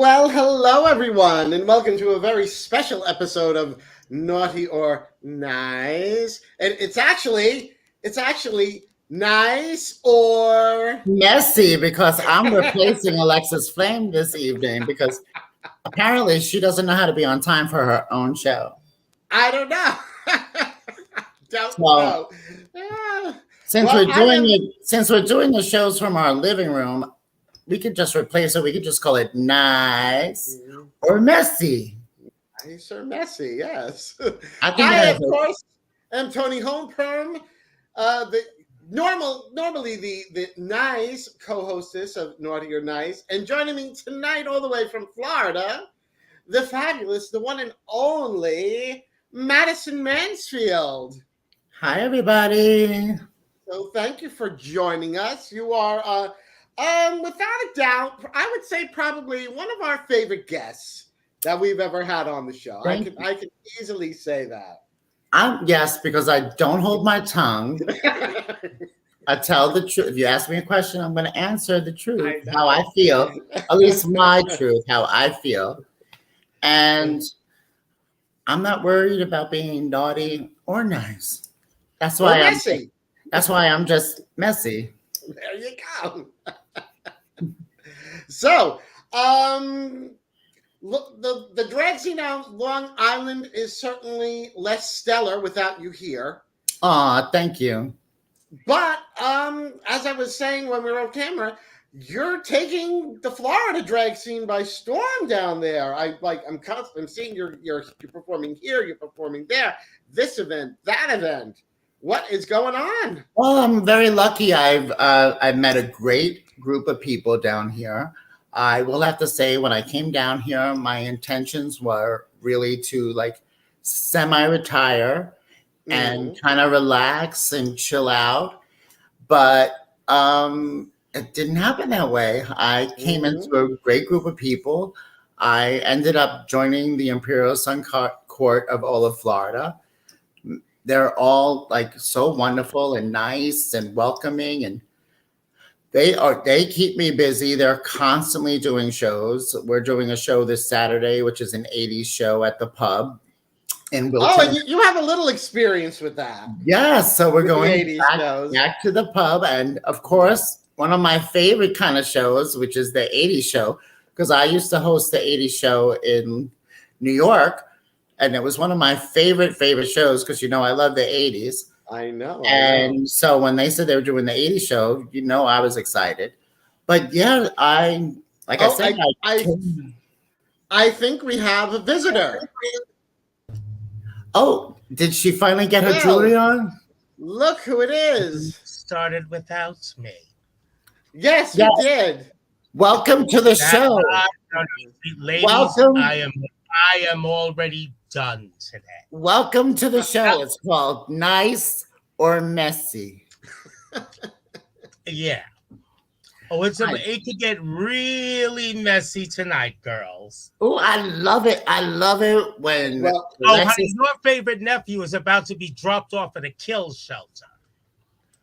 Well, hello everyone, and welcome to a very special episode of Naughty or Nice. And it's actually nice or Messy because I'm replacing Alexis Flame this evening because apparently she doesn't know how to be on time for her own show. I don't know. Don't So know. Ah, since well, we're I doing am it, since we're doing the shows from our living room, we could just replace it. We could just call it nice or messy. nice or messy. Yes. I think I, that of is a course, am Tony Homeperm. The normally the nice co-hostess of Naughty or Nice, and joining me tonight all the way from Florida, the fabulous, the one and only Madison Mansfield. hi everybody. So thank you for joining us. You are, without a doubt, I would say probably one of our favorite guests that we've ever had on the show. Thank you. I can easily say that. Yes, because I don't hold my tongue. I tell the truth. If you ask me a question, I'm going to answer the truth, how I feel, at least my truth, how I feel. And I'm not worried about being naughty or nice. That's Or why messy. that's why I'm just messy. There you go. So, look, the drag scene on Long Island is certainly less stellar without you here. Aw, thank you. But as I was saying when we were off camera, you're taking the Florida drag scene by storm down there. I'm seeing you're performing here, you're performing there, this event, that event. What is going on? Well, I'm very lucky. I've met a great group of people down here. I will have to say, when I came down here, my intentions were really to like semi-retire and kind of relax and chill out. But it didn't happen that way. I came into a great group of people. I ended up joining the Imperial Sun Court of all of Florida. They're all like so wonderful and nice and welcoming, and they keep me busy. They're constantly doing shows. We're doing a show this Saturday, which is an 80s show at the pub in Wilton. Oh, and you have a little experience with that. Yes, so we're With the going 80s back, shows. back to the pub, and of course, one of my favorite kind of shows, which is the 80s show, because I used to host the 80s show in New York, and it was one of my favorite shows because I love the 80s. I know. And so when they said they were doing the 80s show, I was excited. But yeah, I think we have a visitor. Oh, did she finally get her Well, jewelry on? Look who it is. Started without me. Yes, Yes. we did. Welcome to the show. Ladies, Welcome. I am already done today. Welcome to the show. It's called Nice or Messy. Yeah. Oh, it could get really messy tonight, girls. Oh, I love it. I love it when Well, Honey, your favorite nephew is about to be dropped off at a kill shelter.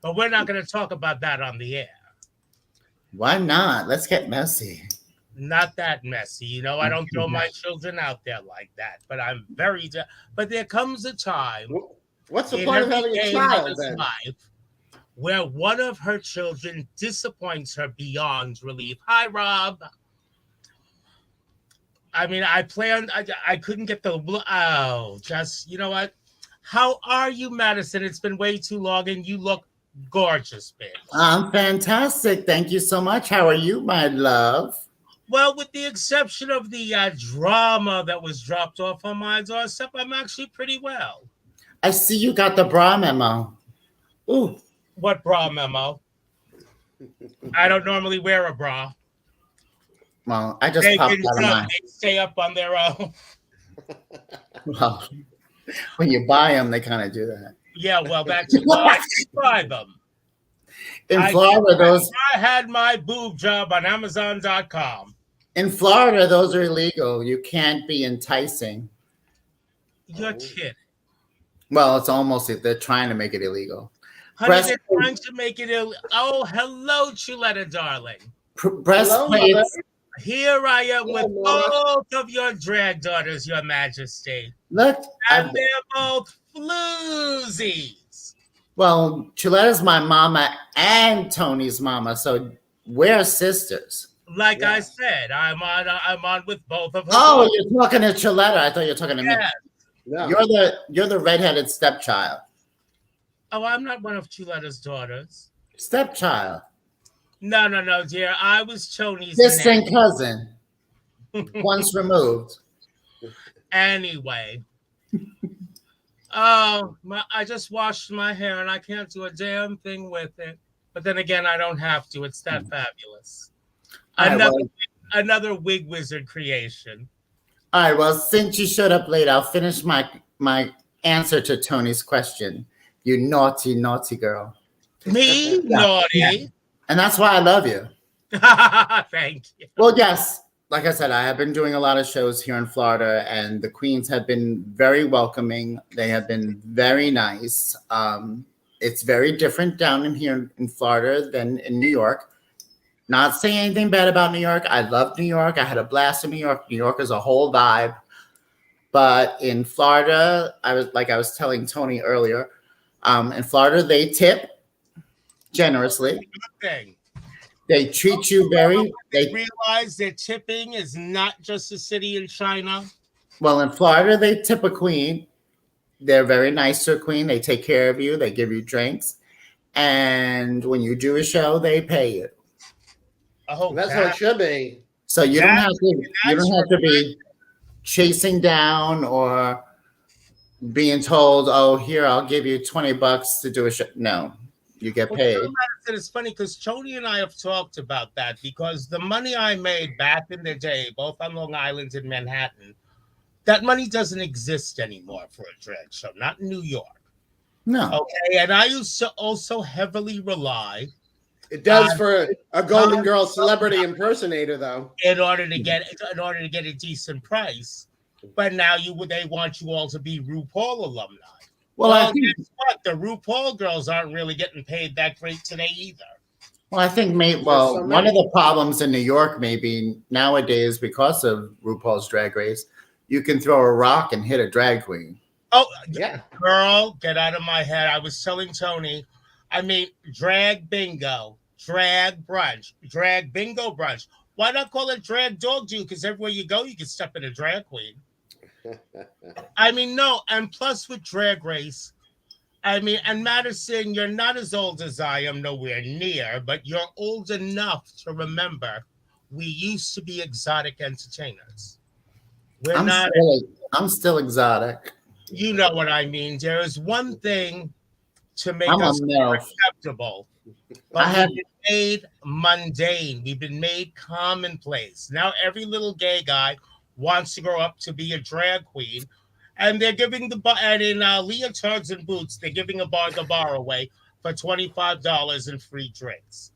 But we're not going to talk about that on the air. Why not? Let's get messy. Not that messy. I don't throw my children out there like that. But I'm but there comes a time what's the in point of every having a gay child mother's then? life where one of her children disappoints her beyond relief. Hi, Rob. I mean, I couldn't get you know what? How are you, Madison? It's been way too long, and you look gorgeous, bitch. I'm fantastic. Thank you so much. How are you, my love? Well, with the exception of the drama that was dropped off on my doorstep, I'm actually pretty well. I see you got the bra memo. Ooh. What bra memo? I don't normally wear a bra. Well, I just They popped can out of mine. They stay up on their own. Well, when you buy them, they kind of do that. Yeah, well, that's why I buy them. In Florida, I had my boob job on Amazon.com. In Florida, those are illegal. You can't be enticing. You're kidding. Well, it's almost, they're trying to make it illegal. Honey, they're trying to make it illegal. Oh, hello, Chuletta, darling. Breastplates. Here I am Yeah, with Mama. both of your drag daughters, Your Majesty. Look, And they're both floozies. well, Chuletta's my mama and Tony's mama, so we're sisters. Like I Yeah. said, I'm on with both of her Oh, daughters. you're talking to Chuletta. I thought you were talking to me. Yeah. No. You're the redheaded stepchild. Oh, I'm not one of Chuletta's daughters. Stepchild. No, dear. I was Tony's Distant nephew. cousin. Once removed. Anyway. Oh, I just washed my hair and I can't do a damn thing with it. But then again, I don't have to. It's that fabulous. Another wig wizard creation. All right, well, since you showed up late, I'll finish my answer to Tony's question. You naughty, naughty girl. Me? Naughty. Yeah. And that's why I love you. Thank you. Well, yes, like I said, I have been doing a lot of shows here in Florida, and the queens have been very welcoming. They have been very nice. It's very different down in here in Florida than in New York. Not saying anything bad about New York. I love New York. I had a blast in New York. New York is a whole vibe. But in Florida, I was telling Toni earlier, in Florida, they tip generously. Good thing. They treat you They they realize that tipping is not just a city in China. well, in Florida, they tip a queen. They're very nice to a queen. They take care of you. They give you drinks. And when you do a show, they pay you. Oh, That's how it should be. So you don't have to be chasing down or being told, "Oh, here, I'll give you $20 to do a show." No, you get paid. Well, it's funny because Toni and I have talked about that because the money I made back in the day, both on Long Island and Manhattan, that money doesn't exist anymore for a drag show, not in New York. No. Okay, and I used to also heavily rely. It does for a Golden Girl celebrity impersonator, though. In order to get a decent price, but now they want you all to be RuPaul alumni. Well, I think guess what? The RuPaul girls aren't really getting paid that great today either. Well, I think one of the problems in New York maybe nowadays because of RuPaul's Drag Race, you can throw a rock and hit a drag queen. Oh, Yeah. Girl, get out of my head. I was telling Toni, drag bingo, drag brunch, drag bingo brunch. Why not call it drag dog do? Because everywhere you go, you can step in a drag queen. No. And plus with Drag Race, and Madison, you're not as old as I am, nowhere near, but you're old enough to remember we used to be exotic entertainers. I'm still exotic. You know what I mean. There is one thing to make us more acceptable, but we've been made mundane. We've been made commonplace. Now every little gay guy wants to grow up to be a drag queen, and they're giving in leotards and boots, they're giving the bar away for $25 and free drinks.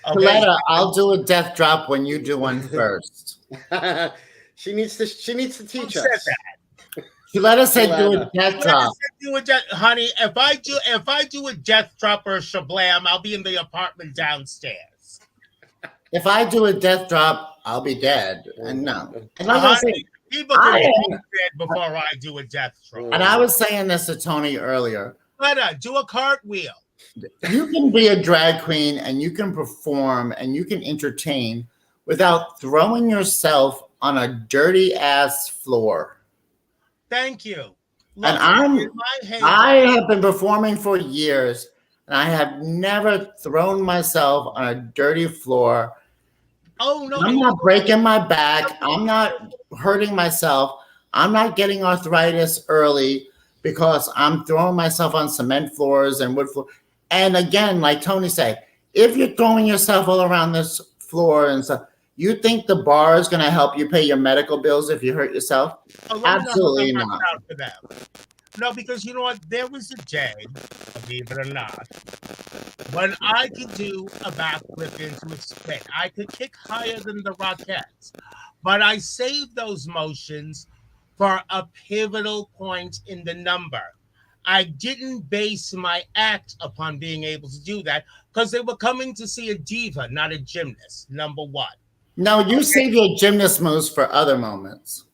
Okay. Coletta, I'll do a death drop when you do one first. She needs to teach Who us. said that? Coletta said do a death drop. Honey, if I do a death drop or a shablam, I'll be in the apartment downstairs. If I do a death drop, I'll be dead. And no. And people can be dead before I do a death drop. And I was saying this to Toni earlier. Coletta, do a cartwheel. You can be a drag queen and you can perform and you can entertain without throwing yourself on a dirty ass floor. Thank you. Look, and I have been performing for years and I have never thrown myself on a dirty floor. Oh no. I'm not breaking my back. I'm not hurting myself. I'm not getting arthritis early because I'm throwing myself on cement floors and wood floor. And again, like Toni said, if you're throwing yourself all around this floor and stuff, you think the bar is going to help you pay your medical bills if you hurt yourself? Absolutely not. No, because you know what? There was a day, believe it or not, when I could do a backflip into a spin. I could kick higher than the Rockettes, but I saved those motions for a pivotal point in the number. I didn't base my act upon being able to do that because they were coming to see a diva, not a gymnast, number one. No, you save your gymnast moves for other moments.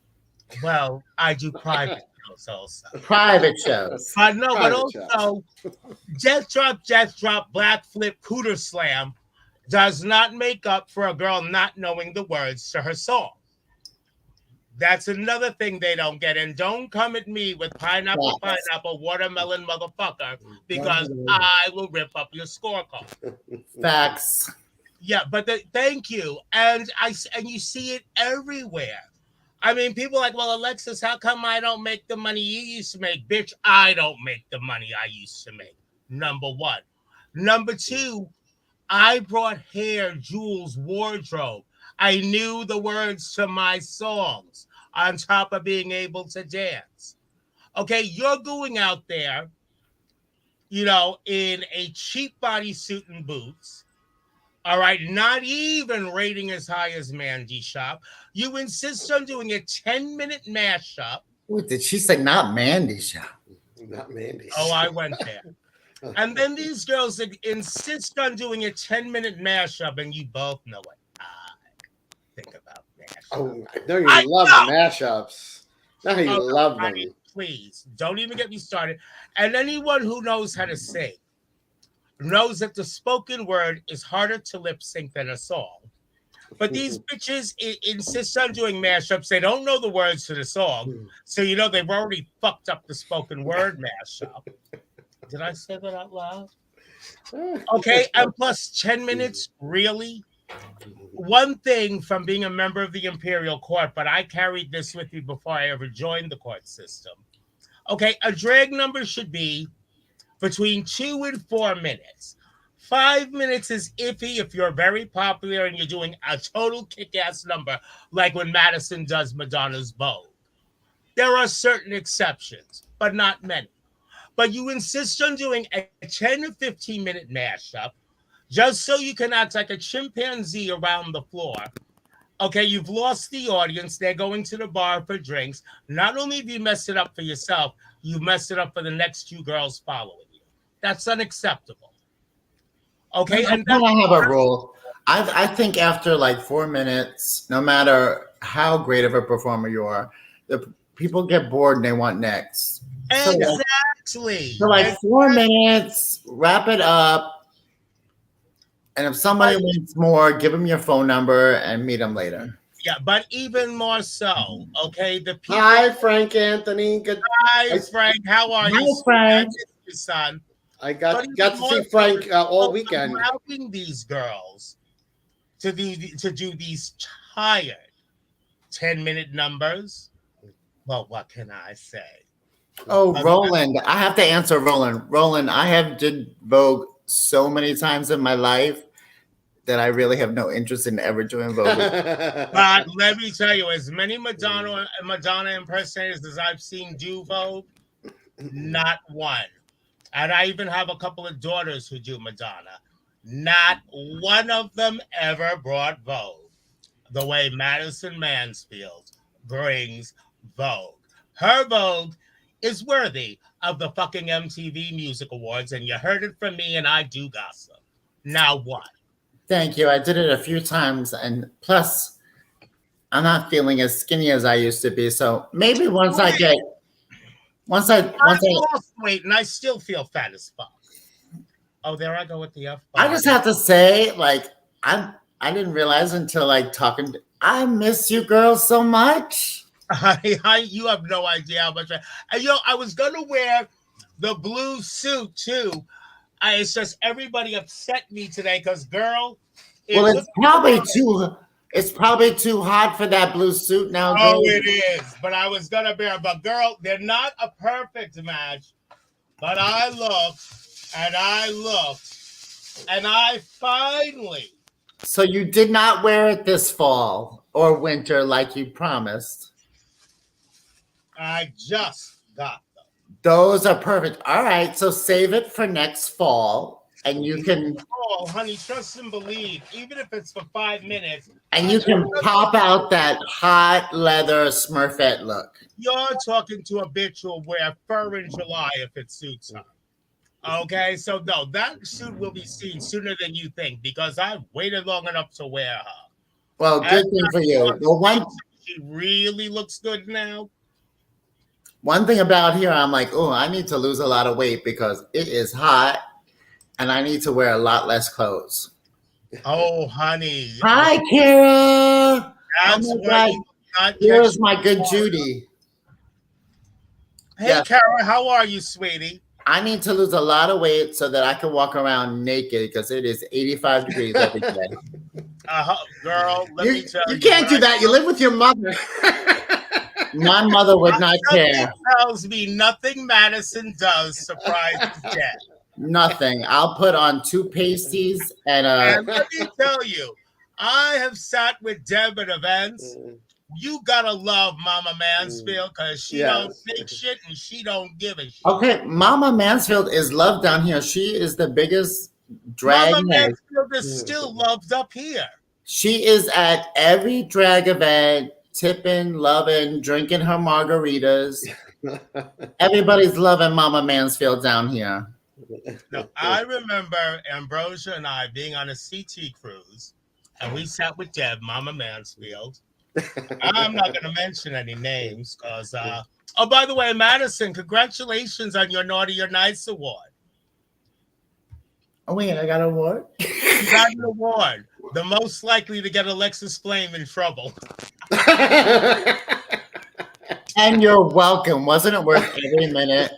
Well, I do private shows also. Private shows. But no, but Private also Death Drop, Black Flip, Cooter Slam does not make up for a girl not knowing the words to her song. That's another thing they don't get. And don't come at me with pineapple, watermelon, motherfucker, because I will rip up your scorecard. Facts. Yeah, but thank you. And you see it everywhere. I mean, people are like, well, Alexis, how come I don't make the money you used to make? Bitch, I don't make the money I used to make. Number one. Number two, I brought hair, jewels, wardrobe. I knew the words to my songs on top of being able to dance. Okay, you're going out there, in a cheap bodysuit and boots. All right, not even rating as high as Mandy's shop. You insist on doing a 10-minute mashup. Wait, did she say not Mandy's shop? Not Mandy's. Oh, I went there. And then these girls insist on doing a 10-minute mashup, and you both know what I think about mashups. Oh, I know you love the mashups. Now you love them. Please, don't even get me started. And anyone who knows how to sing knows that the spoken word is harder to lip sync than a song. But these bitches insist on doing mashups. They don't know the words to the song. So, they've already fucked up the spoken word mashup. Did I say that out loud? Okay, and plus 10 minutes, really? One thing from being a member of the Imperial Court, but I carried this with me before I ever joined the court system. Okay, a drag number should be between 2 and 4 minutes. 5 minutes is iffy if you're very popular and you're doing a total kick-ass number, like when Madison does Madonna's Vogue. There are certain exceptions, but not many. But you insist on doing a 10 to 15-minute mashup just so you can act like a chimpanzee around the floor. Okay, you've lost the audience. They're going to the bar for drinks. Not only have you messed it up for yourself, you messed it up for the next 2 girls following you. That's unacceptable. Okay, and I have a rule. I think after like 4 minutes, no matter how great of a performer you are, the people get bored and they want next. Exactly. So like 4 minutes, wrap it up. And if somebody wants more, give them your phone number and meet them later. Yeah, but even more so, okay? The people. Hi, Frank Anthony. Good. Hi, Frank. How are you? Hi, Frank. Son. I got to see Frank all weekend. Allowing these girls to do these tired 10-minute numbers. Well, what can I say? Oh, Roland. I have to answer Roland. Roland, I have did Vogue so many times in my life that I really have no interest in ever doing Vogue. But let me tell you, as many Madonna impersonators as I've seen do Vogue, not one. And I even have a couple of daughters who do Madonna. Not one of them ever brought Vogue the way Madison Mansfield brings Vogue. Her Vogue is worthy of the fucking MTV Music Awards, and you heard it from me, and I do gossip. Now what? Thank you. I did it a few times, and plus, I'm not feeling as skinny as I used to be. So maybe once I lost weight, and I still feel fat as fuck. Oh, there I go with the F. I just have to say, like, I didn't realize until like talking. I miss you girls so much. You have no idea how much. I was gonna wear the blue suit too. It's just everybody upset me today because, girl. Well, it's probably too hot for that blue suit now. Oh, it is. But I was gonna wear. But girl, they're not a perfect match. But I looked and I looked and I finally. So you did not wear it this fall or winter like you promised. I just got them. Those are perfect. All right, so save it for next fall, and you can. Oh, honey, trust and believe. Even if it's for 5 minutes, and you can pop out that hot leather Smurfette look. You're talking to a bitch who'll wear fur in July if it suits her. Okay, so no, that suit will be seen sooner than you think because I've waited long enough to wear her. Well, good thing for you. The she really looks good now. one thing about here, I'm like, oh, I need to lose a lot of weight because it is hot and I need to wear a lot less clothes. Oh, honey. Hi, Kara. That's oh my why God. you not Here's my good Judy. Hey, Yes. Kara, how are you, sweetie? I need to lose a lot of weight so that I can walk around naked because it is 85 degrees every day. Girl, let me tell you. You can't do that. You live with your mother. My mother would not care. Tells me nothing Madison does surprises Deb. Nothing. I'll put on 2 pasties and And let me tell you, I have sat with Deb at events. You gotta love Mama Mansfield because she don't take shit and she don't give a shit. Okay, Mama Mansfield is loved down here. She is the biggest drag. Mama Mansfield is still loved up here. She is at every drag event, tipping, loving, drinking her margaritas. Everybody's loving Mama Mansfield down here. Now, I remember Ambrosia and I being on a CT cruise, and we sat with Deb, Mama Mansfield. I'm not going to mention any names because, oh, by the way, Madison, congratulations on your Naughty or Nice award. Oh, wait, I got an award? You got an award. The most likely to get Alexis Flame in trouble. And you're welcome. Wasn't it worth every minute?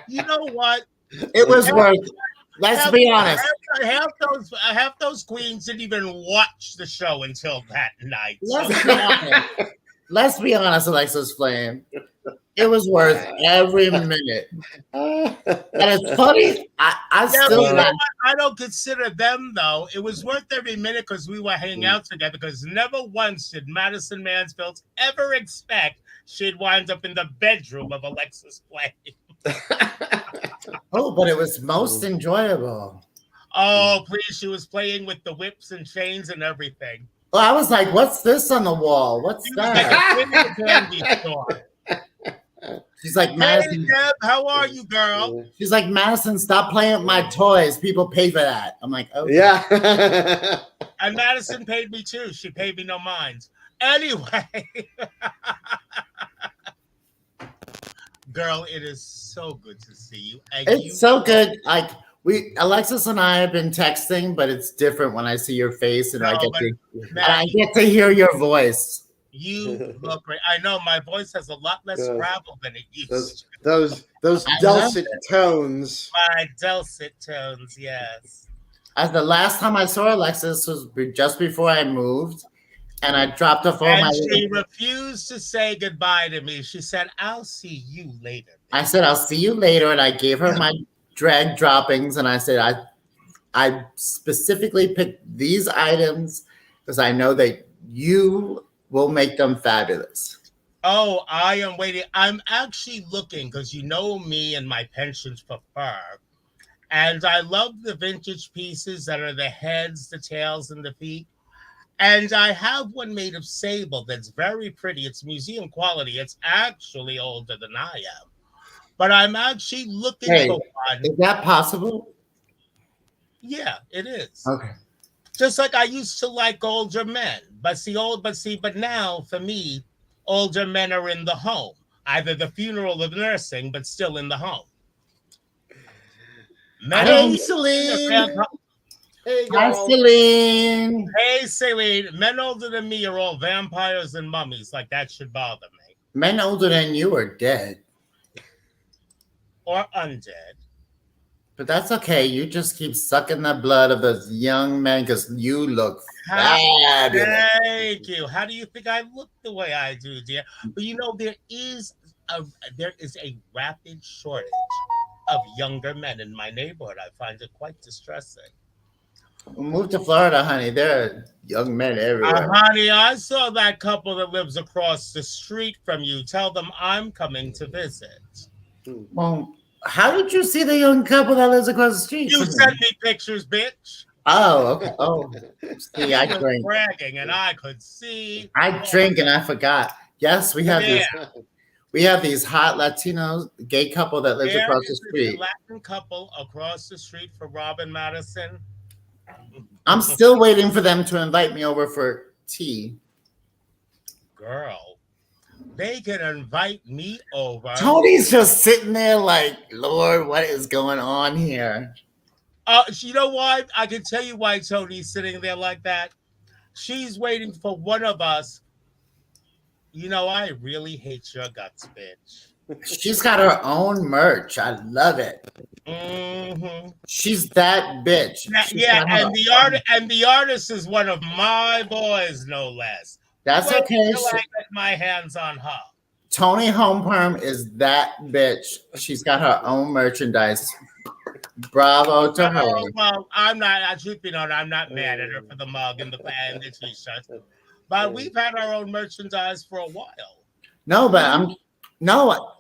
You know what? It was worth. Let's be honest. Half those queens didn't even watch the show until that night. Let's be honest, Alexis Flame. It was worth every minute. And it's funny. I don't consider them though. It was worth every minute because we were hanging out together. Because never once did Madison Mansfield ever expect she'd wind up in the bedroom of Alexis Flame. Oh, but it was most enjoyable. Oh, please. She was playing with the whips and chains and everything. Well, I was like, what's this on the wall? What's that? Candy store. She's like, Madison. Hey, Deb, how are you, girl? She's like, Madison, stop playing with my toys. People pay for that. I'm like, okay. Yeah. And Madison paid me too. She paid me no minds. Anyway. Girl, it is so good to see you. And it's so good. Like Alexis and I have been texting, but it's different when I see your face and I get to hear your voice. You look great. I know my voice has a lot less gravel than it used. Those dulcet tones. My dulcet tones, yes. As the last time I saw Alexis was just before I moved. And I dropped her phone. And she refused to say goodbye to me. She said, I'll see you later. I said, I'll see you later. And I gave her my drag droppings. And I said, I specifically picked these items because I know that you will make them fabulous. Oh, I am waiting. I'm actually looking because you know me and my penchant for fur. And I love the vintage pieces that are the heads, the tails, and the feet. And I have one made of sable that's very pretty. It's museum quality. It's actually older than I am. But I'm actually looking for one. Is that possible? Yeah, it is. Okay. Just like I used to like older men. But now for me, older men are in the home. Either the funeral or the nursing, but still in the home. Hey, Celine. Hey, hi, Celine. Hey, Celine. Men older than me are all vampires and mummies. Like, that should bother me. Men older than you are dead. Or undead. But that's okay. You just keep sucking the blood of those young men because you look fabulous. Thank you. How do you think I look the way I do, dear? But you know, there is a rapid shortage of younger men in my neighborhood. I find it quite distressing. Move to Florida, honey. There are young men everywhere. Honey, I saw that couple that lives across the street from you. Tell them I'm coming to visit. Well, how did you see the young couple that lives across the street? You sent me pictures, bitch. Oh, okay. Oh, see, I drink. Bragging, and I could see. I drink, and I forgot. Yes, we have these. We have these hot Latino gay couple that lives across the street. Latin couple across the street for Robin Madison. I'm still waiting for them to invite me over tea. Girl, they can invite me over. Tony's just sitting there like, Lord, what is going on here? You know why? I can tell you why Tony's sitting there like that. She's waiting for one of us. You know, I really hate your guts, bitch. She's got her own merch. I love it. Mm-hmm. She's that bitch. Yeah, and the artist is one of my boys, no less. That's Wait okay. until I get my hands on her. Toni Homeperm is that bitch. She's got her own merchandise. Bravo to her. Well, I'm not. Truth be known, I'm not mad at her for the mug and the t-shirt. But we've had our own merchandise for a while. No, but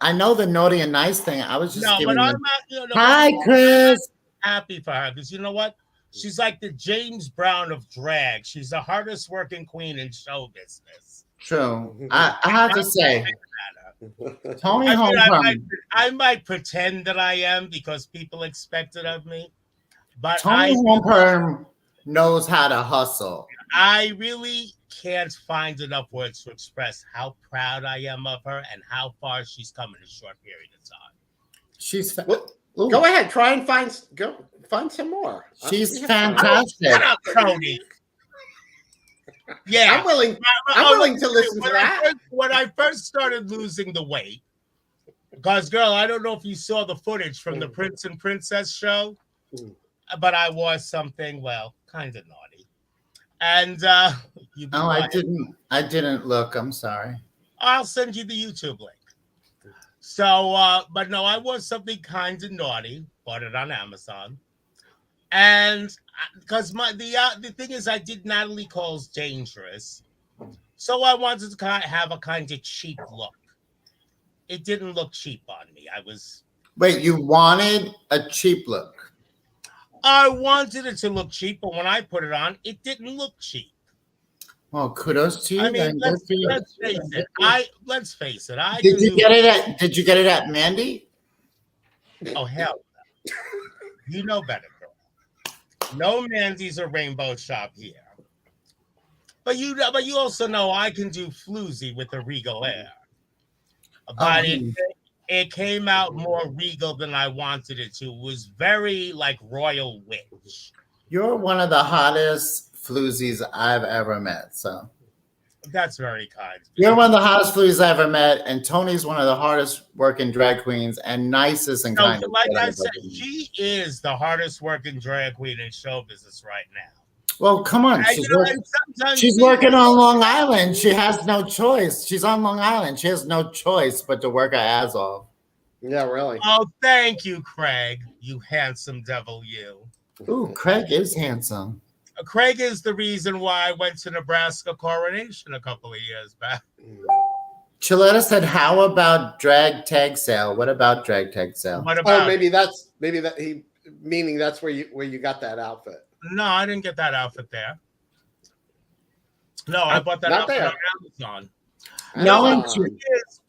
I know the naughty and nice thing. I was just giving but you. I'm not. You know, Hi, Chris. I'm happy for her because you know what? She's like the James Brown of drag. She's the hardest working queen in show business. True. I have to say, Toni Homeperm. I might pretend that I am because people expect it of me. But Toni Homeperm knows how to hustle. I really can't find enough words to express how proud I am of her and how far she's come in a short period of time. She's go ahead, try and find some more. She's fantastic. Shut up, Toni. Yeah, I'm willing to listen to that. When I first started losing the weight, because girl, I don't know if you saw the footage from the Prince and Princess show, but I wore something kind of naughty. And I didn't look. I'm sorry. I'll send you the YouTube link. So, but no, I wore something kind of naughty. Bought it on Amazon, and because the thing is, I did Natalie Cole's Dangerous, so I wanted to have a kind of cheap look. It didn't look cheap on me. Wait, you wanted a cheap look? I wanted it to look cheap, but when I put it on, it didn't look cheap. Well, kudos to you. I mean, let's face it. Let's face it. Did you get it at Mandy? Oh hell no. You know better, girl. No Mandy's or Rainbow Shop here. But you also know I can do floozy with a regal air. But it came out more regal than I wanted it to. It was very like royal witch. You're one of the hottest floozies I've ever met. So that's very kind. You're one of the hottest floozies I ever met, and Toni's one of the hardest working drag queens and nicest and kind. Like I said, she is the hardest working drag queen in show business right now. Well, come on. She's working on Long Island. She has no choice. She's on Long Island. She has no choice but to work her ass off. Yeah, really. Oh, thank you, Craig. You handsome devil, you. Ooh, Craig is handsome. Craig is the reason why I went to Nebraska Coronation a couple of years back. Chiletta said, "How about drag tag sale? What about drag tag sale? What about? Oh, maybe that's where you got that outfit. No, I didn't get that outfit there. No, I bought that outfit on Amazon. No,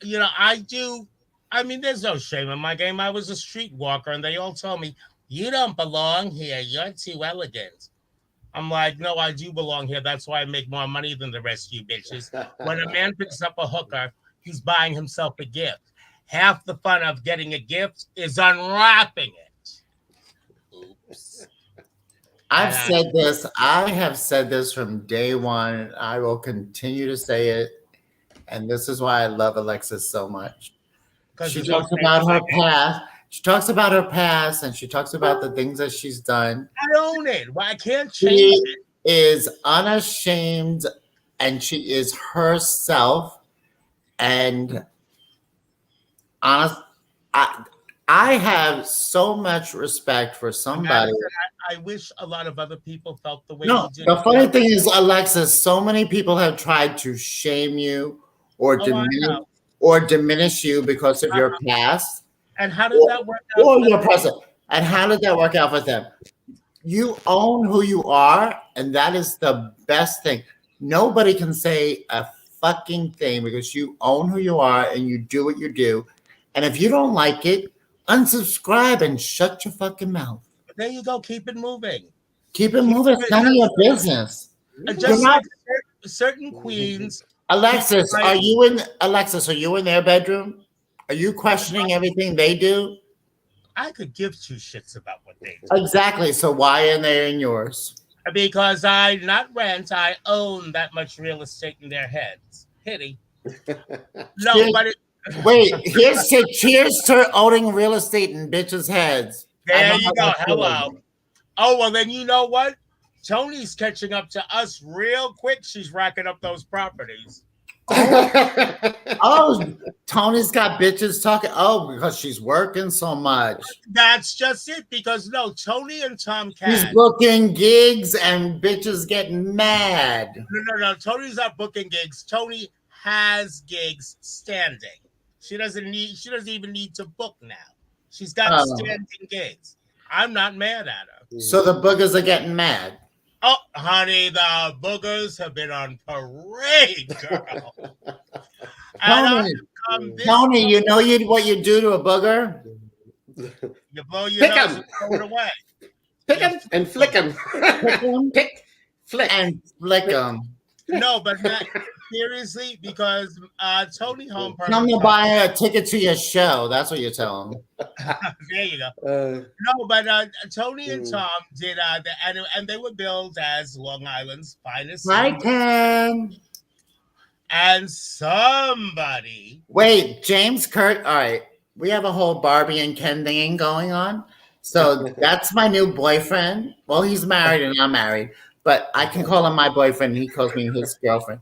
you know, I do. I mean, there's no shame in my game. I was a streetwalker, and they all told me, "You don't belong here. You're too elegant." I'm like, no, I do belong here. That's why I make more money than the rest of you bitches. When a man picks up a hooker, he's buying himself a gift. Half the fun of getting a gift is unwrapping it. Oops. I have said this from day one. I will continue to say it. And this is why I love Alexis so much. She talks about her past. She talks about her past, and she talks about the things that she's done. I own it. Well, I can't change it. She is unashamed, and she is herself. And honest, I have so much respect for somebody. I wish a lot of other people felt the way you do. The funny thing is, Alexis, so many people have tried to shame you or diminish you because of your past. And how did that work out? Or your present. And how did that work out for them? You own who you are, and that is the best thing. Nobody can say a fucking thing because you own who you are and you do what you do. And if you don't like it, unsubscribe and shut your fucking mouth. There you go. Keep it moving. Keep it moving. It's none of your business. certain queens. Alexis, are you in their bedroom? Are you questioning everything they do? I could give two shits about what they do. Exactly. So why are they in yours? Because I not rent, I own that much real estate in their heads. Pity. No, Cheers. but Wait, cheers to owning real estate in bitches' heads. There you go. Hello. Oh, well, then you know what? Toni's catching up to us real quick. She's racking up those properties. Oh, Toni's got bitches talking. Oh, because she's working so much. That's just it. Because no, Toni and Tom can. He's booking gigs and bitches getting mad. No. Toni's not booking gigs. Toni has gigs standing. She doesn't even need to book now. She's got standing gigs. I'm not mad at her. So the boogers are getting mad. Oh, honey, the boogers have been on parade, girl. Toni, you know what you do to a booger? You blow your nose and throw it away. Pick him and flick him. Pick, flick. And flick him. No, but not, seriously, because Toni Homeperm. Tell them to buy a ticket to your show. That's what you tell them. There you go. No, but Toni and Tom did, and they were billed as Long Island's finest. Hi, Ken. And somebody. Wait, James Kurt. All right. We have a whole Barbie and Ken thing going on. So that's my new boyfriend. Well, he's married and I'm married. But I can call him my boyfriend. And he calls me his girlfriend.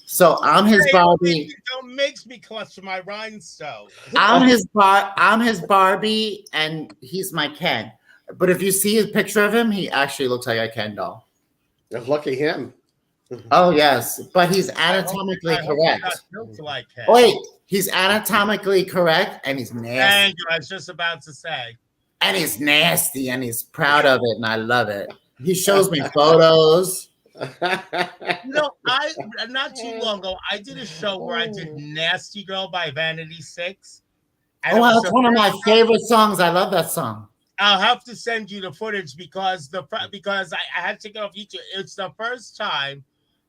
So I'm his Barbie. Don't makes me clutch my rhinestone. I'm his Barbie, and he's my Ken. But if you see a picture of him, he actually looks like a Ken doll. Lucky him. Oh yes, but he's anatomically correct. Like wait, he's anatomically correct, and he's nasty. Thank you. I was just about to say. And he's nasty, and he's proud of it, and I love it. He shows me photos. I not too long ago, I did a show where I did "Nasty Girl" by Vanity 6. Oh, that's one of my favorite songs. I love that song. I'll have to send you the footage because I had to go off YouTube. It's the first time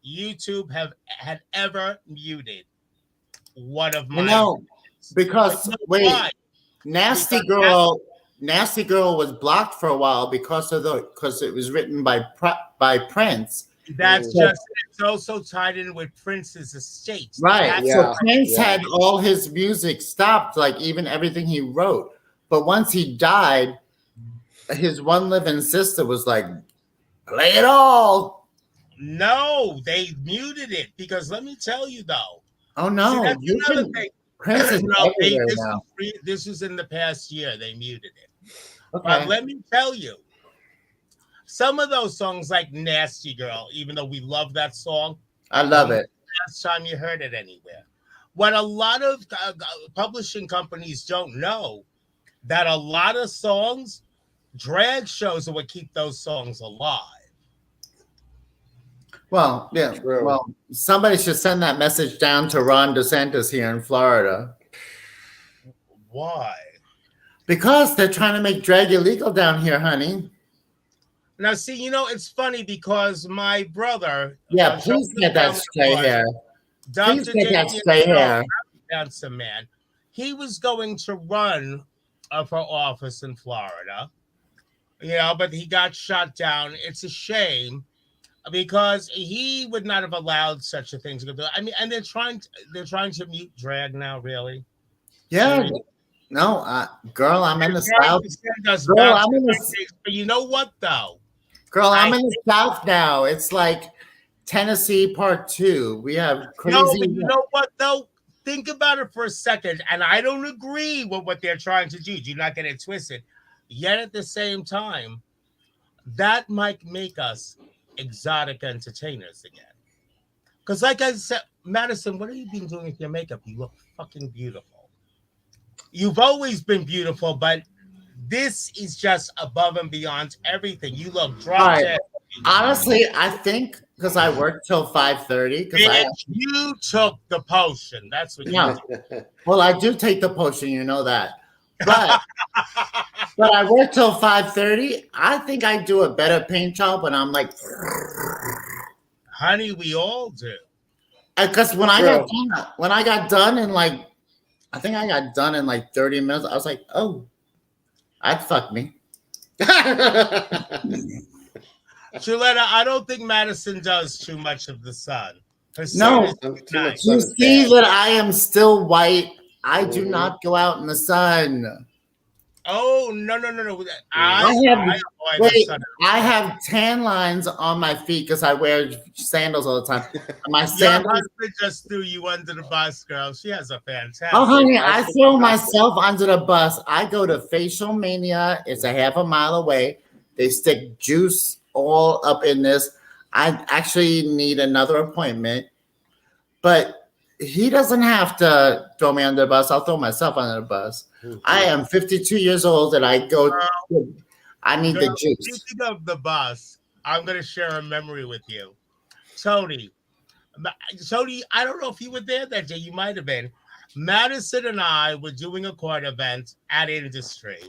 YouTube had ever muted one of my. Because wait, Nasty Girl was blocked for a while because it was written by Prince. That's just it's also tied in with Prince's estate. Right. So Prince had all his music stopped, like even everything he wrote. But once he died, his one living sister was like, play it all. No, they muted it because let me tell you though. Oh no, Prince is everywhere now. This was in the past year. They muted it. Okay. But let me tell you, some of those songs like "Nasty Girl," even though we love that song, I love it. Last time you heard it anywhere. What a lot of publishing companies don't know that a lot of songs, drag shows are what keep those songs alive. Well, yeah. True. Well, somebody should send that message down to Ron DeSantis here in Florida. Why? Because they're trying to make drag illegal down here, honey. Now, see, it's funny because my brother. Yeah, please get that straight hair. Please get that straight hair. Handsome man. He was going to run for office in Florida, but he got shot down. It's a shame. Because he would not have allowed such a thing to go. I mean, and they're trying to mute drag now, really. Yeah. No, girl, I'm in the South. Girl, I'm in the. But you know what, though? Girl, I'm in the South now. It's like Tennessee Part 2. We have crazy. No, but you know what, though? Think about it for a second, and I don't agree with what they're trying to do. Do not get it twisted. Yet at the same time, that might make us exotic entertainers again. Because like I said, Madison, what have you been doing with your makeup? You look fucking beautiful. You've always been beautiful, but this is just above and beyond everything. You look drop dead. Honestly, I think because I work till 5:30. You took the potion. That's what you did. Well, I do take the potion, you know that. But but I work till 5:30. I think I do a better paint job when I'm like, Honey, we all do. Because when I got done in like, I think I got done in like 30 minutes. I was like, oh, I'd fuck me. Chuleta, I don't think Madison does too much of the sun. No, nice. You see that I am still white. I do not go out in the sun. Oh, no. I have tan lines on my feet because I wear sandals all the time. My sandals. Your husband just threw you under the bus, girl. She has a fantastic. Oh, honey, I throw myself under the bus. I go to Facial Mania. It's a half a mile away. They stick juice all up in this. I actually need another appointment, but he doesn't have to throw me under the bus. I'll throw myself under the bus. I am 52 years old and I need the juice. Speaking of the bus, I'm going to share a memory with you. Toni, I don't know if you were there that day. You might have been. Madison and I were doing a court event at Industry.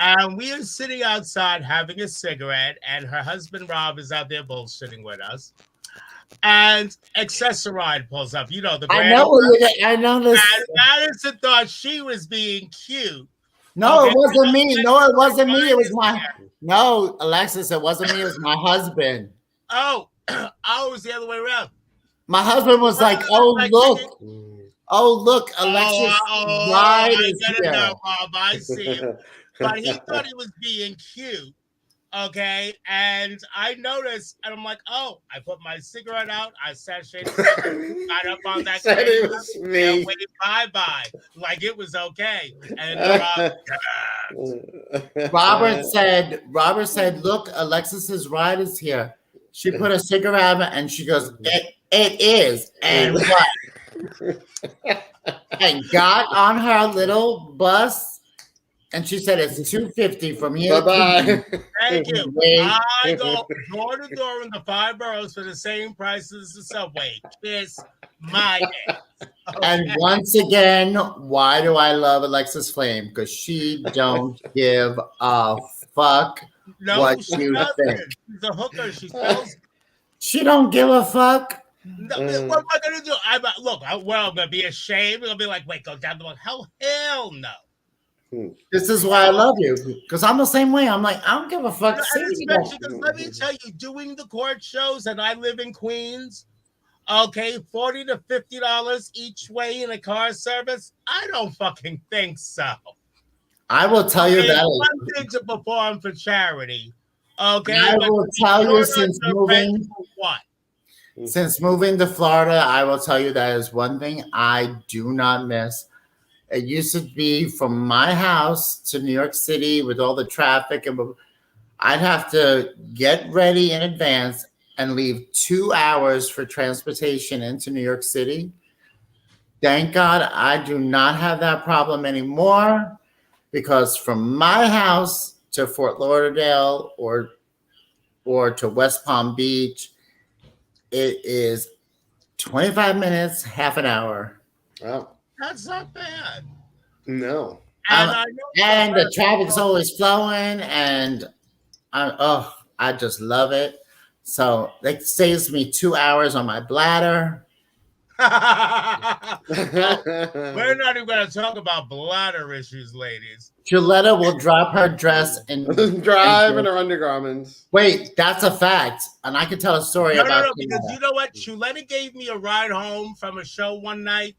And we are sitting outside having a cigarette, and her husband Rob is out there bullshitting with us. And Accessoride pulls up. You know the brand. I know this. And Madison thought she was being cute. No, it wasn't me. No, it wasn't me. It was Alexis. It wasn't me. It was my husband. Oh, it was the other way around. My husband was like, "Oh look, Alexis, I get it now, Bob. I see. But he thought he was being cute. Okay, and I noticed, and I'm like, oh, I put my cigarette out, I sashayed, got up on that said it was me. and waved bye-bye, like it was okay. And Robert said, look, Alexis's ride is here. She put a cigarette out and she goes, it is. And what? And got on her little bus. And she said it's $2.50 from here. Bye-bye. Thank you. I go door to door in the 5 boroughs for the same price as the subway. Kiss my ass. Okay. And once again, why do I love Alexis Flame? Because she don't give a fuck what you think. She's a hooker. She sells. She don't give a fuck. No, what am I gonna do? I'm gonna be ashamed. I'm gonna be like, wait, go down the one. Hell no. This is why I love you, because I'm the same way. I'm like, I don't give a fuck. Especially because let me tell you, doing the court shows, and I live in Queens. Okay, $40 to $50 each way in a car service. I don't fucking think so. I will tell you that. One thing to perform for charity. Okay, I will tell you since moving to Florida, I will tell you that is one thing I do not miss. It used to be from my house to New York City with all the traffic, and I'd have to get ready in advance and leave 2 hours for transportation into New York City. Thank God I do not have that problem anymore, because from my house to Fort Lauderdale or to West Palm Beach, it is 25 minutes, half an hour. Wow. That's not bad. No. And the traffic's always flowing, and I just love it. So it saves me 2 hours on my bladder. We're not even going to talk about bladder issues, ladies. Chuleta will drop her dress and drive in her undergarments. Wait, that's a fact. And I can tell a story about No, because you know what? Chuleta gave me a ride home from a show one night.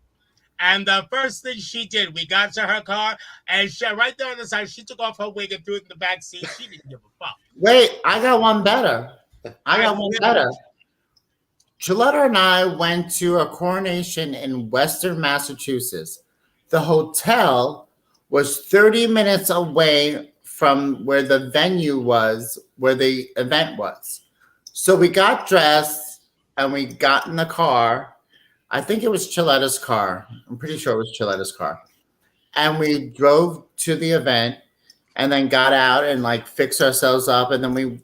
And the first thing she did, we got to her car, and she, right there on the side, she took off her wig and threw it in the back seat. She didn't give a fuck. Wait, I got one better. Chuleta and I went to a coronation in Western Massachusetts. The hotel was 30 minutes away from where the venue was, where the event was. So we got dressed and we got in the car. I think it was Chuleta's car. I'm pretty sure it was Chuleta's car. And we drove to the event and then got out and like fixed ourselves up. And then we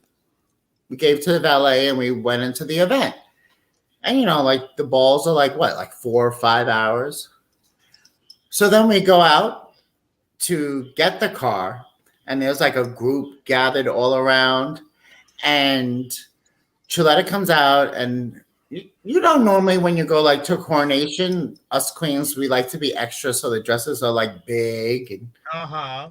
gave to the valet and we went into the event. And, you know, like the balls are like 4 or 5 hours. So then we go out to get the car, and there's like a group gathered all around. And Chiletta comes out, and you know, normally when you go like to a coronation, us queens, we like to be extra, so the dresses are like big. And I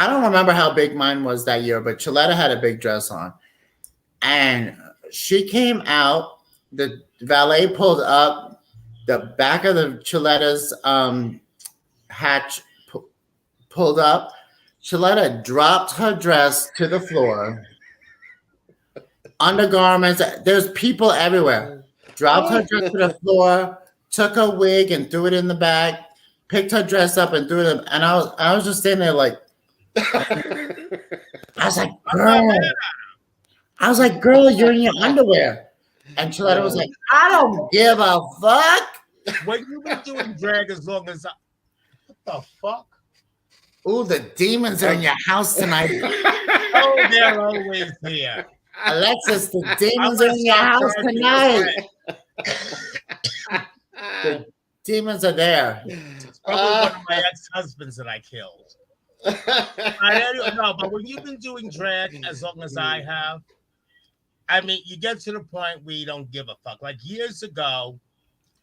don't remember how big mine was that year, but Chiletta had a big dress on, and she came out. The valet pulled up the back of the Chiletta's hatch, pulled up. Chiletta dropped her dress to the floor. Undergarments, there's people everywhere. Dropped her dress to the floor, took her wig and threw it in the bag, picked her dress up and threw it in, and I was just standing there like, I was like, girl, you're in your underwear. And Chiletta was like, I don't give a fuck. When you've been doing drag as long as what the fuck? Ooh, the demons are in your house tonight. Oh, they're always here. Alexis, the demons are in your house tonight. The demons are there. It's probably one of my ex-husbands that I killed. No, but when you've been doing drag as long as I have, I mean, you get to the point where you don't give a fuck. Like years ago,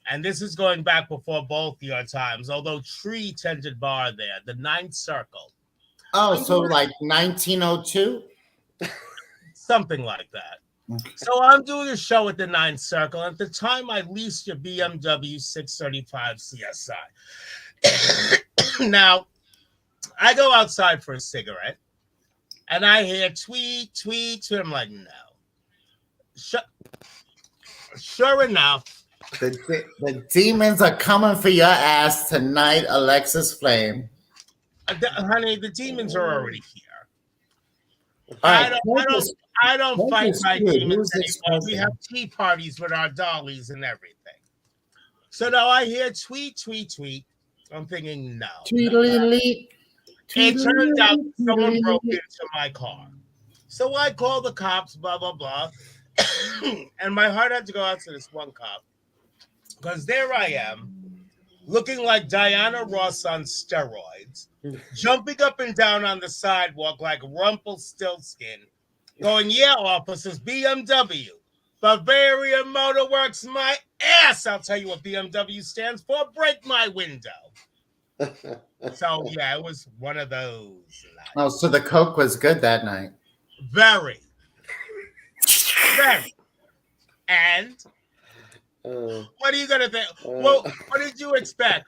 and this is going back before both your times, although Tree tended bar there, the Ninth Circle. Oh, so like 1902? Something like that. Okay. So I'm doing a show at the Ninth Circle. At the time, I leased your BMW 635 CSI. Now, I go outside for a cigarette, and I hear tweet, tweet, tweet. I'm like, no. Sure enough, the demons are coming for your ass tonight, Alexis Flame. Honey, the demons are already here. Right, I don't fight my demons anymore. We have tea parties with our dollies and everything. So now I hear tweet, tweet, tweet. I'm thinking, no. It turns out someone broke into my car. So I call the cops, blah, blah, blah. And my heart had to go out to this one cop. Because there I am, looking like Diana Ross on steroids, jumping up and down on the sidewalk like Rumpelstiltskin, going, yeah, officers, BMW. Bavarian Motor Works my ass. I'll tell you what BMW stands for. Break my window. So, yeah, it was one of those nights. Oh, so the Coke was good that night. Very. Very. And what are you going to think? Well, what did you expect?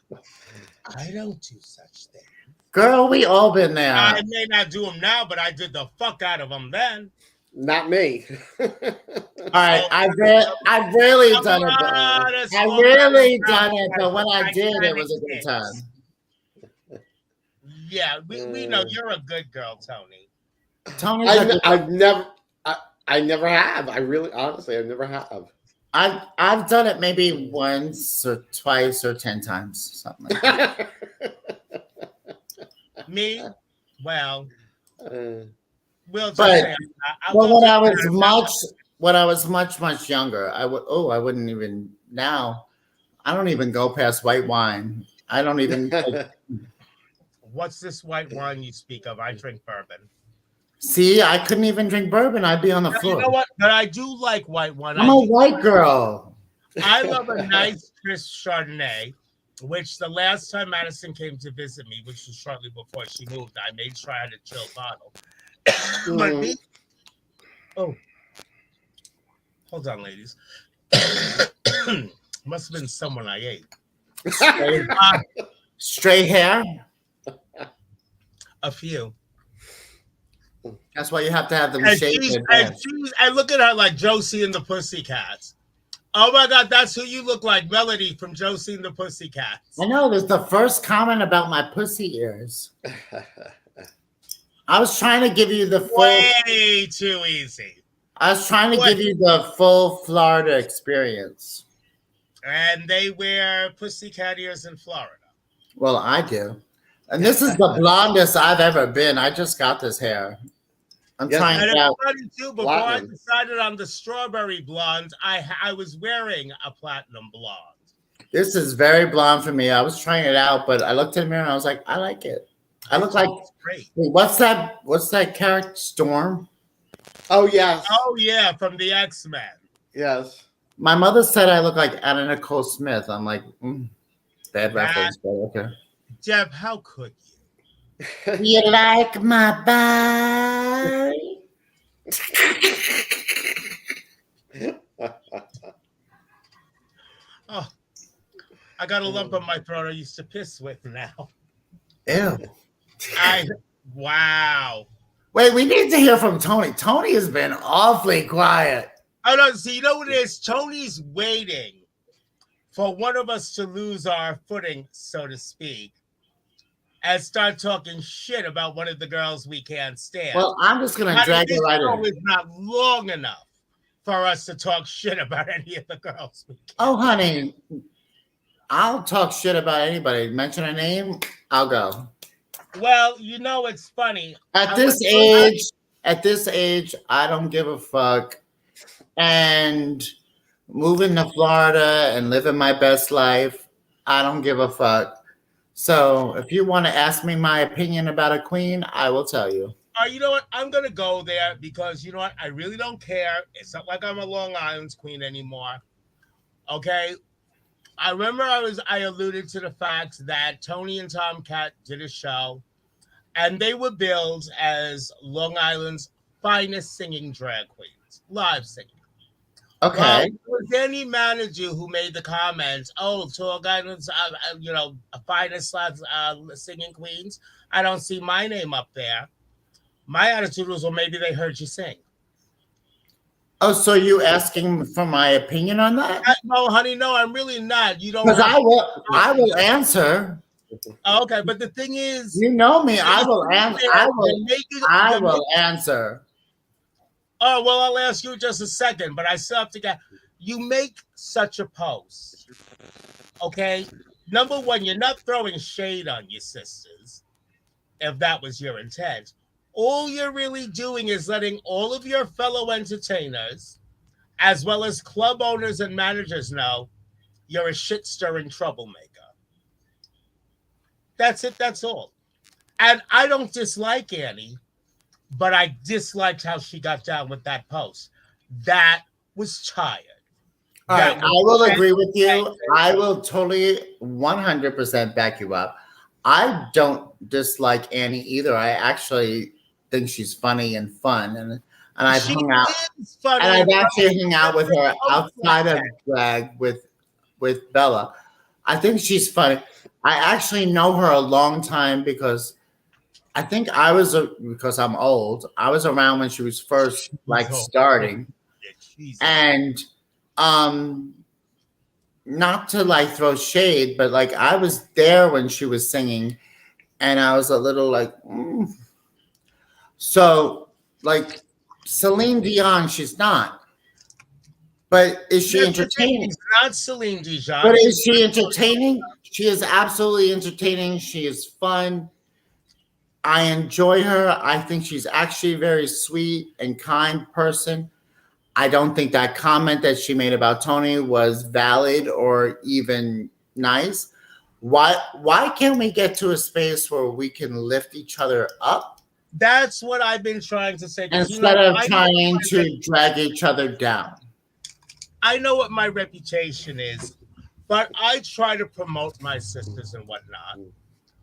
I don't do such things. Girl, we all been there. I may not do them now, but I did the fuck out of them then. Not me. All right, I've really done it. I really done it, but when I did, it was a good time. Yeah, we know you're a good girl, Toni. I never have. I really, honestly, I never have. I've done it maybe once or twice or 10 times, something like that. Me? Well, when I was much younger, I wouldn't even now. I don't even go past white wine. I don't even. What's this white wine you speak of? I drink bourbon. See, I couldn't even drink bourbon. I'd be on the floor. You know what? But I do like white wine. I'm a white girl. I love a nice crisp Chardonnay, which the last time Madison came to visit me, which was shortly before she moved, I made sure I had a chill bottle. Hold on, ladies. Must have been someone I ate. Straight hair? A few. That's why you have to have them shaved. I look at her like Josie and the Pussycats. Oh my God, that's who you look like, Melody from Josie and the Pussycats. I know, there's the first comment about my pussy ears. I was trying to give you the full... Way too easy. I was trying to give you the full Florida experience. And they wear pussycat ears in Florida. Well, I do. And this is the blondest I've ever been. I just got this hair. I'm trying it out. Too, before I decided on the strawberry blonde, I was wearing a platinum blonde. This is very blonde for me. I was trying it out, but I looked in the mirror and I was like, I like it. I look like great. Wait, what's that character? Storm? Oh yes. Oh yeah, from the X-Men. Yes. My mother said I look like Anna Nicole Smith. I'm like, bad reference, but okay. Jeff, how could you? You like my body? Oh, I got a lump on my throat I used to piss with now. Ew. Wow. Wait, we need to hear from Toni. Toni has been awfully quiet. Oh no, so you know what it is? Tony's waiting for one of us to lose our footing, so to speak, and start talking shit about one of the girls we can't stand. Well, I'm just gonna drag it right in. It's not long enough for us to talk shit about any of the girls we can't. Oh, honey, I'll talk shit about anybody. Mention a name, I'll go. Well, you know it's funny. At this age, I don't give a fuck. And moving to Florida and living my best life, I don't give a fuck. So if you want to ask me my opinion about a queen, I will tell you. You know what? I'm going to go there because, you know what? I really don't care. It's not like I'm a Long Island's queen anymore. Okay? I remember I alluded to the fact that Toni and Tomcat did a show, and they were billed as Long Island's finest singing drag queens, live singing. Okay. Well, was any manager who made the comments, "Oh, Long Island's, finest singing queens"? I don't see my name up there. My attitude was, well, maybe they heard you sing. Oh, so you asking for my opinion on that? No, honey, no, I'm really not. You don't. Because I will answer. Okay, but the thing is, you know me. I will answer. I will answer. Oh, well, I'll ask you in just a second, but I still have to get. You make such a post, okay? Number one, you're not throwing shade on your sisters, if that was your intent. All you're really doing is letting all of your fellow entertainers, as well as club owners and managers, know you're a shit-stirring troublemaker. That's it. That's all. And I don't dislike Annie, but I disliked how she got down with that post. That was tired. All right, I will agree with you. I will totally 100% back you up. I don't dislike Annie either. I actually think she's funny and fun, and I've hung out, and I've actually hung out with her outside of drag with Bella. I think she's funny. I actually know her a long time because I think because I'm old. I was around when she was first starting, and not to throw shade, but I was there when she was singing, and I was a little So Celine Dion, she's not. But is she entertaining? She's not Celine Dion. But is she entertaining? She is absolutely entertaining. She is fun. I enjoy her. I think she's actually a very sweet and kind person. I don't think that comment that she made about Toni was valid or even nice. Why can't we get to a space where we can lift each other up? That's what I've been trying to say. Instead of trying to drag each other down. I know what my reputation is, but I try to promote my sisters and whatnot.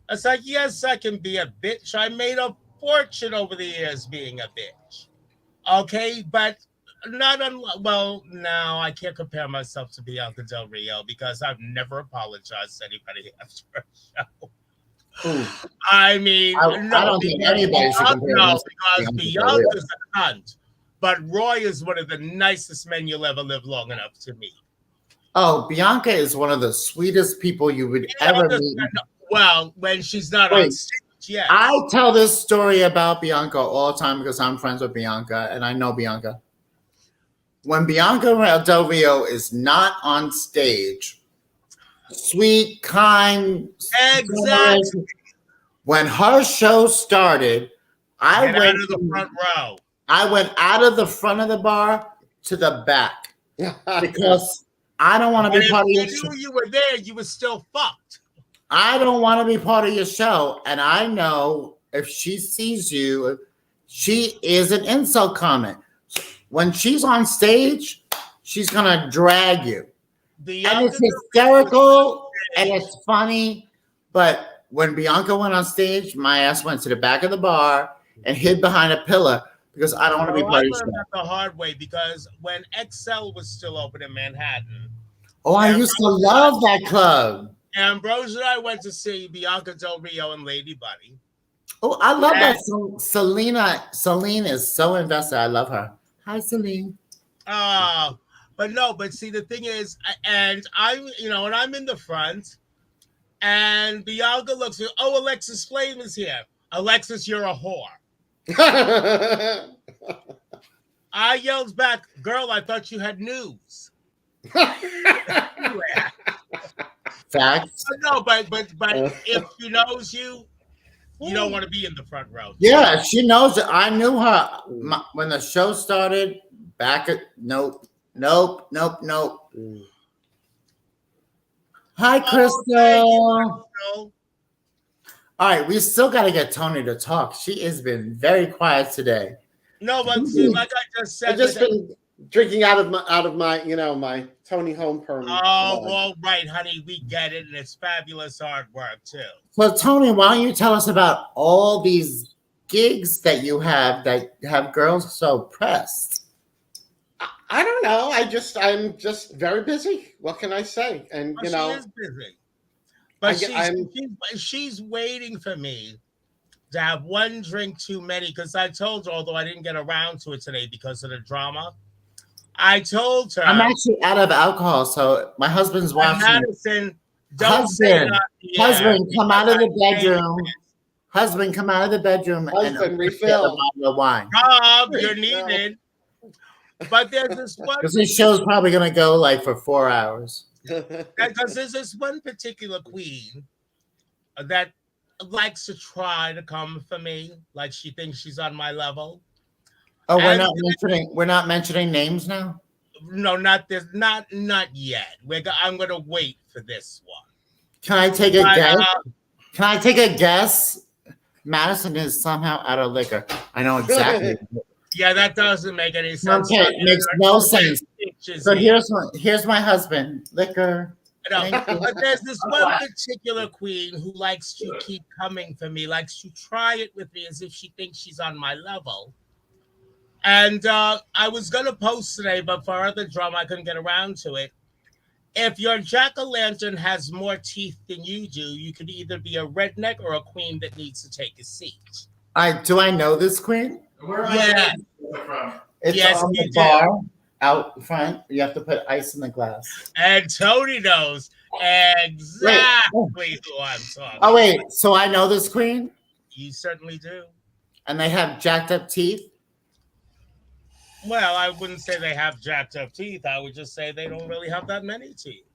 It's like, yes, I can be a bitch. I made a fortune over the years being a bitch. Okay, but no, I can't compare myself to Bianca Del Rio because I've never apologized to anybody after a show. Ooh. I mean, I don't think anybody should compare because Bianca's a cunt. But Roy is one of the nicest men you'll ever live long enough to meet. Oh, Bianca is one of the sweetest people you would ever meet. Well, when she's not on stage, yes. I tell this story about Bianca all the time because I'm friends with Bianca and I know Bianca. When Bianca Del Rio is not on stage, sweet, kind, exactly. When her show started, I went out of the front row. I went out of the front of the bar to the back because I don't want to be part of your show. If you were there, you were still fucked. I don't want to be part of your show. And I know if she sees you, She is an insult comment. When she's on stage, she's gonna drag you. And it's hysterical and it's funny. But when Bianca went on stage, my ass went to the back of the bar and hid behind a pillar because I don't want to be part of I learned that the hard way because when XL was still open in Manhattan. Oh, I used to love that club. Ambrose and I went to see Bianca Del Rio and Lady Bunny. Oh, I love that. Celine is so invested. I love her. Hi, Celine. But see, the thing is, and I'm, and I'm in the front, and Bianca looks at, oh, Alexis Flame is here. Alexis, you're a whore. I yelled back, girl, I thought you had news. Facts. No, but if she knows you, you don't want to be in the front row. Yeah, she knows it. I knew her when the show started. Nope. Hi, Crystal. All right, we still got to get Toni to talk. She has been very quiet today. No, but see, like I just said, I've just been drinking out of my my Toni Homeperm. Oh, well, right, honey, we get it, and it's fabulous artwork too. So, Toni, why don't you tell us about all these gigs that you have that have girls so pressed? I don't know. I'm just very busy. What can I say? And she is busy, but she's waiting for me to have one drink too many because I told her, although I didn't get around to it today because of the drama. I told her I'm actually out of alcohol, so my husband's watching. Madison, husband, come out of the bedroom. Husband, come out of the bedroom and refill a bottle of wine. Rob, you're needed. But there's this one. Because this show's probably gonna go like for 4 hours. Because there's this one particular queen that likes to try to come for me, like she thinks she's on my level. Oh, we're not mentioning names now? No, not this, not yet. I'm gonna wait for this one. Can I take a guess? Can I take a guess? Madison is somehow out of liquor. I know exactly. Yeah, that doesn't make any sense. Okay, it makes no sense. So here's my husband. Liquor. No, but there's this one particular queen who likes to keep coming for me, likes to try it with me as if she thinks she's on my level. And I was going to post today, but for other drama, I couldn't get around to it. If your jack-o'-lantern has more teeth than you do, you could either be a redneck or a queen that needs to take a seat. Do I know this queen? Yeah. It's on the bar out front. You have to put ice in the glass. And Toni knows exactly who I'm talking about. Oh, wait. So I know this queen? You certainly do. And they have jacked up teeth? Well, I wouldn't say they have jacked up teeth. I would just say they don't really have that many teeth.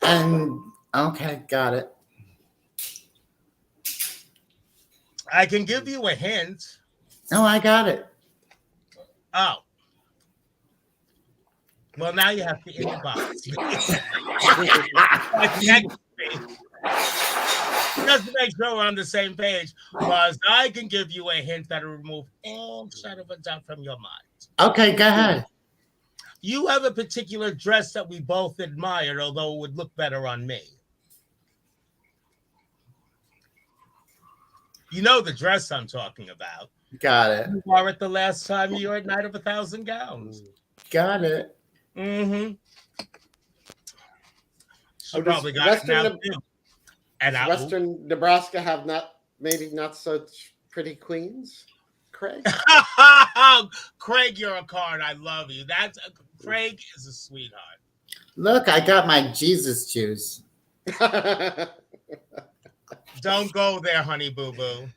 And okay, got it. I can give you a hint. Oh, I got it. Oh. Well, now you have to inbox me. Just to make sure we're on the same page, because I can give you a hint that will remove all shadow of a doubt from your mind. Okay, go ahead. You have a particular dress that we both admired, although it would look better on me. You know the dress I'm talking about. Got it. You wore it the last time you were at Night of 1,000 Gowns. Got it. Mm-hmm. She probably got it now too. And Western Nebraska have not so pretty queens. Craig. Craig, you're a card. I love you. Craig is a sweetheart. Look, I got my Jesus juice. Don't go there, honey boo boo.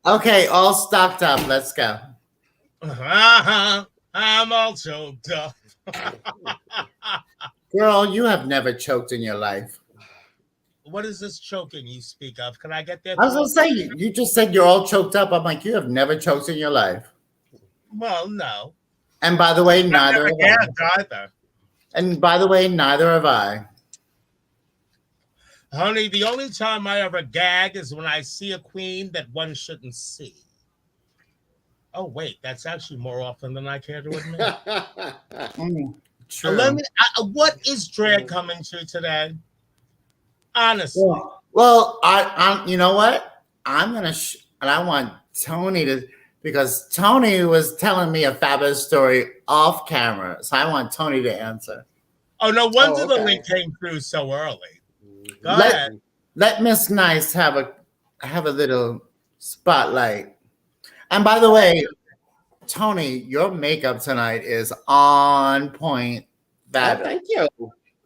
Okay, all stocked up. Let's go. I'm all choked up. Girl, you have never choked in your life. What is this choking you speak of? Can I get that? I was going to say, you just said you're all choked up. I'm like, you have never choked in your life. Well, no. And by the way, neither have I. Either. And by the way, neither have I. Honey, the only time I ever gag is when I see a queen that one shouldn't see. Oh wait, that's actually more often than I care to admit. True. What is drag coming to today? Honestly. Well, I'm. You know what? I'm gonna. And I want Tony to, because Tony was telling me a fabulous story off camera. So I want Tony to answer. Oh, no wonder the okay. link came through so early. Go ahead. Let Miss Nice have a little spotlight. And by the way, Tony, your makeup tonight is on point. Oh, thank you.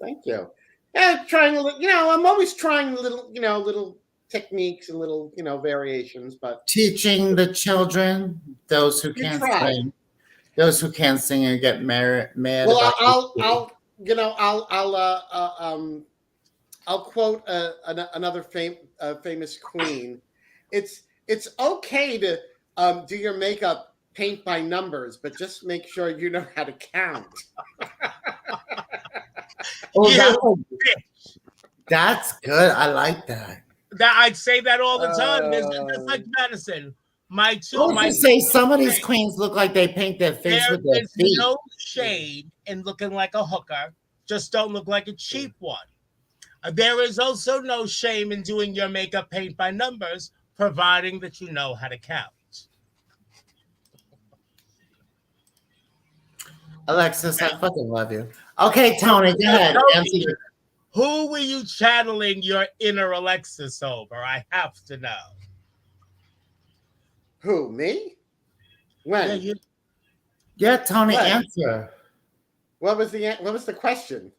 Thank you. Yeah, trying a little, I'm always trying little techniques and little, variations, but Teaching the children, those who can't sing, and get mad. Well, about I'll quote another famous queen. It's okay to do your makeup paint by numbers, but just make sure you know how to count. That's good. I like that. I'd say that all the time. It's like Madison. My say some of these queens look like they paint their face with their feet. There's no shade in looking like a hooker. Just don't look like a cheap one. There is also no shame in doing your makeup paint by numbers, providing that you know how to count. Alexis, I fucking love you. Okay, Tony, go ahead. Who were you channeling your inner Alexis over? I have to know. Who, me? When? Yeah, Tony, answer. What was the question?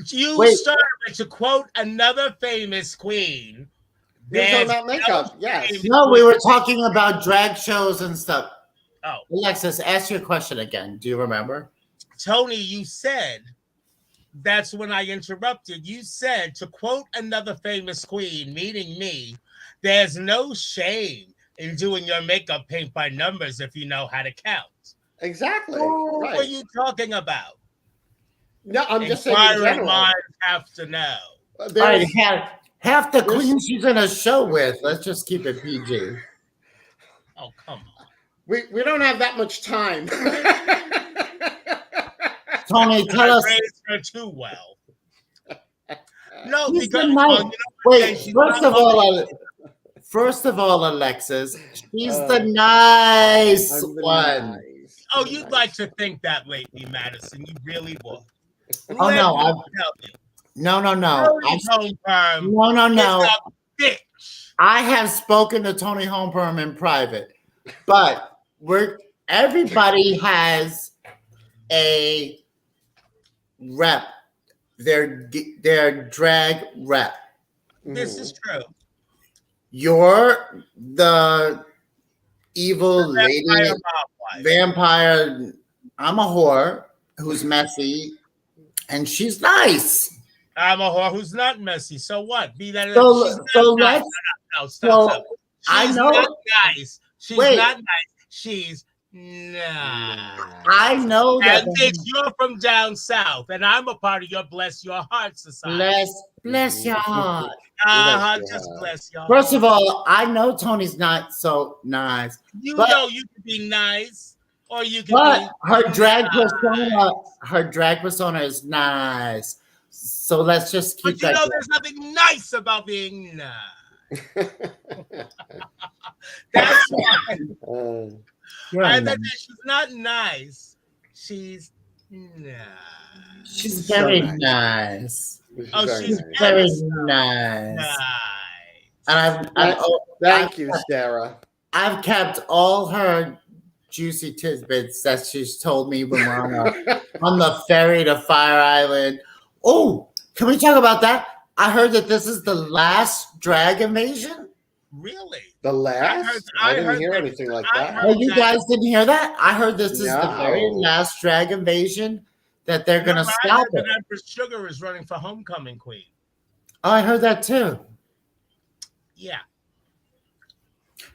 You started to quote another famous queen. There's about makeup, yes. No, we were talking about drag shows and stuff. Oh. Alexis, ask your question again. Do you remember? Tony, you said, that's when I interrupted. You said, to quote another famous queen, meaning me, there's no shame in doing your makeup paint by numbers if you know how to count. Exactly. What are you talking about? No, I'm just saying in general. Minds have to know. All right, half the queens she's in a show with. Let's just keep it PG. Oh, come on. We don't have that much time. Tony, tell us. Raised her too well. No, She's because wait. First of all, Alexis, she's the nice one. Nice. Oh, you'd like to think that lately, Madison. You really would. Oh no! No. No. I have spoken to Toni Homeperm in private, but everybody has a rep. Their drag rep. This is true. You're the evil lady vampire. I'm a whore who's messy, and she's nice. I'm a whore who's not messy. So what? Be that. Stop. I know. Not nice. She's not nice. She's nice. I know that. And Nick, you're from down south, and I'm a part of your Bless Your Heart society. Bless your heart. Just bless your heart. First of all, I know Tony's not so nice. You know you can be nice, or you can. But her drag persona is nice. So let's just keep. But there's nothing nice about being nice. That's why. And that she's not nice. She's nice. She's very nice. She's very nice. And thank you, Sarah. I've kept all her juicy tidbits that she's told me when we're on the ferry to Fire Island. Oh, can we talk about that? I heard that this is the last drag invasion. Really? The last? I didn't hear anything like that. Oh, you guys didn't hear that? I heard this is the very last drag invasion that they're going to stop it. Empress Sugar is running for homecoming queen. Oh, I heard that too. Yeah.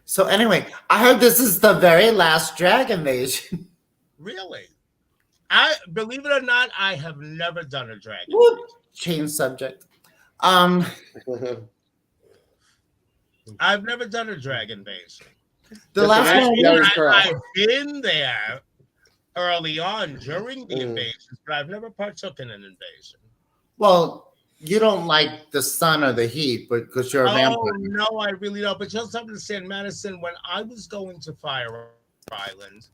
So anyway, I heard this is the very last drag invasion. Really? Believe it or not, I have never done a drag invasion. Change subject. I've never done a drag invasion. The last one I've been there early on during the invasions, but I've never partook in an invasion. Well, you don't like the sun or the heat, but because you're a vampire. Oh no, I really don't. But just understand, Madison, when I was going to Fire Island,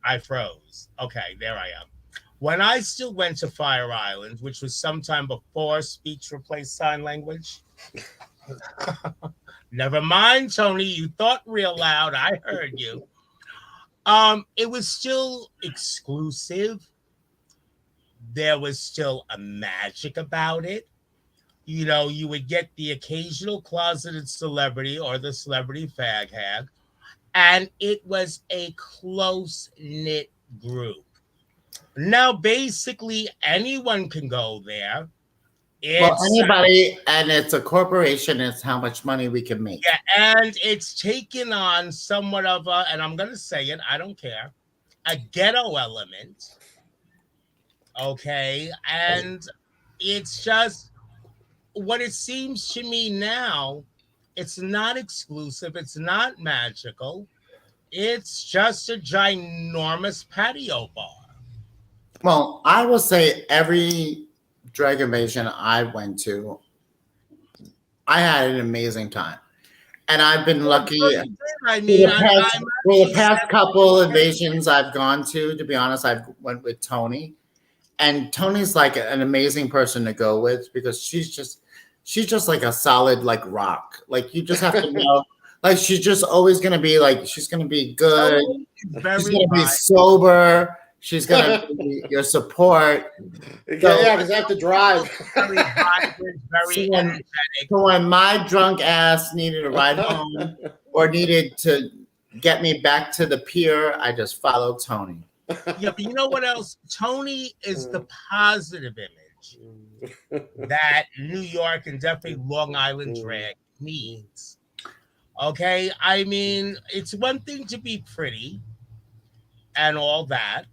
I froze. Okay, there I am. When I still went to Fire Island, which was sometime before speech replaced sign language. Never mind, Toni. You thought real loud. I heard you. It was still exclusive. There was still a magic about it. You know, you would get the occasional closeted celebrity or the celebrity fag hag, and it was a close-knit group. Now, basically, anyone can go there. Anybody, and it's a corporation. It's how much money we can make. Yeah, and it's taken on somewhat of a, and I'm going to say it, I don't care, a ghetto element. Okay, and it's just what it seems to me now. It's not exclusive. It's not magical. It's just a ginormous patio bar. Well, I will say every drag invasion I went to, I had an amazing time. And I've been lucky. I mean, for the past couple invasions I've gone to be honest, I went with Toni. And Toni's like an amazing person to go with because she's just like a solid like rock. Like you just have to know, like she's just always gonna be like she's gonna be good. She's gonna be sober. She's gonna be your support. Yeah, because I have to drive. Very vibrant, very energetic. So when my drunk ass needed a ride home or needed to get me back to the pier, I just followed Toni. Yeah, but you know what else? Toni is the positive image that New York and definitely Long Island drag needs. Okay, I mean, it's one thing to be pretty and all that,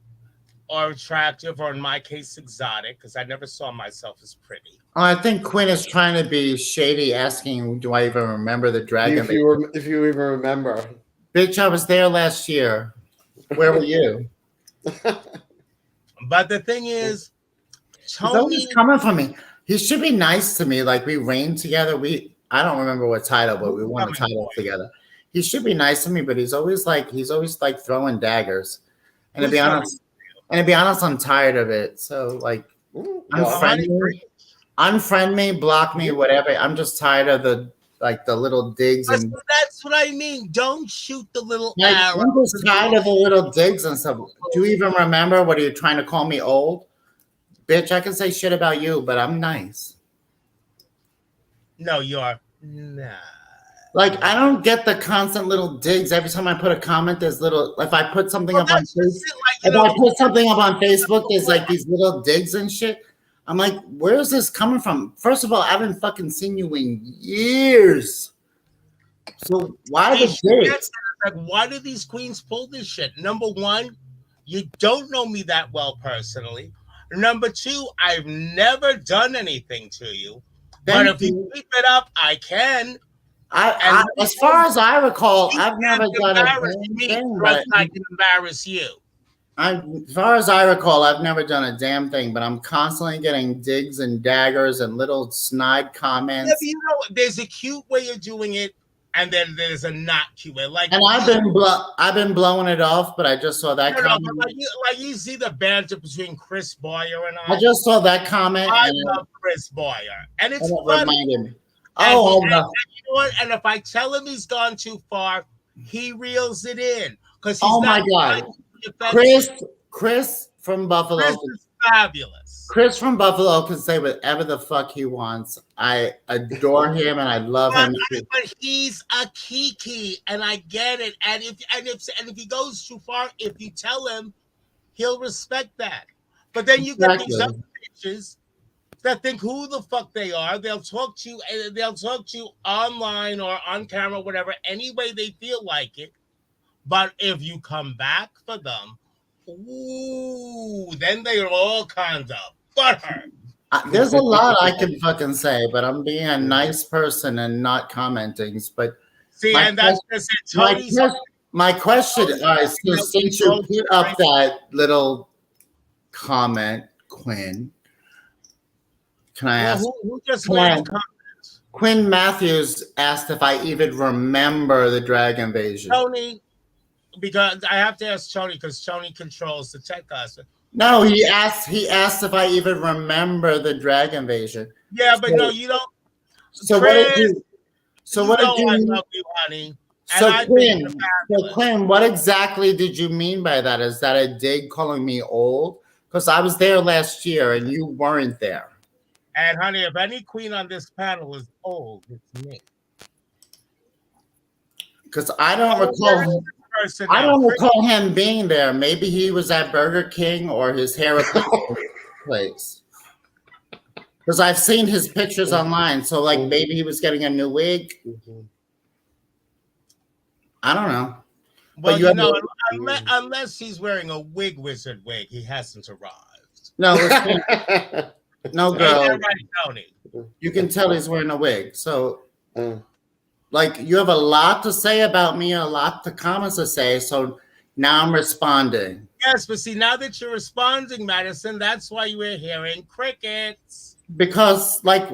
or attractive, or in my case, exotic, because I never saw myself as pretty. I think Quinn is trying to be shady, asking, do I even remember the dragon? If you even remember. Bitch, I was there last year. Where were you? But the thing is, Toni is coming for me. He should be nice to me. Like we reigned together. I don't remember what title, but we won a title together. He should be nice to me, but he's always like throwing daggers. And to be honest, I'm tired of it. So like, unfriend me, block me, whatever. I'm just tired of the little digs. And that's what I mean. Don't shoot the little arrow. I'm just tired of the little digs and stuff. Do you even remember? What are you trying to call me old? Bitch, I can say shit about you, but I'm nice. No, you're not. Like, I don't get the constant little digs. Every time I put a comment, there's little. If I put something up on Facebook, there's like these little digs and shit. I'm like, where's this coming from? First of all, I haven't fucking seen you in years. So why the digs? Like, why do these queens pull this shit? Number one, you don't know me that well personally. Number two, I've never done anything to you. But if you keep it up, I can. As far as I recall, I've never done a thing. But I can embarrass you. As far as I recall, I've never done a damn thing, but I'm constantly getting digs and daggers and little snide comments. Yeah, you know, there's a cute way of doing it, and then there's a not cute way. Like, and I've been blowing it off, but I just saw that comment. Like you see the banter between Chris Boyer and I. I just saw that comment. I love Chris Boyer, and it's funny. Reminded me. Oh, and you know what? And if I tell him he's gone too far, he reels it in because he's my God. Chris from Buffalo. Chris is fabulous. Chris from Buffalo can say whatever the fuck he wants. I adore him and I love him. But he's a kiki, and I get it. And if he goes too far, if you tell him, he'll respect that. But then you get these other bitches that think who the fuck they are. They'll talk to you online or on camera, whatever, any way they feel like it. But if you come back for them, ooh, then they're all kinds of butthurt. There's a lot I can fucking say, but I'm being a nice person and not commenting. But see, and that's just it. Tony's my question is, so since you put up that little comment, Quinn, can I ask? Who just made the comment? Quinn Matthews asked if I even remember the drag invasion. Toni, because I have to ask Toni because Toni controls the tech guys. No, he asked if I even remember the drag invasion. Yeah, but no, you don't. So Chris, what did you? So what did you? I love you, honey. So Quinn, what exactly did you mean by that? Is that a dig calling me old? Because I was there last year and you weren't there. And honey, if any queen on this panel is old, it's me. Because I don't recall. I don't recall him being there. Maybe he was at Burger King or his hair place. Because I've seen his pictures online. So like maybe he was getting a new wig. I don't know. Well, you know, unless he's wearing a wig wizard wig, he hasn't arrived. No, no, girl. Right, Toni? You can tell he's wearing a wig. So, like, you have a lot to say about me, a lot of comments to say. So now I'm responding. Yes, but see, now that you're responding, Madison, that's why you were hearing crickets. Because, like,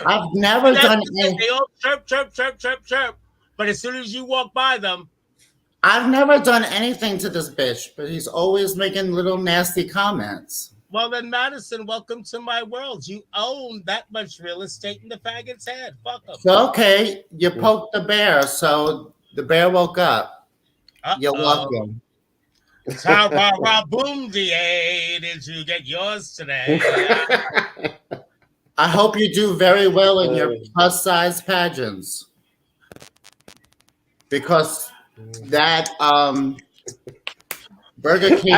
I've never done anything. They all chirp, chirp, chirp, chirp, chirp. But as soon as you walk by them, I've never done anything to this bitch, but he's always making little nasty comments. Well, then, Madison, welcome to my world. You own that much real estate in the faggot's head. Fuck him. So, okay, you poked the bear, so the bear woke up. You're welcome. Boom, DA. Did you get yours today? I hope you do very well in your plus-size pageants. Because that Burger King.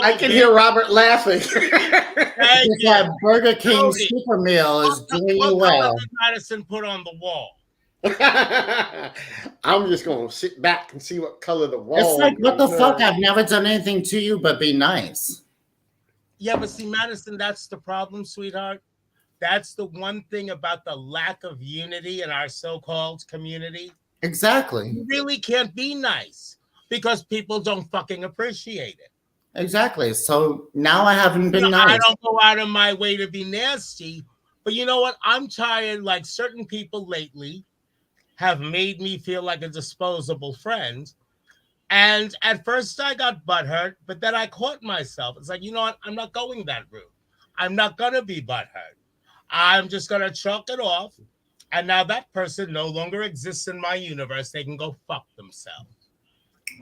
I can hear Robert laughing. That Burger King super meal is doing you well. What did Madison put on the wall? I'm just going to sit back and see what color the wall. It's like, what the fuck? I've never done anything to you but be nice. Yeah, but see, Madison, that's the problem, sweetheart. That's the one thing about the lack of unity in our so-called community. Exactly. You really can't be nice because people don't fucking appreciate it. Exactly. So now I haven't been nice. I don't go out of my way to be nasty, but you know what? I'm tired. Like certain people lately have made me feel like a disposable friend. And at first I got butthurt, but then I caught myself. It's like, you know what? I'm not going that route. I'm not going to be butthurt. I'm just going to chalk it off. And now that person no longer exists in my universe. They can go fuck themselves.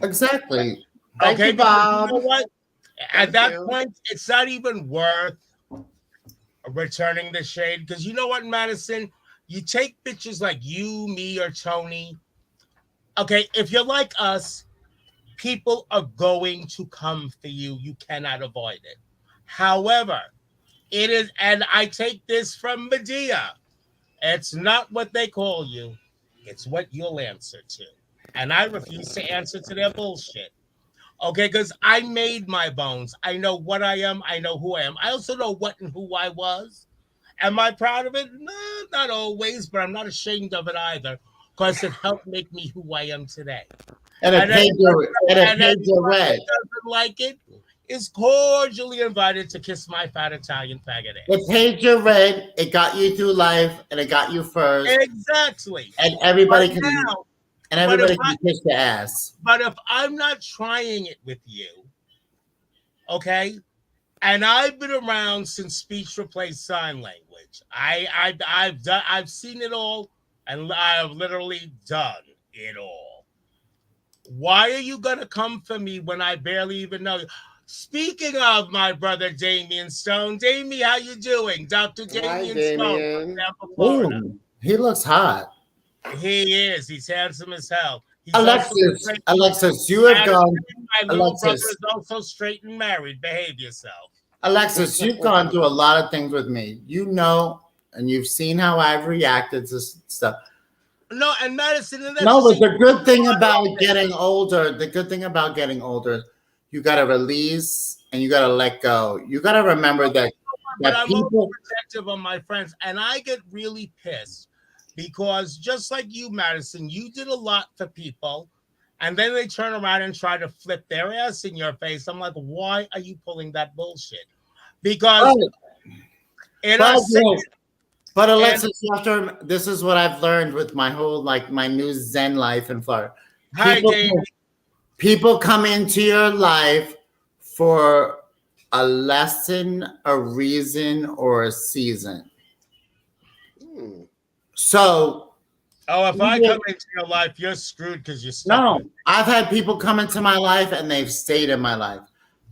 Exactly. Thank you, Bob. You know what? At that point, it's not even worth returning the shade. Because you know what, Madison? You take bitches like you, me, or Toni. Okay, if you're like us, people are going to come for you. You cannot avoid it. However, it is, and I take this from Medea. It's not what they call you. It's what you'll answer to. And I refuse to answer to their bullshit. Okay, because I made my bones. I know what I am. I know who I am. I also know what and who I was. Am I proud of it? No, not always, but I'm not ashamed of it either because it helped make me who I am today. And it paid your rent. Doesn't like it is cordially invited to kiss my fat Italian faggot ass. It paid your rent. It got you through life, and it got you first. Exactly. And everybody can kiss your ass. But if I'm not trying it with you, okay, and I've been around since speech replaced sign language. I've seen it all, and I've literally done it all. Why are you gonna come for me when I barely even know you? Speaking of my brother Damian Stone, Damien, how you doing, Dr. Damian Stone from Tampa, Florida? Ooh, he looks hot. He is. He's handsome as hell. He's Alexis, you have gone. My little brother is also straight and married. Behave yourself. Alexis, you've gone through a lot of things with me. You know, and you've seen how I've reacted to stuff. No, and Madison. And no, but the good thing about getting older, you got to release and you got to let go. You got to remember that I'm people protective of my friends, and I get really pissed because just like you, Madison, you did a lot for people, and then they turn around and try to flip their ass in your face. I'm like, why are you pulling that bullshit? Because but Alexis, you have to, this is what I've learned with my whole, like, my new Zen life in Florida. People come into your life for a lesson, a reason, or a season. So, if I come into your life, you're screwed because you're stuck. No, I've had people come into my life and they've stayed in my life.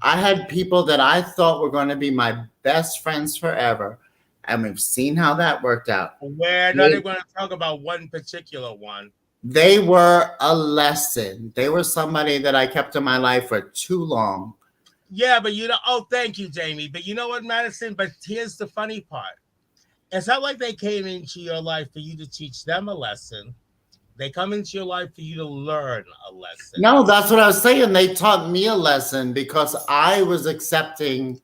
I had people that I thought were going to be my best friends forever, and we've seen how that worked out. We're not even going to talk about one particular one. They were a lesson. They were somebody that I kept in my life for too long. Yeah, but thank you, Jamie. But you know what, Madison? But here's the funny part. It's not like they came into your life for you to teach them a lesson. They come into your life for you to learn a lesson. No, that's what I was saying. They taught me a lesson because I was accepting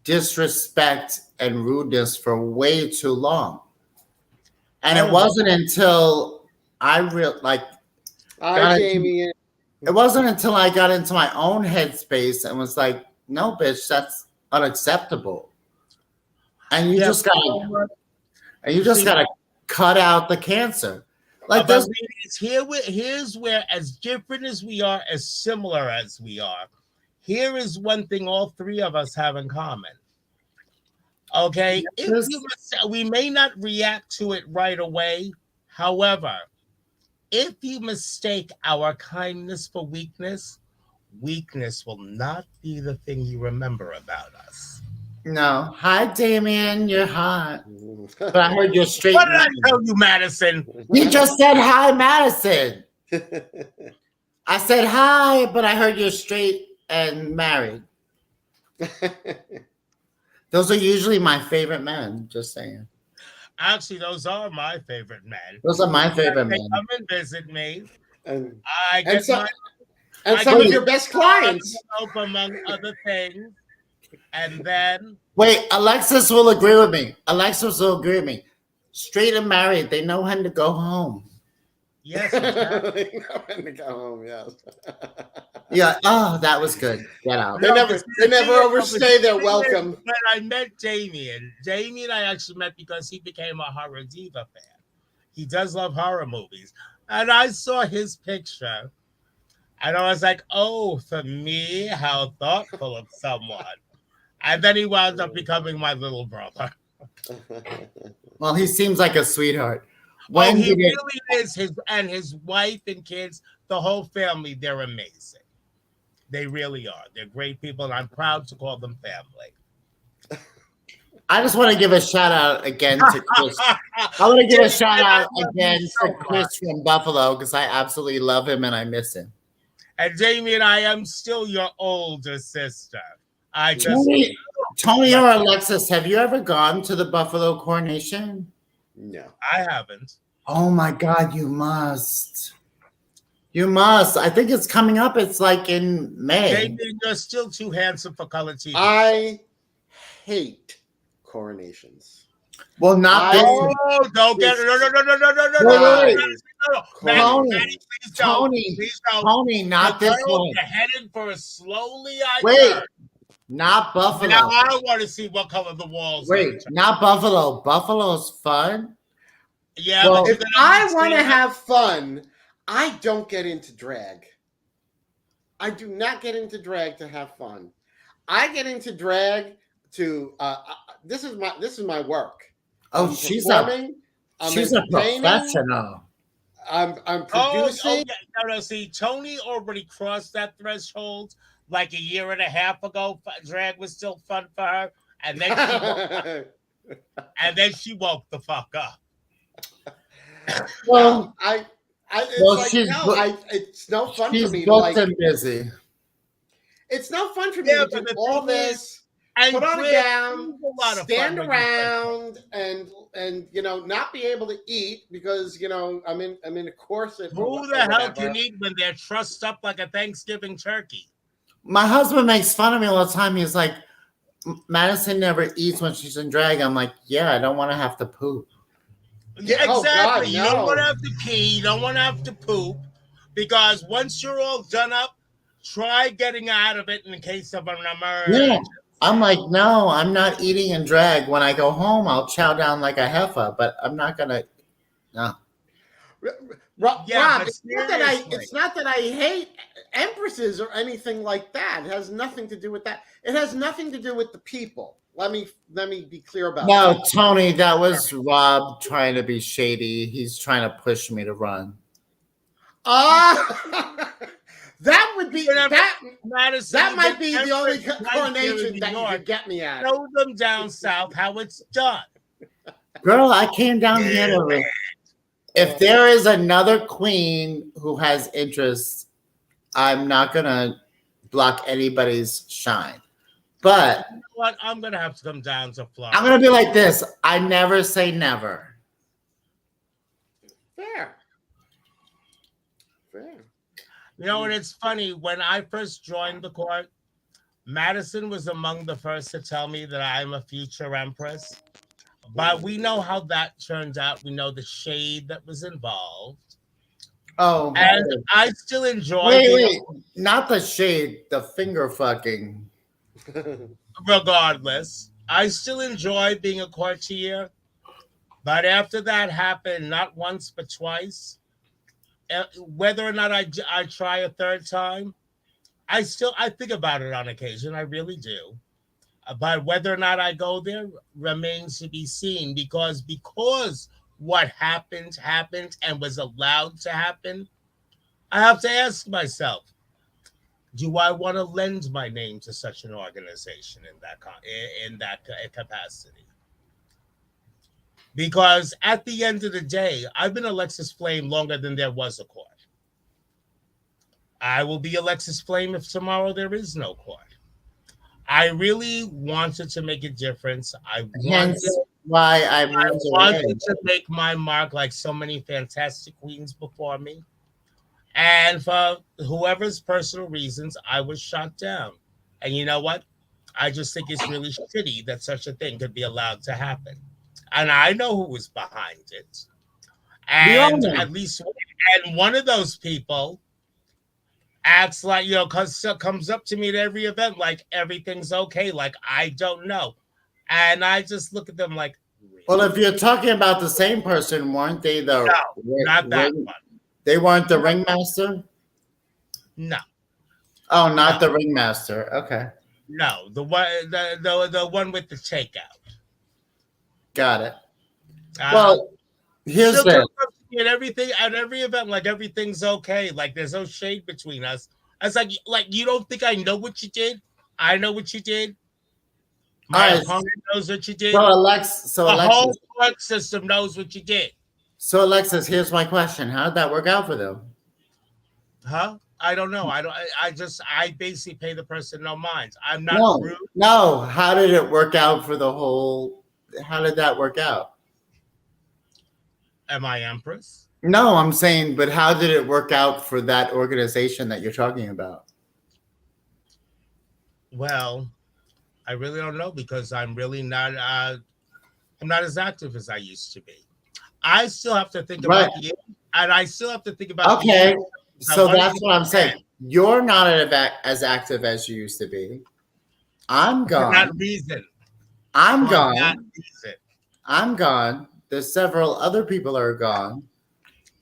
disrespect and rudeness for way too long. And it wasn't until it wasn't until I got into my own headspace and was like, no, bitch, that's unacceptable. And you just gotta cut out the cancer. Like this. Here's where, as different as we are, as similar as we are, here is one thing all three of us have in common. Okay, we may not react to it right away. However, if you mistake our kindness for weakness, weakness will not be the thing you remember about us. No. Hi, Damien. You're hot. But I heard you're straight. What did I tell you, Madison? You just said hi, Madison. I said hi, but I heard you're straight and married. Those are usually my favorite men, just saying. Actually, those are my favorite men. Those are my favorite men. They come and visit me. And some of your best clients. Among other things. And then... Wait, Alexis will agree with me. Alexis will agree with me. Straight and married, they know when to go home. Yes, exactly. They know when to go home, yes. Yeah, oh, that was good. Get out. They never overstay their welcome. When I met Damien I actually met because he became a horror diva fan. He does love horror movies. And I saw his picture. And I was like, oh, for me, how thoughtful of someone. And then he wound up becoming my little brother. Well, he seems like a sweetheart. He really is. His wife and kids, the whole family, they're amazing. They really are. They're great people, and I'm proud to call them family. I just want to give a shout out again to Chris. I want to give a shout out again to Chris from Buffalo because I absolutely love him and I miss him. And Damien, I am still your older sister. Toni or Alexis, have you ever gone to the Buffalo coronation? No, I haven't. Oh my God, you must. You must. I think it's coming up. It's like in May. Damien, you're still too handsome for color TV. I hate coronations. Well, not this one. Oh, don't get it. No. Toni, not this one. You're headed for a slowly. Wait. Not Buffalo. Now I want to see what color the walls are. Wait, not Buffalo. Buffalo's fun. Yeah, well, if I want to have fun, I don't get into drag. I do not get into drag to have fun. I get into drag to this is my work. Oh, she's a professional. I'm producing. No. See, Toni already crossed that threshold. Like a year and a half ago, drag was still fun for her, and then she woke the fuck up. Well, it's no fun for me. She's booked and busy. It's no fun for me to do all this, put on a gown, stand around, and not be able to eat because I'm in a corset. Who the hell can eat when they're trussed up like a Thanksgiving turkey? My husband makes fun of me all the time. He's like, Madison never eats when she's in drag. I'm like, yeah, I don't want to have to poop. Yeah, Oh, God, exactly. You don't want to no. have to pee. You don't want to have to poop, because once you're all done up, try getting out of it in case of an Yeah. emergency. I'm like, no, I'm not eating in drag. When I go home, I'll chow down like a heifer, but I'm not gonna. No. Yeah, Rob, but it's not that I hate empresses or anything like that. It has nothing to do with that. It has nothing to do with the people. Let me be clear about No, that. Tony, that was Rob trying to be shady. He's trying to push me to run. That would be that. Madison, That might be the only Empress right here coronation in that New you York. could get me at. Show them down south how it's done. Girl, I came down here to. If there is another queen who has interests, I'm not gonna block anybody's shine. But You know what? I'm gonna have to come down to Florida. I'm gonna be like this. I never say never. Fair. Fair. You know, and it's funny, when I first joined the court, Madison was among the first to tell me that I'm a future empress. But we know how that turned out. We know the shade that was involved. Oh, And I still enjoy wait, not the shade, the finger fucking. Regardless, I still enjoy being a courtier. But after that happened, not once but twice, whether or not I try a third time, I think about it on occasion. I really do. But whether or not I go there remains to be seen, because what happened and was allowed to happen, I have to ask myself, do I want to lend my name to such an organization in that capacity? Because at the end of the day, I've been Alexis Flame longer than there was a court. I will be Alexis Flame if tomorrow there is no court. I really wanted to make a difference. I wanted to make my mark like so many fantastic queens before me. And for whoever's personal reasons, I was shot down. And you know what? I just think it's really shitty that such a thing could be allowed to happen. And I know who was behind it. And at least one of those people acts like, comes up to me at every event like everything's okay, like I don't know. And I just look at them like, really? Well, if you're talking about the same person, weren't they the not that one. They weren't the ringmaster? No. Oh, not the ringmaster. Okay. No, the one with the takeout. Got it. Well, here's this. At every event, like everything's okay, like there's no shade between us. I was like you don't think I know what you did? I know what you did. My opponent knows what you did. So Alexis, the whole court system knows what you did. So Alexis, here's my question: how did that work out for them? Huh? I don't know. I basically pay the person no mind. I'm not rude. No. How did it work out for the whole? How did that work out? Am I empress? No, I'm saying, but how did it work out for that organization that you're talking about? Well, I really don't know, because I'm really not. I'm not as active as I used to be. I still have to think about I still have to think about. Okay, so that's what I'm saying. You're not as active as you used to be. I'm gone. For that reason. I'm gone. I'm gone. There's several other people are gone.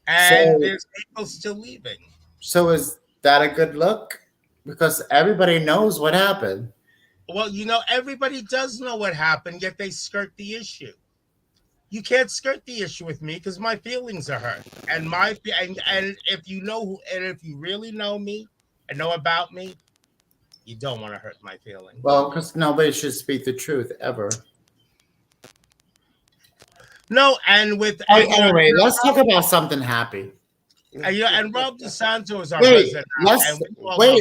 And there's people still leaving. So is that a good look? Because everybody knows what happened. Well, everybody does know what happened, yet they skirt the issue. You can't skirt the issue with me because my feelings are hurt. And if you really know me and know about me, you don't want to hurt my feelings. Well, because nobody should speak the truth ever. No, and anyway, let's talk about something happy. And Rob DeSanto is our president.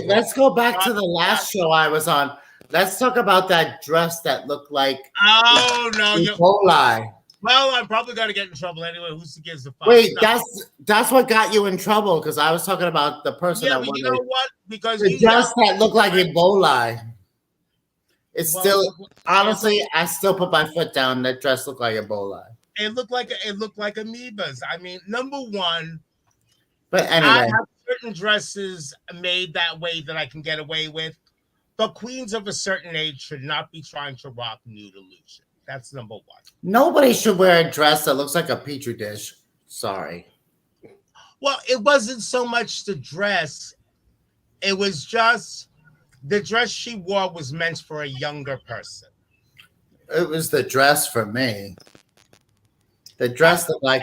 Let's go back to the last show I was on. Let's talk about that dress that looked like E. coli. Well, I'm probably gonna get in trouble anyway. Who gives a fuck? Wait, No. that's what got you in trouble because I was talking about the person Yeah, that but won you know what? Because the you dress that looked like Ebola. It's Well, still it looked honestly, I still put my foot down. That dress looked like Ebola. it looked like amoebas. I mean, number one, But I anyway, have certain dresses made that way that I can get away with. But queens of a certain age should not be trying to rock nude illusion. That's number one. nobody should wear a dress that looks like a petri dish. Sorry. Well, it wasn't so much the dress. It was just the dress she wore was meant for a younger person. It was the dress for me. The dress that like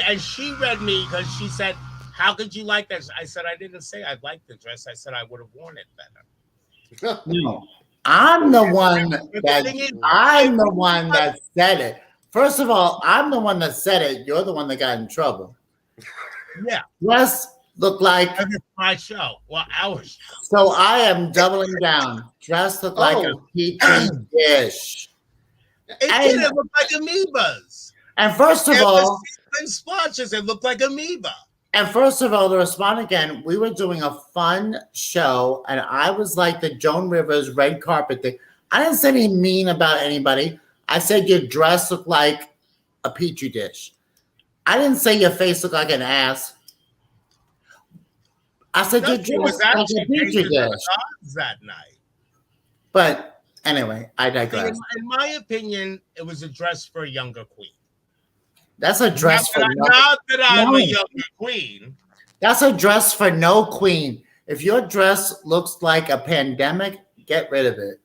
and she read me because she said, "How could you like that?" I said, "I didn't say I liked the dress. I said I would have worn it better." no. I'm the one that said it. First of all, I'm the one that said it. You're the one that got in trouble. Yeah. Dress looked like my show. Well, our show. So I am doubling down. Dress looked like a petri dish. It didn't look like amoebas. And first of all, splotches, it looked like amoeba. And first of all, to respond again, we were doing a fun show, and I was like the Joan Rivers red carpet thing. I didn't say anything mean about anybody. I said your dress looked like a petri dish. I didn't say your face looked like an ass. I said your dress looked like a petri dish. That night. But anyway, I digress. In my opinion, it was a dress for a younger queen. That's a dress for not that I'm a younger queen. That's a dress for no queen. If your dress looks like a pandemic, get rid of it.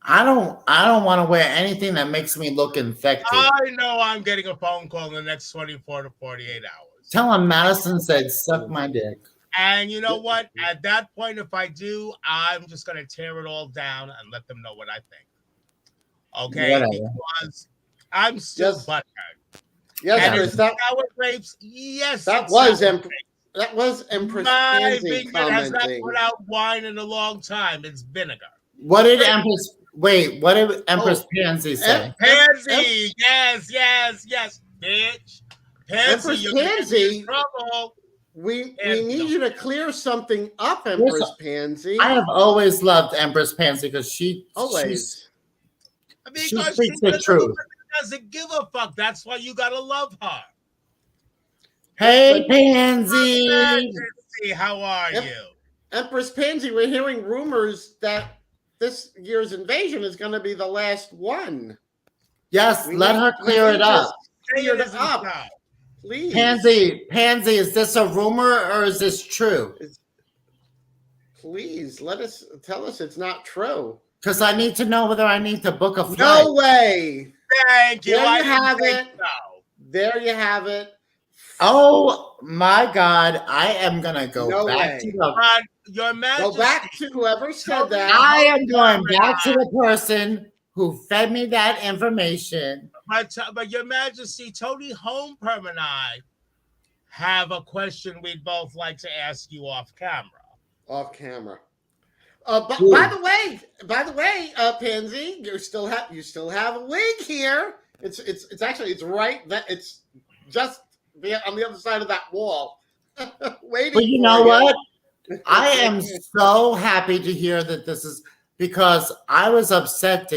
I don't want to wear anything that makes me look infected. I know I'm getting a phone call in the next 24 to 48 hours. Tell him Madison said, suck my dick. And you know what? At that point, if I do, I'm just going to tear it all down and let them know what I think. Okay? Whatever. Because I'm still butthurt. Yes, sour grapes. Yes, that was Empress My Pansy finger has not commenting. put out wine in a long time. It's vinegar. What did Empress? Wait, what did Empress Pansy say? Pansy, yes, bitch. Empress you're Pansy. in trouble. We need you to clear something up, Empress Pansy. I have always loved Empress Pansy because she always. She speaks the truth. Doesn't give a fuck. That's why you gotta love her. Hey, Pansy. How are you? Empress Pansy, we're hearing rumors that this year's invasion is going to be the last one. Yes, let her clear it up. Clear it up. Please. Pansy, is this a rumor or is this true? Please, tell us it's not true. Because I need to know whether I need to book a flight. No way. Thank you. There you have it. There you have it. Oh my God! I am gonna go back to Your Majesty. Go back to whoever said that. I am going back to the person who fed me that information. But Your Majesty, Toni Homeperm and I have a question we'd both like to ask you off camera. Off camera. By the way, Pansy, you still have a wig here. It's actually right that it's just on the other side of that wall. Waiting. But you know what? I am so happy to hear that this is because I was upset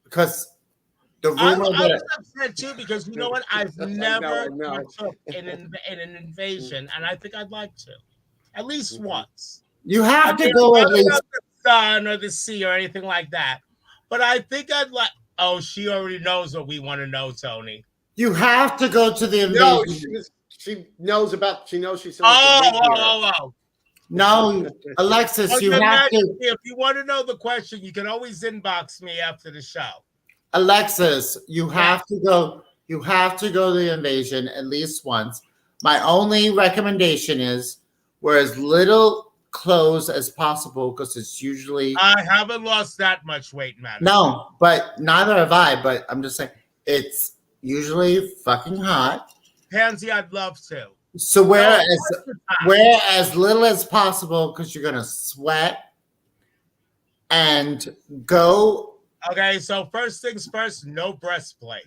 because the rumor I was upset too because you know what? I've never took in an invasion, and I think I'd like to at least once. You have to go at least the sun or the sea or anything like that. But I think I'd like. Oh, she already knows what we want to know, Toni. You have to go to the invasion. No, she knows she's. No, Alexis, you have to. If you want to know the question, you can always inbox me after the show. Alexis, you have to go. You have to go to the invasion at least once. My only recommendation is wear as little clothes as possible because it's usually. I haven't lost that much weight, man. No, but neither have I. But I'm just saying it's usually fucking hot. Pansy, I'd love to. So wear as little as possible because you're gonna sweat, and go Okay, so first things first, no breastplate.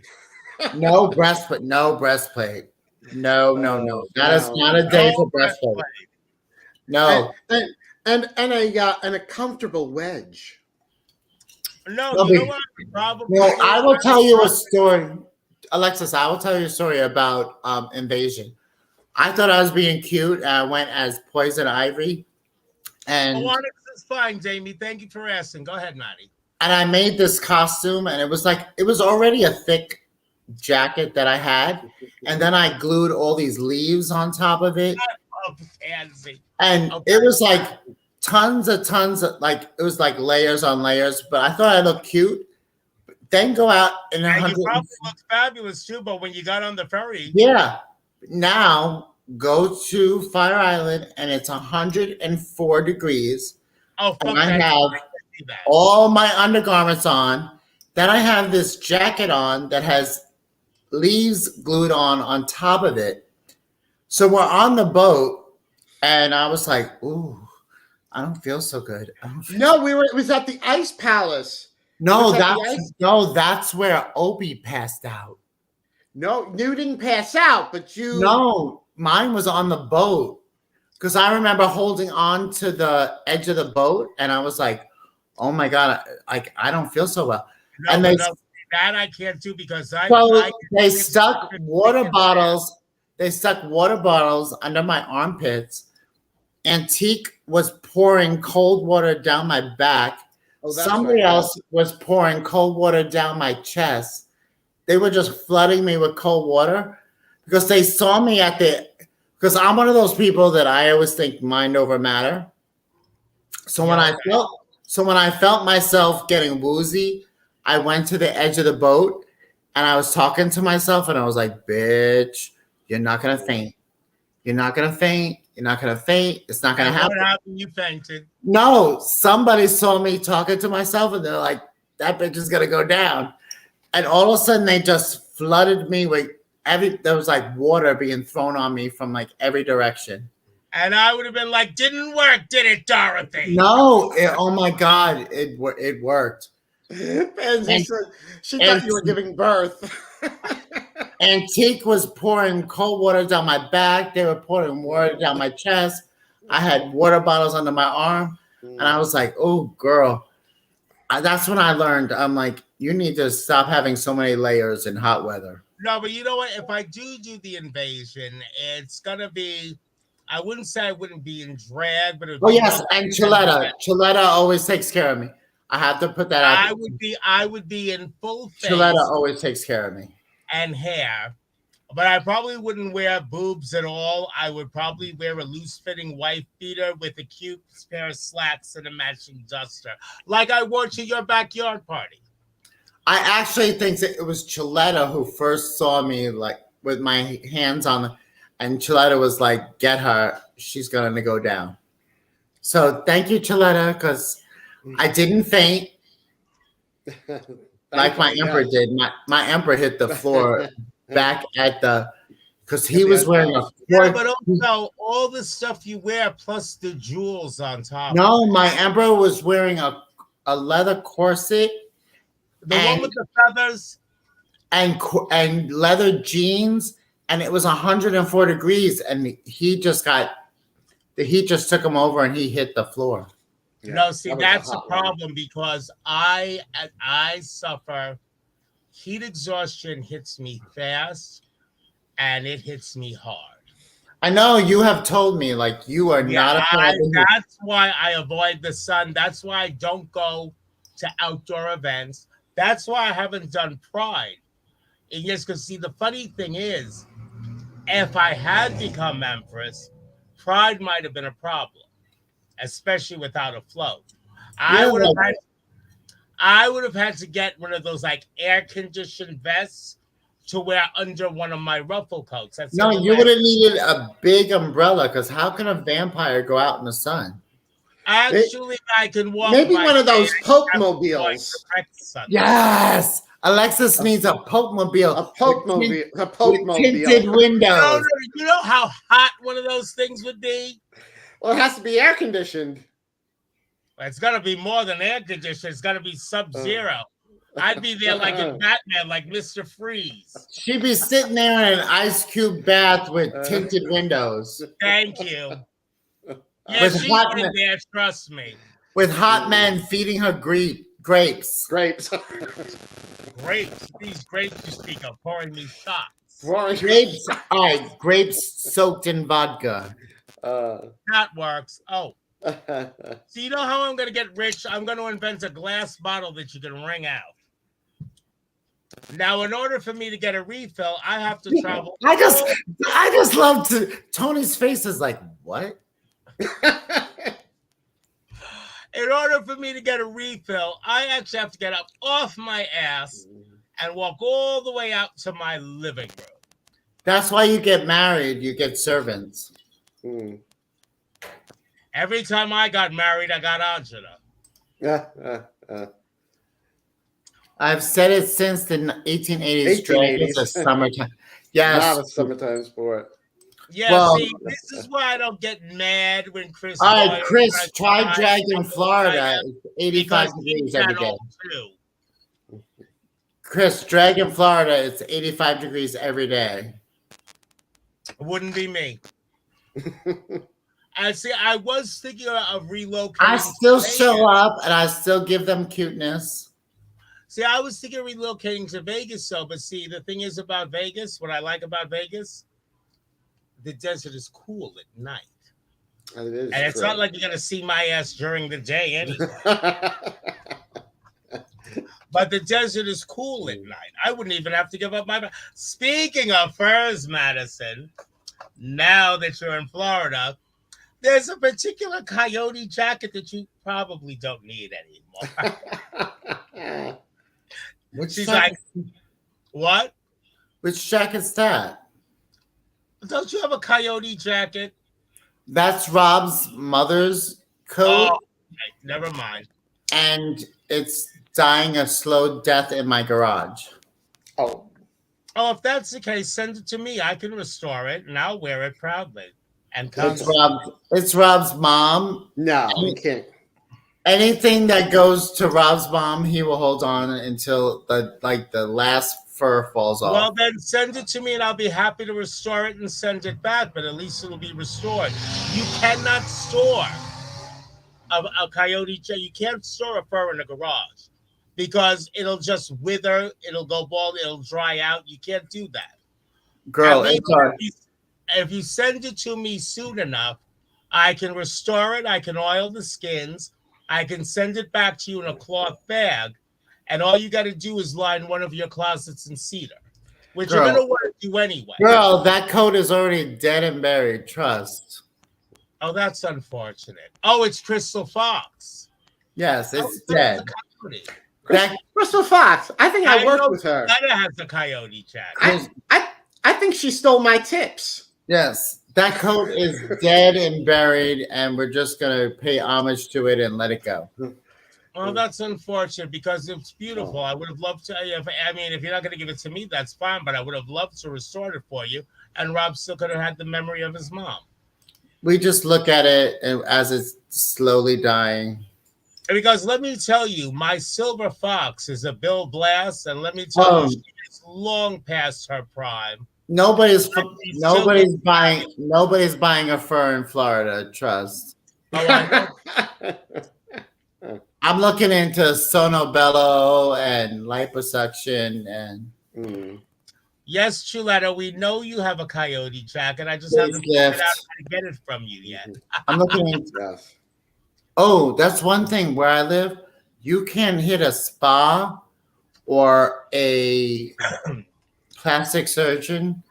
No breastplate. No breastplate. No, no, no. That is not a day for breastplate. No. And a comfortable wedge. No, No, you know what? Probably. no, I will tell you a story. Alexis, I will tell you a story about Invasion. I thought I was being cute. I went as Poison Ivy. And Onyx is fine, Jamie. Thank you for asking. Go ahead, Maddie. and I made this costume, and it was already a thick jacket that I had, and then I glued all these leaves on top of it, Oh, pansy. and Okay. it was like tons of it was like layers on layers. But I thought I looked cute. Then go out and And you probably looked fabulous too, but when you got on the ferry, yeah. Now go to Fire Island, and it's 104 degrees. oh, fuck And I that. have That. all my undergarments on. Then I have this jacket on that has leaves glued on top of it. So we're on the boat, and I was like, "Ooh, I don't feel so good." No, it was at the Ice Palace. No, Was that the ice? that's where Opie passed out. No, you didn't pass out, but you. No, mine was on the boat because I remember holding on to the edge of the boat, and I was like, "Oh my god, I don't feel so well." No, And that I can't do because they stuck water bottles. They stuck water bottles under my armpits. Antique was pouring cold water down my back. Oh, that's Somebody right. else was pouring cold water down my chest. They were just flooding me with cold water because they saw me because I'm one of those people that I always think mind over matter. So when I felt myself getting woozy, I went to the edge of the boat and I was talking to myself and I was like, "Bitch, you're not gonna faint. You're not gonna faint. You're not gonna faint. It's not gonna happen." What happened? You fainted. No, somebody saw me talking to myself and they're like, "That bitch is gonna go down." And all of a sudden they just flooded me with there was like water being thrown on me from like every direction. And I would have been like, "Didn't work, did it, Dorothy?" No, oh my god, it worked. Pansy said she thought you were giving birth. Antique was pouring cold water down my back. They were pouring water down my chest. I had water bottles under my arm. And I was like, "Oh, girl." That's when I learned. I'm like, you need to stop having so many layers in hot weather. No, but you know what? If I do the invasion, it's going to be, I wouldn't say I wouldn't be in drag, but oh, yes. And Chiletta. Chiletta always takes care of me. I have to put that out. I would be in full face. Chiletta always takes care of me. And hair, but I probably wouldn't wear boobs at all. I would probably wear a loose-fitting wife beater with a cute pair of slacks and a matching duster, like I wore to your backyard party. I actually think that it was Chiletta who first saw me like with my hands on, and Chiletta was like, "Get her, she's gonna go down." So thank you, Chiletta, because I didn't faint. Like my emperor did. My emperor hit the floor back at because he was wearing a yeah, but also all the stuff you wear plus the jewels on top. No, my emperor was wearing a leather corset. The one with the feathers and leather jeans, and it was 104 degrees, and he just the heat just took him over, and he hit the floor. Yeah, no, see, that's a problem because I suffer heat exhaustion. Hits me fast, and it hits me hard. I know you have told me like you are not a that's why I avoid the sun. That's why I don't go to outdoor events. That's why I haven't done Pride. And yes, because see, the funny thing is, if I had become Empress, Pride might have been a problem, especially without a float. I would have had to get one of those like air-conditioned vests to wear under one of my ruffle coats. No, you would have needed a big umbrella because how can a vampire go out in the sun? Actually, I can walk. Maybe one of those Pope mobiles. Yes, Alexis needs a Pope mobile. A Pope mobile. A Pope mobile. Tinted windows. No, you know how hot one of those things would be? Well, it has to be air conditioned. It's gonna be more than air conditioned. It's gonna be sub-zero. I'd be there like in Batman, like Mr. Freeze. She'd be sitting there in an ice cube bath with tinted windows. Thank you. Yeah, With she's hot in men, there, trust me. with hot men feeding her grapes. Grapes. Grapes. These grapes you speak of, pouring me shots. Grapes, all right, grapes soaked in vodka. That works. Oh. So you know how I'm going to get rich? I'm going to invent a glass bottle that you can wring out. Now, in order for me to get a refill, I have to travel. I just love to. Tony's face is like, what? In order for me to get a refill, I actually have to get up off my ass and walk all the way out to my living room. That's why you get married. You get servants. Every time I got married, I got angina. I've said it since the 1880s. Dragons are summertime. Yes. Not a summertime sport. Yeah, Well, see, this is why I don't get mad when Chris. All right, Chris, try drag in Florida. It's 85 degrees every day. Chris, drag in Florida. It's 85 degrees every day. Wouldn't be me. I see. I was thinking of relocating. I still show up and I still give them cuteness. See, I was thinking of relocating to Vegas, though. But see, the thing is about Vegas, what I like about Vegas, the desert is cool at night. And it's not like you're going to see my ass during the day anyway. But the desert is cool at night. I wouldn't even have to give up my... Speaking of furs, Madison, now that you're in Florida, there's a particular coyote jacket that you probably don't need anymore. She's like, what? Which jacket's that? Don't you have a coyote jacket? That's Rob's mother's coat. Oh, okay. Never mind. And it's dying a slow death in my garage. Oh, if that's the case, send it to me. I can restore it, and I'll wear it proudly. And it's Rob's mom. No, you can't. Anything that goes to Rob's mom, he will hold on until the last fur falls off. Well, then send it to me, and I'll be happy to restore it and send it back. But at least it'll be restored. You cannot store a coyote jacket. You can't store a fur in a garage because it'll just wither. It'll go bald. It'll dry out. You can't do that. Girl, if you send it to me soon enough, I can restore it. I can oil the skins. I can send it back to you in a cloth bag. And all you got to do is line one of your closets in cedar, which you're going to want to do anyway. Girl, that coat is already dead and buried. Trust. Oh, that's unfortunate. Oh, it's Crystal Fox. Yes, it's dead. Crystal Fox. I think I worked with her. That has a coyote jacket. I think she stole my tips. Yes, that coat is dead and buried, and we're just going to pay homage to it and let it go. Well, that's unfortunate because it's beautiful. I would have loved to. If you're not going to give it to me, that's fine. But I would have loved to restore it for you, and Rob still could have had the memory of his mom. We just look at it as it's slowly dying. Because let me tell you, my silver fox is a Bill Blass, and let me tell you, she's long past her prime. Nobody's buying a fur in Florida. Trust. Oh, I'm looking into sonobello and liposuction and. Yes, Chuletta, we know you have a coyote jacket. I just haven't figured out how to get it from you yet. I'm looking into. Oh, that's one thing where I live. You can hit a spa or a plastic surgeon.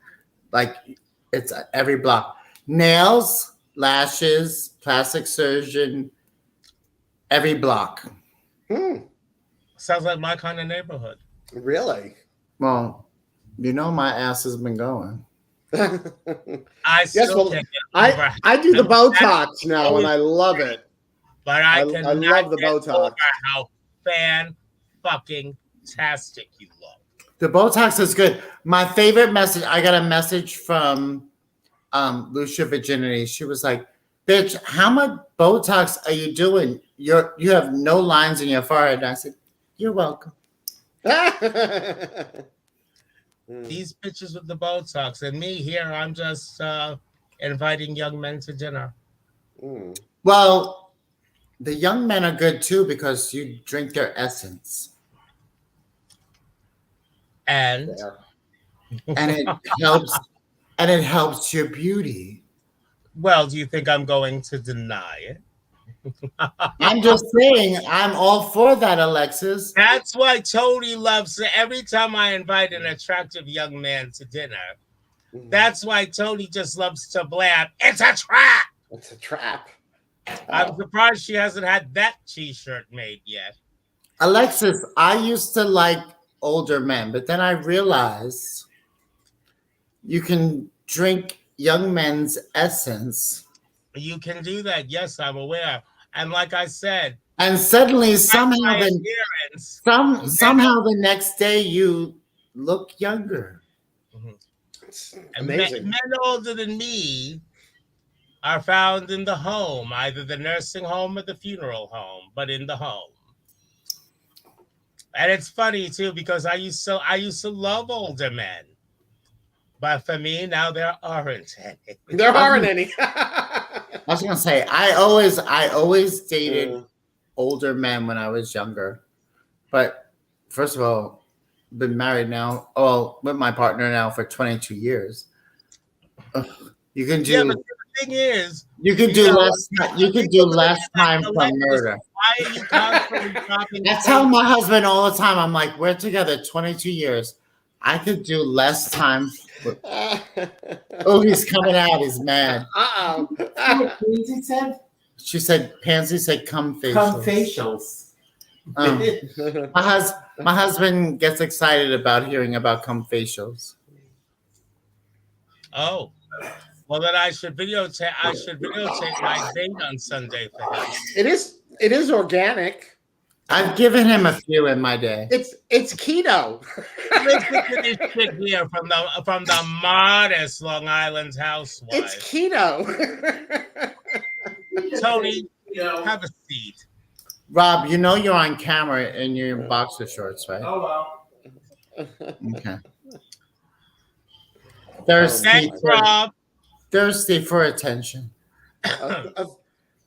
Like it's every block. Nails, lashes, plastic surgeon, every block. Sounds like my kind of neighborhood. Really? Well, you know my ass has been going. I do the Botox now, and I love it. But I love the Botox. How fan-fucking-tastic you look. The Botox is good. My favorite message, I got a message from Lucia Virginity. She was like, bitch, how much Botox are you doing? You have no lines in your forehead. And I said, you're welcome. These pictures with the Botox, and me here, I'm just inviting young men to dinner. Well, the young men are good too because you drink their essence. And it helps it helps your beauty. Well, do you think I'm going to deny it? I'm just saying, I'm all for that, Alexis. That's why Toni loves it. Every time I invite an attractive young man to dinner, that's why Toni just loves to blab. It's a trap. It's a trap. I'm surprised she hasn't had that T-shirt made yet. Alexis, I used to like older men, but then I realized you can drink young men's essence. You can do that. Yes, I'm aware. And like I said, and suddenly somehow the next day you look younger. Amazing. Men older than me are found in the home, either the nursing home or the funeral home, but in the home. And it's funny too because I used to love older men, but for me now there aren't any. There aren't any. I was gonna say I always dated older men when I was younger, but first of all, been married now. Oh, with my partner now for 22 years. You can do. Yeah, but the thing is, you can do less. You can do less time for murder. Why are you constantly dropping? I tell my husband all the time. I'm like, we're together 22 years. I could do less time. Oh, he's coming out. He's mad. Pansy said? She said, Pansy said, come facials. Come facials. My husband gets excited about hearing about come facials. Oh, well then I should videotape my date on Sunday for him. It is organic. I've given him a few in my day. It's keto. Listen to this chick here from the modest Long Island housewife. It's keto. Toni, have a seat. Rob, you know you're on camera in your boxer shorts, right? Oh well. Okay. Thirsty, Rob. Thirsty for attention.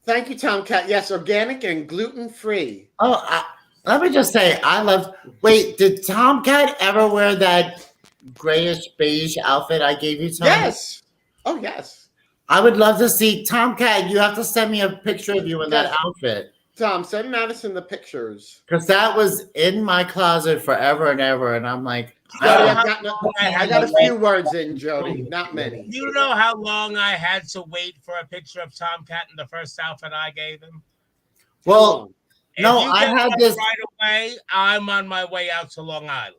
Thank you, Tomcat. Yes, organic and gluten-free. Oh, let me just say, wait, did Tomcat ever wear that grayish beige outfit I gave you, Toni? Yes. Oh, yes. I would love to see Tomcat. You have to send me a picture of you in that outfit. Tom, send Madison the pictures. Because that was in my closet forever and ever. And I'm like, Jody, I got a few words in, Jody. Not many. You know how long I had to wait for a picture of Tomcat in the first outfit I gave him? Well, if no, I had this right away. I'm on my way out to Long Island.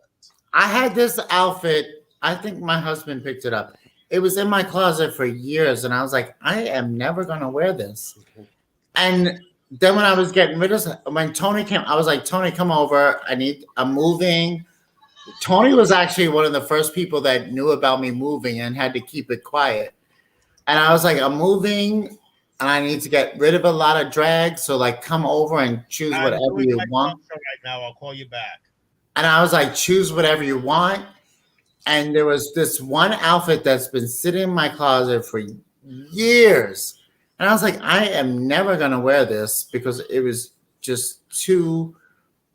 I had this outfit. I think my husband picked it up. It was in my closet for years. And I was like, I am never going to wear this. And then when I was getting rid of it, when Toni came, I was like, Toni, come over. I'm moving. Toni was actually one of the first people that knew about me moving and had to keep it quiet. And I was like, I'm moving and I need to get rid of a lot of drag. So like, come over and choose whatever you want. Right now, I'll call you back. And I was like, choose whatever you want. And there was this one outfit that's been sitting in my closet for years. And I was like, I am never going to wear this because it was just too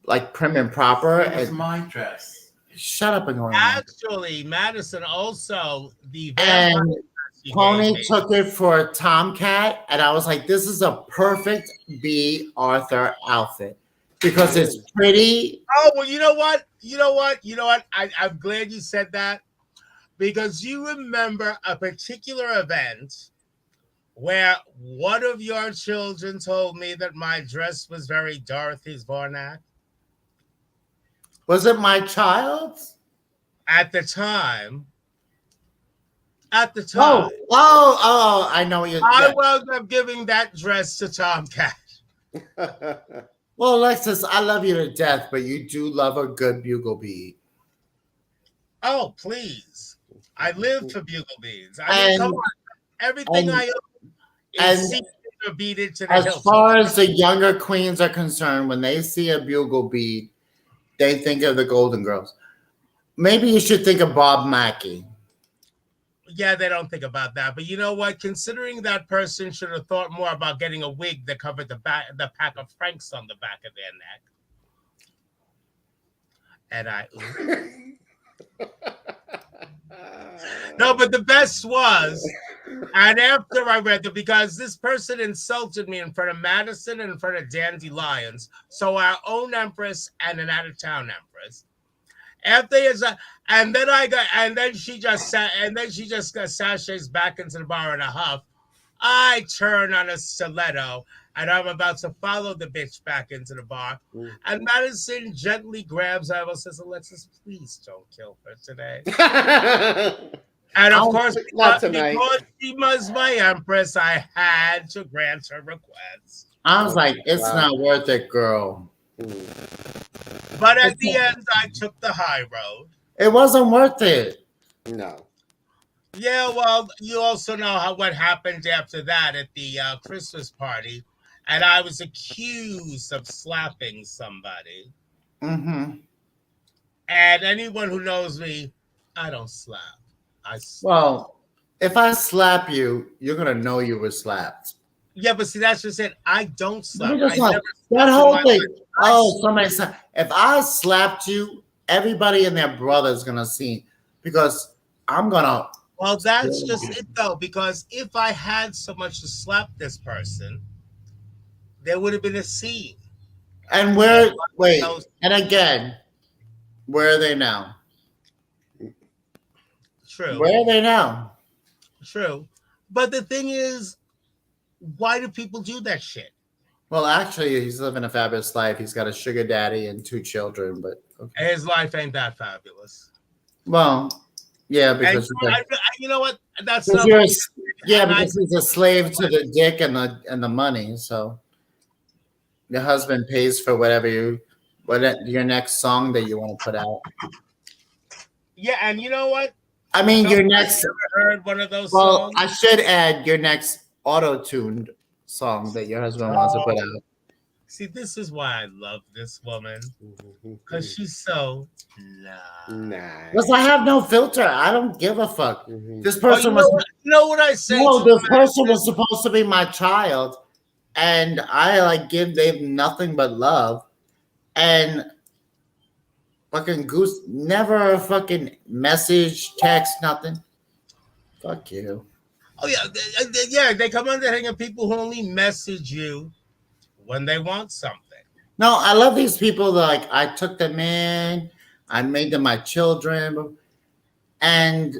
like prim and proper. It's my dress. Shut up and go. Actually, Madison also and Toni took it for Tomcat, and I was like, "This is a perfect B. Arthur outfit because it's pretty." Oh well, you know what? I'm glad you said that because you remember a particular event where one of your children told me that my dress was very Dorothy Zbornak. Was it my child? At the time. Oh, I know you. I wound up giving that dress to Tomcat. Well, Alexis, I love you to death, but you do love a good bugle bead. Oh, please. I live for bugle beads. I mean, come on. Everything I own is secret or beaded to the hilt. As far as the younger queens are concerned, when they see a bugle bead, they think of the Golden Girls. Maybe you should think of Bob Mackie. Yeah, they don't think about that. But you know what? Considering that person should have thought more about getting a wig that covered the pack of Franks on the back of their neck. And no, but the best was, and after I read them, because this person insulted me in front of Madison and in front of Dandelions, so our own empress and an out-of-town empress. After and then she just sashays back into the bar in a huff. I turn on a stiletto and I'm about to follow the bitch back into the bar. And Madison gently grabs her and says, "Alexis, please don't kill her today." And of course, not tonight. because she was my empress, I had to grant her request. I was like, it's not worth it, girl. But at the end, I took the high road. It wasn't worth it. No. Yeah, well, you also know what happened after that at the Christmas party. And I was accused of slapping somebody. Mm-hmm. And anyone who knows me, I don't slap. Well, if I slap you, you're going to know you were slapped. Yeah, but see, that's just it. I don't slap. That whole thing. Oh, somebody slapped. If I slapped you, everybody and their brother is going to see. Because I'm going to. Well, that's just it, though. Because if I had so much to slap this person, there would have been a scene. And and again, where are they now? True. Where are they now? True. But the thing is, why do people do that shit? Well, actually, he's living a fabulous life. He's got a sugar daddy and 2 children, but okay. His life ain't that fabulous. Well, yeah, because you know what? That's not because he's a slave to the dick and the money. So your husband pays for whatever your next song that you want to put out. Yeah, and you know what? I mean, your next. Ever heard one of those songs? I should add your next auto-tuned song that your husband wants to put out. See, this is why I love this woman, because she's so nice. Because I have no filter. I don't give a fuck. This person you know what I say? No, this person was supposed to be my child, and I give them nothing but love, and fucking Goose never a fucking message, text, nothing. Fuck you. Oh yeah, they come under hanging people who only message you when they want something. No, I love these people. Like, I took them in, I made them my children, and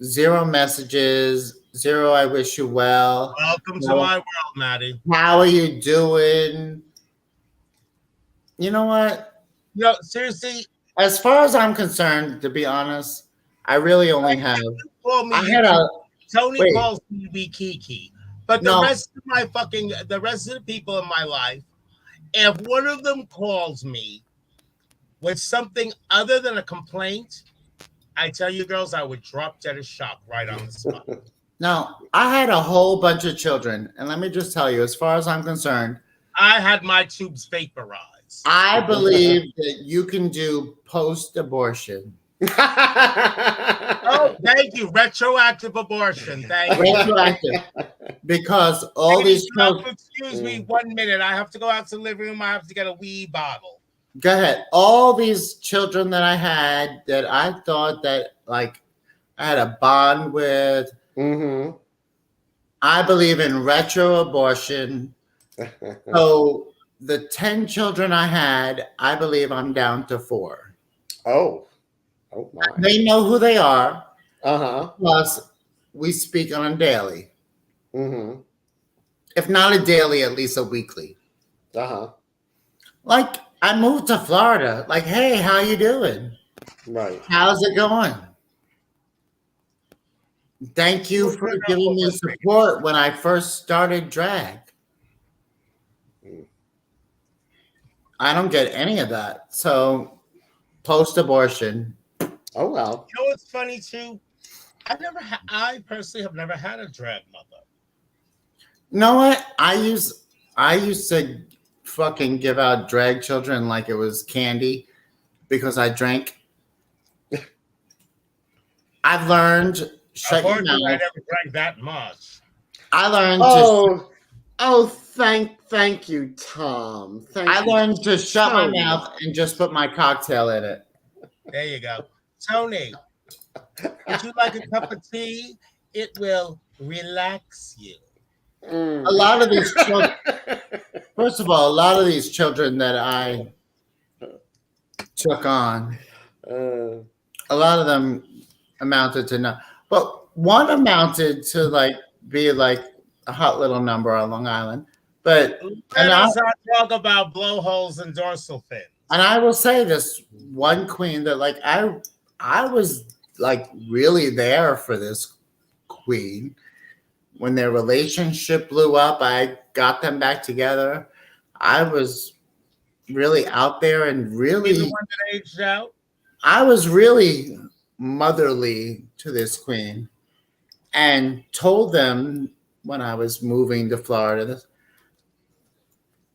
0 messages, 0 I wish you well. Welcome to my world, Maddie. How are you doing? You know what? No, seriously. As far as I'm concerned, to be honest, I really only have. Toni calls me Kiki, but the rest of the people in my life, if one of them calls me with something other than a complaint, I tell you, girls, I would drop dead of shock right on the spot. Now, I had a whole bunch of children, and let me just tell you, as far as I'm concerned, I had my tubes vaporized. I believe that you can do post-abortion. Oh, thank you. Retroactive abortion. Thank you. Retroactive. Because all these children. Excuse me 1 minute. I have to go out to the living room. I have to get a wee bottle. Go ahead. All these children that I had that I thought that I had a bond with. Mm-hmm. I believe in retro abortion. So the 10 children I had, I believe I'm down to 4. Oh my. They know who they are. Uh-huh. Plus, we speak on a daily. Mm-hmm. If not a daily, at least a weekly. Uh-huh. I moved to Florida. Hey, how you doing? Right. How's it going? Thank you for giving me support when I first started drag. I don't get any of that. So, post-abortion. Oh, well. You know what's funny, too? I personally have never had a drag mother. You know what? I used to fucking give out drag children like it was candy because I drank. I've learned shut your Unfortunately, I mouth. never drank that much. I learned Thank you, Tom. Thank I you. learned to shut my so mouth much. and just put my cocktail in it. There you go. Toni, would you like a cup of tea? It will relax you. A lot of these children, first of all, a lot of these children that I took on, a lot of them amounted to no, but one amounted to like be like a hot little number on Long Island. But Let us not talk about blowholes and dorsal fins. And I will say this one queen that like I was like really there for this queen when their relationship blew up. I got them back together. I was really out there and really the one that aged out. I was really motherly to this queen and told them when I was moving to Florida, this,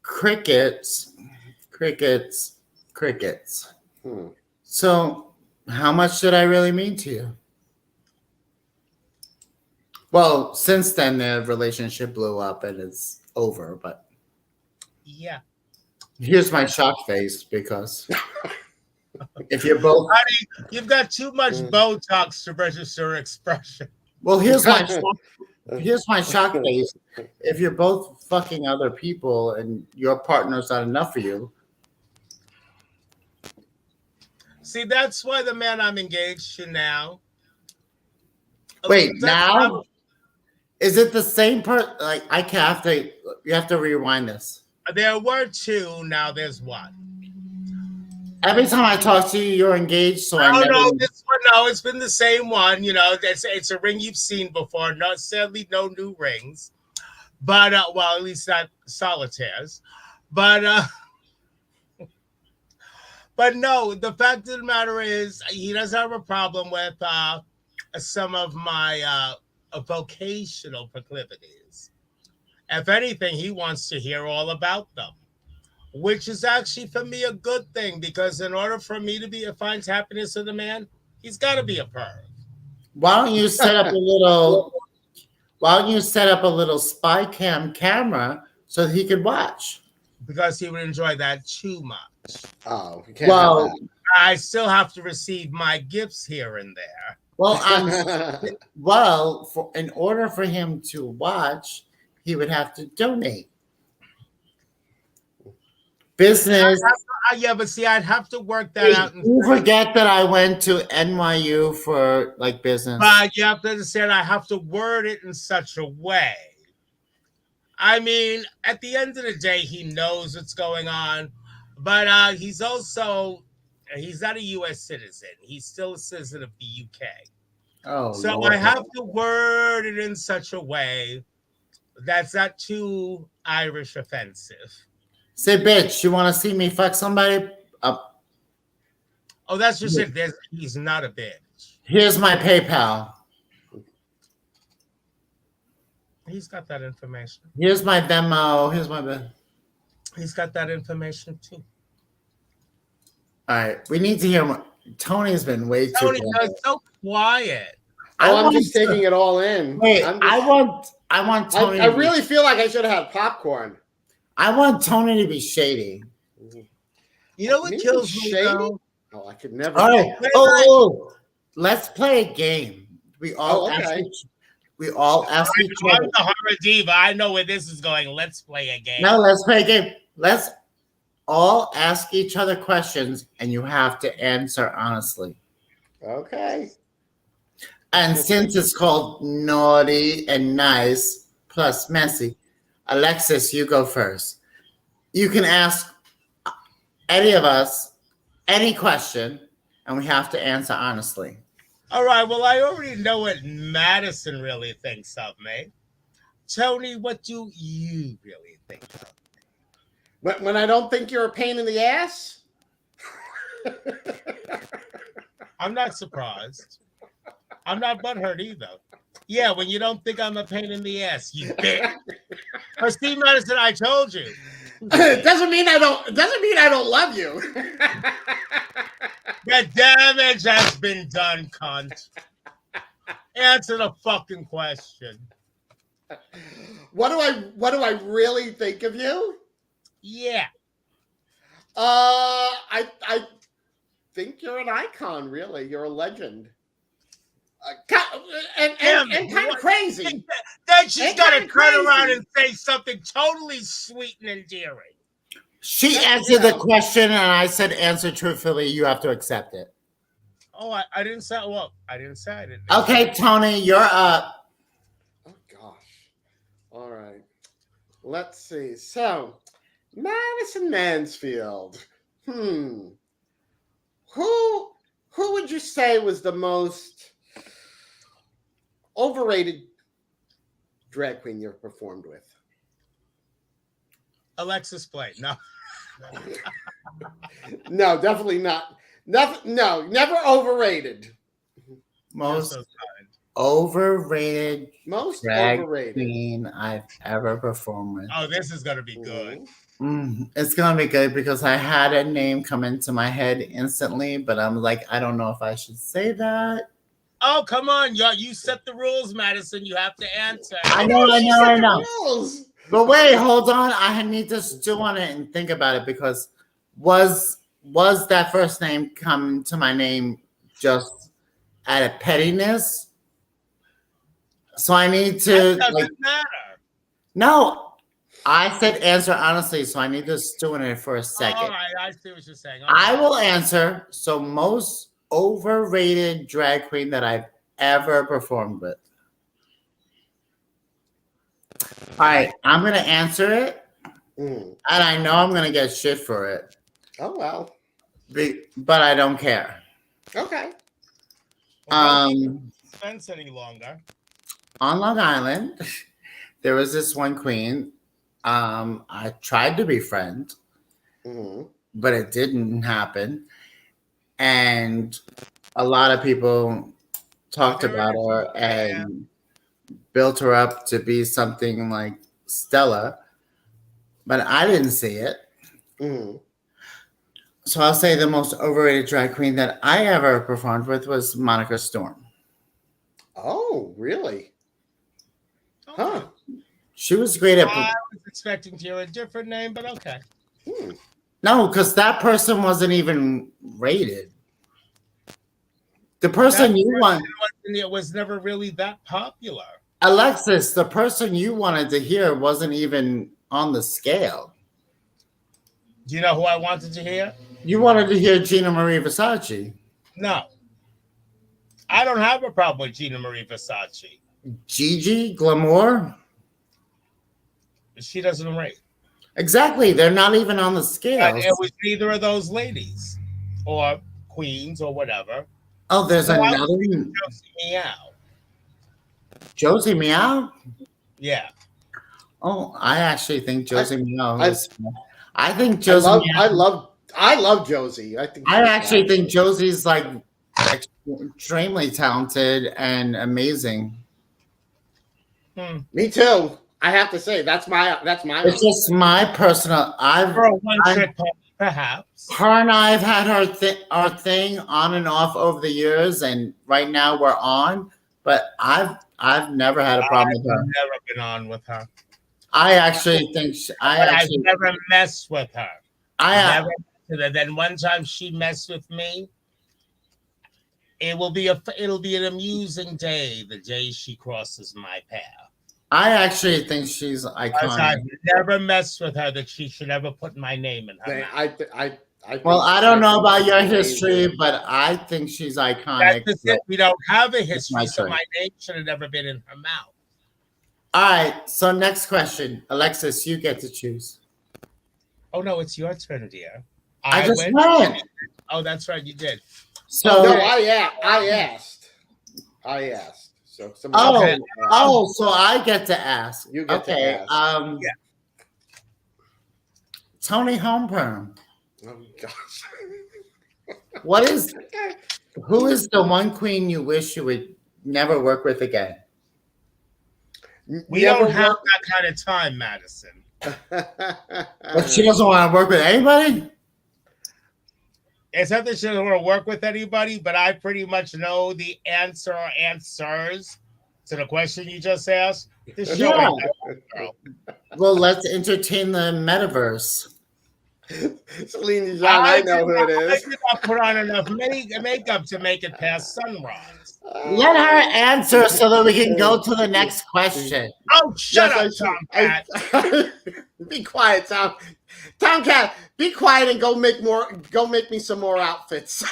crickets. So how much did I really mean to you? Well, since then the relationship blew up and it's over, but yeah. Here's my shock face because if you're both, honey, you've got too much Botox to register expression. Well, here's my shock face. If you're both fucking other people and your partner's not enough for you. See, that's why the man I'm engaged to now. Wait, now? Is it the same part? Like you have to rewind this. There were two, now there's one. Every time I talk to you, you're engaged, so I never... No, this one, no, it's been the same one. You know, it's a ring you've seen before. Not sadly, no new rings, but well, at least not solitaires. But no, the fact of the matter is, he doesn't have a problem with some of my vocational proclivities. If anything, he wants to hear all about them, which is actually for me a good thing, because in order for me to find happiness in a man, he's got to be a perv. Why don't you set up a little spy camera so that he could watch? Because he would enjoy that too much. Oh, we can't have that. I still have to receive my gifts here and there. Well, in order for him to watch, he would have to donate. Business. Yeah, but see, I'd have to work that out. You forget that I went to NYU for like business. But you have to understand, I have to word it in such a way. I mean, at the end of the day, he knows what's going on, but he's not a U.S. citizen. He's still a citizen of the U.K. Oh, so Lord. I have to word it in such a way that's not too Irish offensive. Say, bitch, you want to see me fuck somebody? Oh, that's just it. He's not a bitch. Here's my PayPal. He's got that information. Here's my Venmo. He's got that information too. All right, we need to hear more. Tony's been way too Tony is so quiet. I'm just taking it all in. Wait, I want Tony. I really feel like I should have had popcorn. I want Tony to be shady. You know what kills me though? Oh, I could never. Oh, let's play a game. We all ask I'm the horror diva. I know where this is going. Let's play a game. No, let's play a game. Let's all ask each other questions, and you have to answer honestly. Okay. And since it's called Naughty and Nice plus Messy, Alexis, you go first. You can ask any of us any question, and we have to answer honestly. All right. Well, I already know what Madison really thinks of me. Toni, what do you really think of me? When I don't think you're a pain in the ass? I'm not surprised. I'm not butthurt either. Yeah, when you don't think I'm a pain in the ass, you bitch. But Steve Madison, I told you. It doesn't mean I don't love you. The damage has been done, cunt. Answer the fucking question. What do I really think of you? Yeah. I think you're an icon. Really, you're a legend. And kind of crazy. Then she's And got to kinda turn around crazy. and say something totally sweet and endearing. She answered the question, and I said, "Answer truthfully. You have to accept it." Oh, I didn't say. Well, I didn't say I didn't. Okay, Toni, you're up. Oh gosh. All right. Let's see. So, Madison Mansfield. Who would you say was the most overrated drag queen you've performed with? Alexis Blake. No. No, definitely not. Nothing. No, never overrated. Most So kind. overrated Most drag overrated. queen I've ever performed with. Oh, this is gonna be good. It's gonna be good because I had a name come into my head instantly, but I'm like, I don't know if I should say that. Oh, come on, you set the rules, Madison. You have to answer. I know. Rules. But wait, hold on. I need to stew on it and think about it because was that first name come to my name just out of pettiness? So I need to That doesn't matter. No, I said answer honestly, so I need to stew in it for a second. All right, I see what you're saying. I will answer. So most overrated drag queen that I've ever performed with. All right, I'm gonna answer it, and I know I'm gonna get shit for it, Oh well. but I don't care. Okay. Don't suspense any longer. On Long Island, there was this one queen. I tried to befriend, but it didn't happen, and a lot of people talked about her and built her up to be something like Stella, but I didn't see it. So I'll say the most overrated drag queen that I ever performed with was Monica Storm. Oh, really? Huh. She was great at. I was expecting to hear a different name, but okay. No, because that person wasn't even rated. The person you want, It was never really that popular. Alexis, the person you wanted to hear wasn't even on the scale. Do you know who I wanted to hear? You wanted to hear Gina Marie Versace. No. I don't have a problem with Gina Marie Versace. Gigi Glamour. She doesn't rate. Exactly. They're not even on the scale. It was neither of those ladies or queens or whatever. Oh, there's So another Josie Meow. Josie Meow? Yeah. Oh, I actually think Josie Meow I- is. I think Josie. I love Josie. I actually think Josie's like extremely talented and amazing. Me too. I have to say that's my. It's just my personal. For a one-trick pony, perhaps. Her and I have had our thing on and off over the years, and right now we're on. But I've never had a problem with her. I've never been on with her. I actually think I've never messed with her. Then one time she messed with me. It'll be an amusing day the day she crosses my path. I actually think she's iconic. I've never messed with her that she should ever put my name in her mouth. Well, I don't know about your history, but I think she's iconic. That's it. We don't have a history, so my name should have never been in her mouth. All right. So next question, Alexis, you get to choose. Oh no, it's your turn, dear. I just went. Oh, that's right, you did. So no, I asked. So so I get to ask. You get to ask. Toni Homeperm. Oh gosh. Who is the one queen you wish you would never work with again? We don't have that kind of time, Madison. But she doesn't want to work with anybody? It's not that she doesn't want to work with anybody, but I pretty much know the answer or answers to the question you just asked. This show Yeah. ain't that girl. Well, let's entertain the metaverse. Celine Dion, I know who it I is. did not put on enough makeup to make it past sunrise. Let her answer so that we can go to the next question. Oh, shut Yes, up, Tomcat. Be quiet, Tom. Tomcat, be quiet and go make me some more outfits.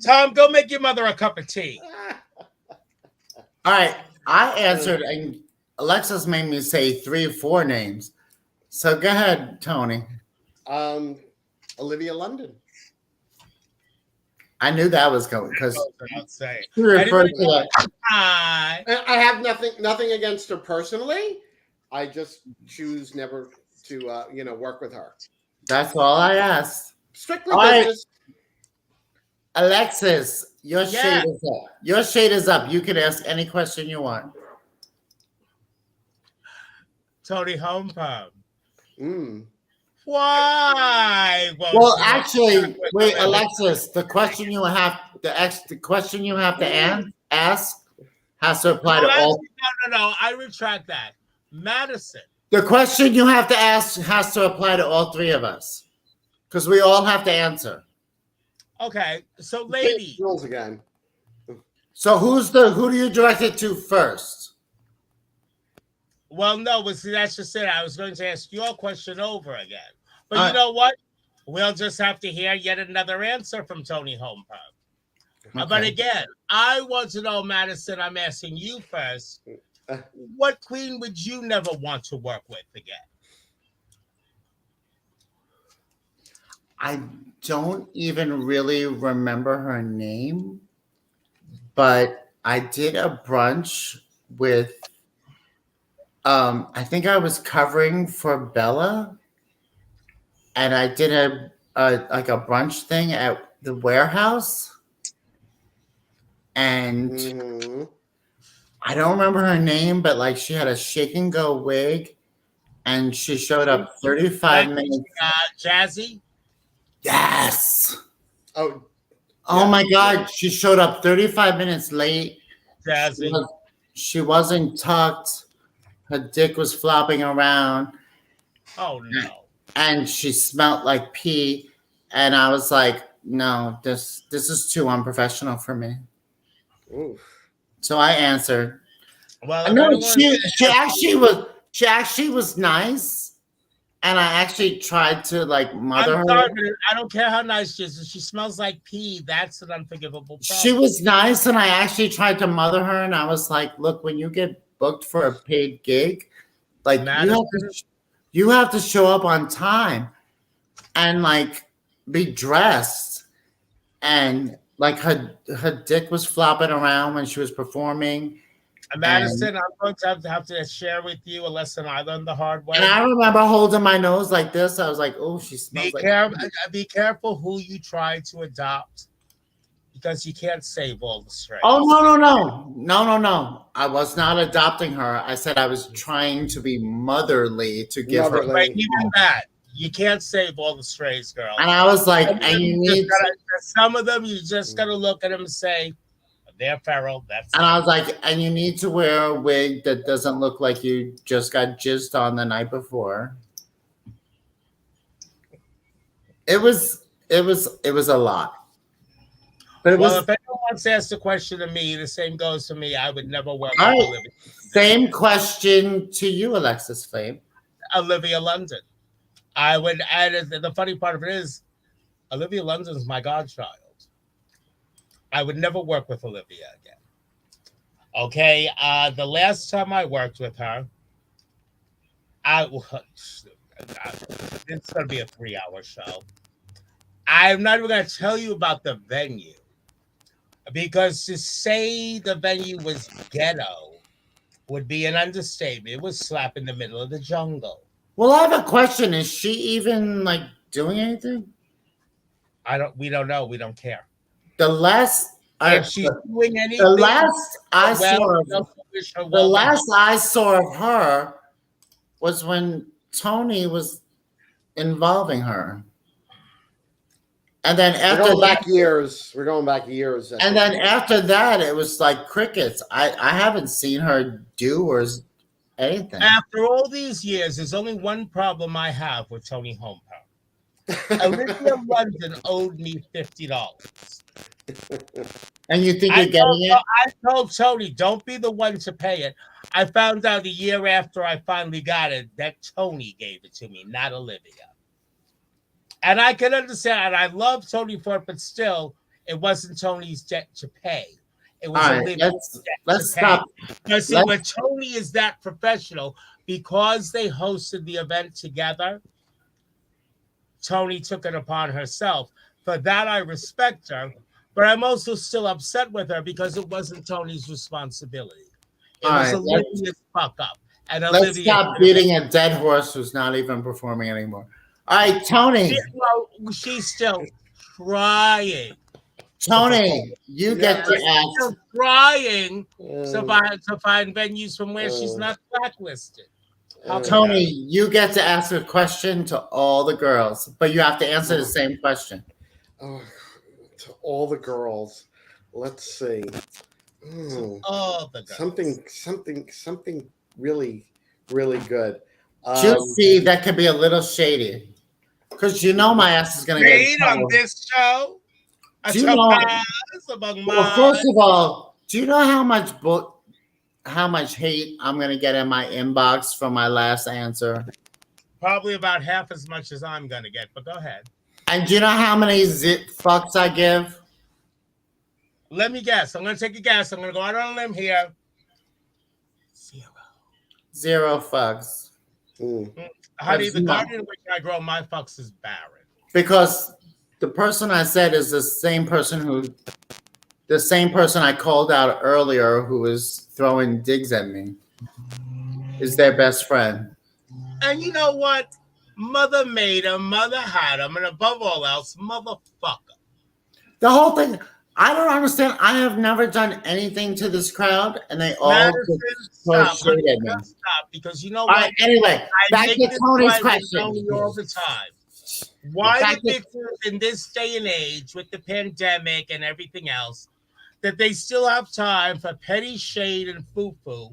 Tom, go make your mother a cup of tea. All right, I answered, and Alexis made me say 3 or 4 names. So go ahead, Tony. Olivia London. I knew that was going because Say. she referred to that. Hi. I have nothing against her personally. I just choose never to work with her. That's all I asked. Strictly All right. business. Alexis, your shade is up. Your shade is up. You can ask any question you want. Toni Homeperm. Mm. Why? Well, actually, wait, Alexis. The question you have to ask has to apply to all. No. I retract that. Madison. The question you have to ask has to apply to all 3 of us, because we all have to answer. Okay, so lady. Rules again. So who do you direct it to first? Well, no, but see, that's just it. I was going to ask your question over again. But you know what? We'll just have to hear yet another answer from Toni Homeperm. Okay. But again, I want to know, Madison, I'm asking you first. What queen would you never want to work with again? I don't even really remember her name, but I did a brunch with I think I was covering for Bella, and I did a brunch thing at the warehouse, and I don't remember her name, but like she had a shake and go wig, and she showed up 35 minutes. Jazzy? Yes. Oh my God. She showed up 35 minutes late. Jazzy. She wasn't tucked. Her dick was flopping around. Oh, no. And she smelled like pee. And I was like, no, this is too unprofessional for me. Oof. So I answered. Well, no, she actually was nice. And I actually tried to like mother her. I don't care how nice she is. If she smells like pee, that's an unforgivable problem. She was nice, and I actually tried to mother her. And I was like, "Look, when you get booked for a paid gig, like you have to show up on time, and like be dressed." And like her dick was flopping around when she was performing. Madison, I'm going to have to share with you a lesson I learned the hard way. And I remember holding my nose like this. I was like, "Oh, she smells Be careful who you try to adopt, because you can't save all the strays." Oh, no. I was not adopting her. I said I was trying to be motherly to give her. Right, even that. You can't save all the strays, girl. And I was like, some of them, you just got to look at them and say, they're feral. And I was like, and you need to wear a wig that doesn't look like you just got jizzed on the night before. It was a lot. But if anyone wants to ask the question to me, the same goes to me. I would never work with Olivia. Same question to you, Alexis Flame. Olivia London. I would add, the funny part of it is, Olivia London is my godchild. I would never work with Olivia again. Okay, the last time I worked with her, it's going to be a 3-hour show. I'm not even going to tell you about the venue, because to say the venue was ghetto would be an understatement. It was slap in the middle of the jungle. Well, I have a question. Is she even like doing anything? We don't know. We don't care. The last I saw of her was when Toni was involving her. And then We're after going that, back years. We're going back years. and then after that, it was like crickets. I haven't seen her do or anything. After all these years, there's only one problem I have with Toni Homeperm. Olivia London owed me $50. And you think you're getting it? I told Toni, don't be the one to pay it. I found out a year after I finally got it that Toni gave it to me, not Olivia. And I can understand, and I love Toni for it, but still, it wasn't Toni's debt to pay. It was Olivia's debt let's to stop. pay. Now, see, when Toni is that professional, because they hosted the event together, Toni took it upon herself. For that, I respect her, but I'm also still upset with her because it wasn't Toni's responsibility. It was Olivia's fuck up. And Let's stop beating a dead horse who's not even performing anymore. All right, Toni. She's still trying. Toni, you get to ask. Still trying to find venues from where she's not blacklisted. Toni, you get to ask a question to all the girls, but you have to answer the same question. Oh, to all the girls. Let's see. All the girls. Something really, really good. Juicy, that could be a little shady. Because you know my ass is going to get on this show. Do you know, well, first of all, do you know how much hate I'm going to get in my inbox from my last answer? Probably about half as much as I'm going to get, but go ahead. And do you know how many zip fucks I give? Let me guess. I'm going to take a guess. I'm going to go out on a limb here. 0 fucks. Honey, the garden in which I grow my fucks is barren. Because the person I said is the same person I called out earlier who was throwing digs at me is their best friend. And you know what? Mother made him, mother had him, and above all else, motherfucker. The whole thing, I don't understand. I have never done anything to this crowd, and they all stop, because you know what? Right, anyway, back to Toni's question. All the time. Why the bitches in this day and age with the pandemic and everything else that they still have time for petty shade and foo-foo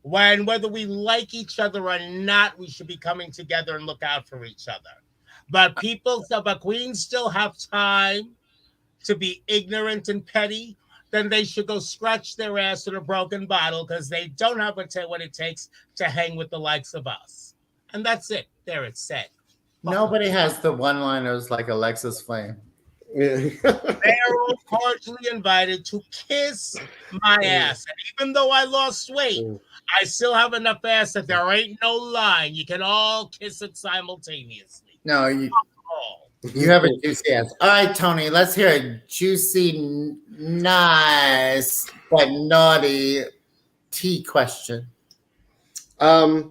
when whether we like each other or not, we should be coming together and look out for each other. But queens still have time to be ignorant and petty, then they should go scratch their ass in a broken bottle because they don't have what it takes to hang with the likes of us. And that's it. There it's said. Nobody has the one-liners like Alexis Flame. They are all cordially invited to kiss my ass. And even though I lost weight, I still have enough ass that there ain't no line. You can all kiss it simultaneously. No, you have a juicy ass. All right, Toni, let's hear a juicy, nice, but naughty tea question. Okay.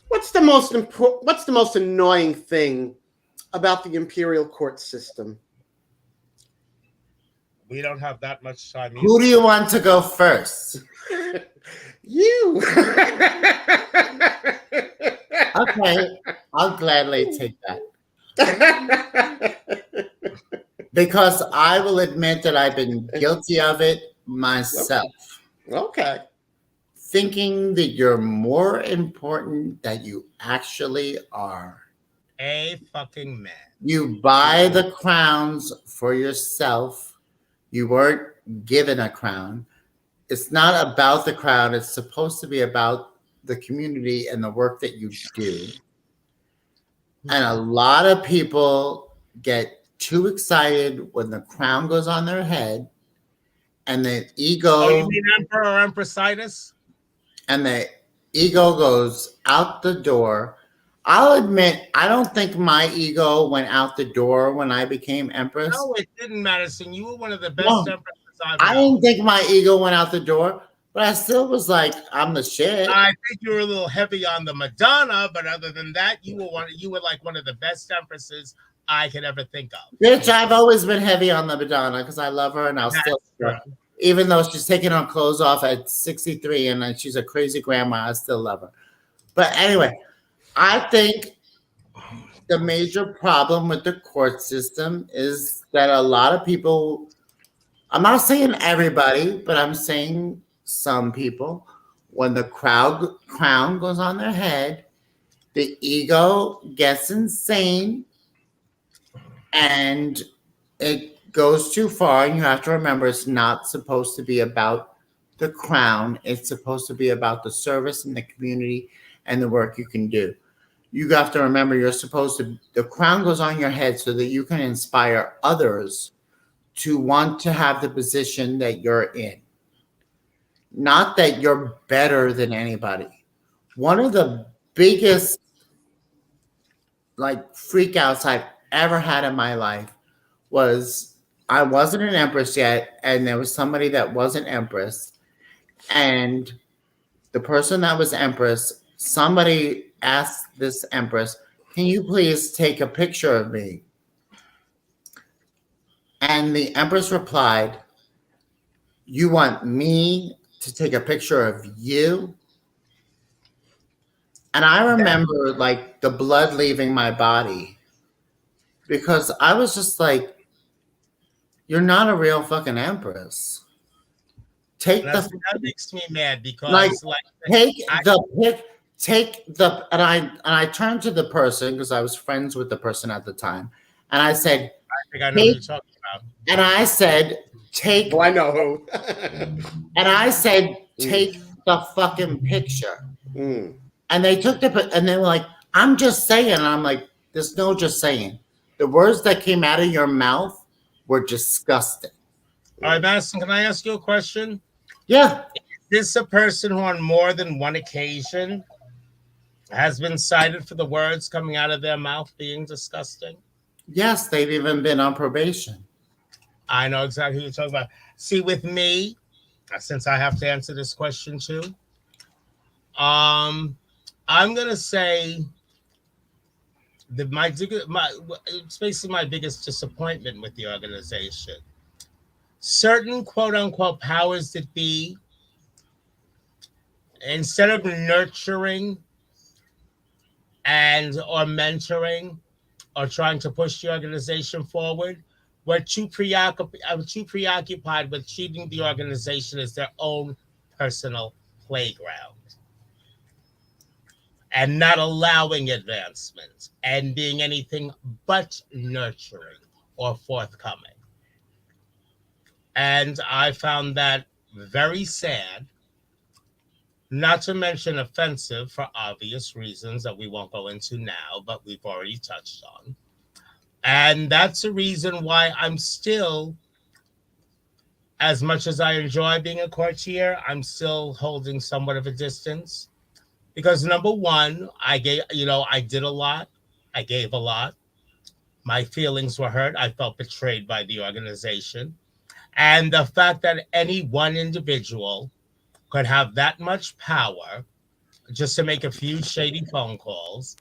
What's the most annoying thing about the imperial court system? We don't have that much time. Who do you want to go first? You. Okay, I'll gladly take that. Because I will admit that I've been guilty of it myself. Okay. Thinking that you're more important than you actually are. A fucking man. You buy the crowns for yourself. You weren't given a crown. It's not about the crown. It's supposed to be about the community and the work that you do. And a lot of people get too excited when the crown goes on their head and the ego. Oh, you mean Emperor or Empressitis? And the ego goes out the door. I'll admit, I don't think my ego went out the door when I became Empress. No, it didn't, Madison. You were one of the best Empresses I've known. I didn't think my ego went out the door, but I still was like, I'm the shit. I think you were a little heavy on the Madonna, but other than that, you were like one of the best Empresses I could ever think of. Bitch, I've always been heavy on the Madonna because I love her and I'll still. Even though she's taking her clothes off at 63 and then she's a crazy grandma, I still love her. But anyway, I think the major problem with the court system is that a lot of people, I'm not saying everybody, but I'm saying some people, when the crown goes on their head, the ego gets insane and it goes too far. And you have to remember, it's not supposed to be about the crown. It's supposed to be about the service in the community and the work you can do. You have to remember, the crown goes on your head so that you can inspire others to want to have the position that you're in. Not that you're better than anybody. One of the biggest freakouts I've ever had in my life was I wasn't an empress yet, and there was somebody that was an empress, and the person that was empress, somebody asked this empress, "Can you please take a picture of me?" And the empress replied, "You want me to take a picture of you?" And I remember the blood leaving my body because I was just like, you're not a real fucking empress. That makes me mad because and I turned to the person because I was friends with the person at the time, and I said, I think I know what you're talking about. And I said, take. Oh, I know who. And I said, take the fucking picture. And they took and they were like, "I'm just saying." And I'm like, "There's no just saying. The words that came out of your mouth were disgusting." All right, Madison, can I ask you a question? Yeah. Is this a person who on more than one occasion has been cited for the words coming out of their mouth being disgusting? Yes, they've even been on probation. I know exactly who you're talking about. See, with me, since I have to answer this question too, I'm gonna say that it's basically my biggest disappointment with the organization. Certain quote unquote powers that be, instead of nurturing or mentoring or trying to push the organization forward, we're too preoccupied with treating the organization as their own personal playground and not allowing advancement and being anything but nurturing or forthcoming. And I found that very sad, not to mention offensive for obvious reasons that we won't go into now, but we've already touched on. And that's the reason why I'm still, as much as I enjoy being a courtier, I'm still holding somewhat of a distance. Because number one, I did a lot. I gave a lot. My feelings were hurt. I felt betrayed by the organization. And the fact that any one individual could have that much power just to make a few shady phone calls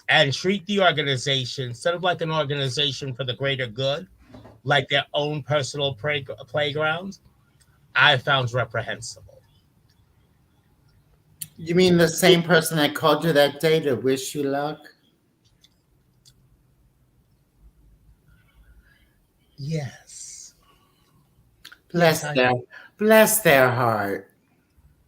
and treat the organization instead of like an organization for the greater good, like their own personal playground, I found reprehensible. You mean the same person that called you that day to wish you luck? Yes. Bless their heart.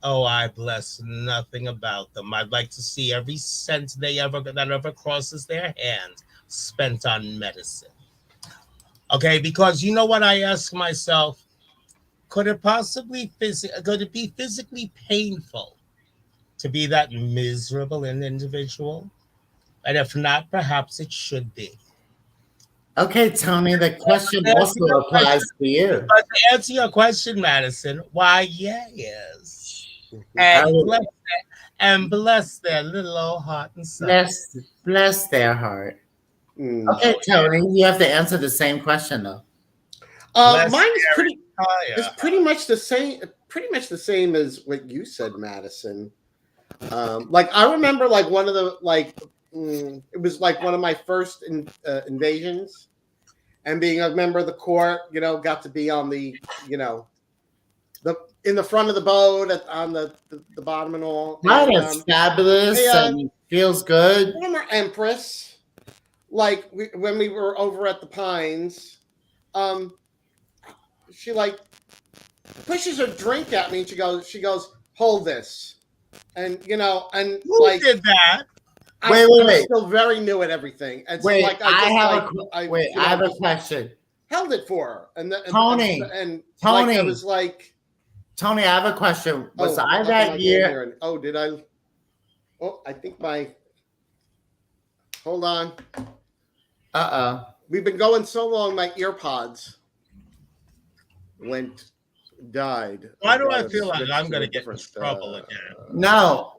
Oh, I bless nothing about them. I'd like to see every cent that ever crosses their hand spent on medicine. Okay, because you know what I ask myself? Could it be physically painful to be that miserable an individual? And if not, perhaps it should be. Okay, Toni, the question also applies to you. But to answer your question, Madison, why, yes. And bless their little old heart and soul. Bless their heart. Okay, Toni, you have to answer the same question though. Mine is pretty much the same. Pretty much the same as what you said, Madison. I remember one of the it was one of my first invasions, and being a member of the court, got to be on the in the front of the boat on the bottom and all. That And, is fabulous and feels good. Former Empress, like when we were over at the Pines, she like pushes her drink at me and she goes, hold this. And and Who like did that? Wait. I'm still very new at everything. And so Wait, like I have a just question. held it for her. And Toni, like I was like, Toni, I have a question. Was I nothing that can't year? hear. Oh, did I? Oh, I think hold on. We've been going so long, my earpods died. Why do I feel like I'm going to get in trouble again? No.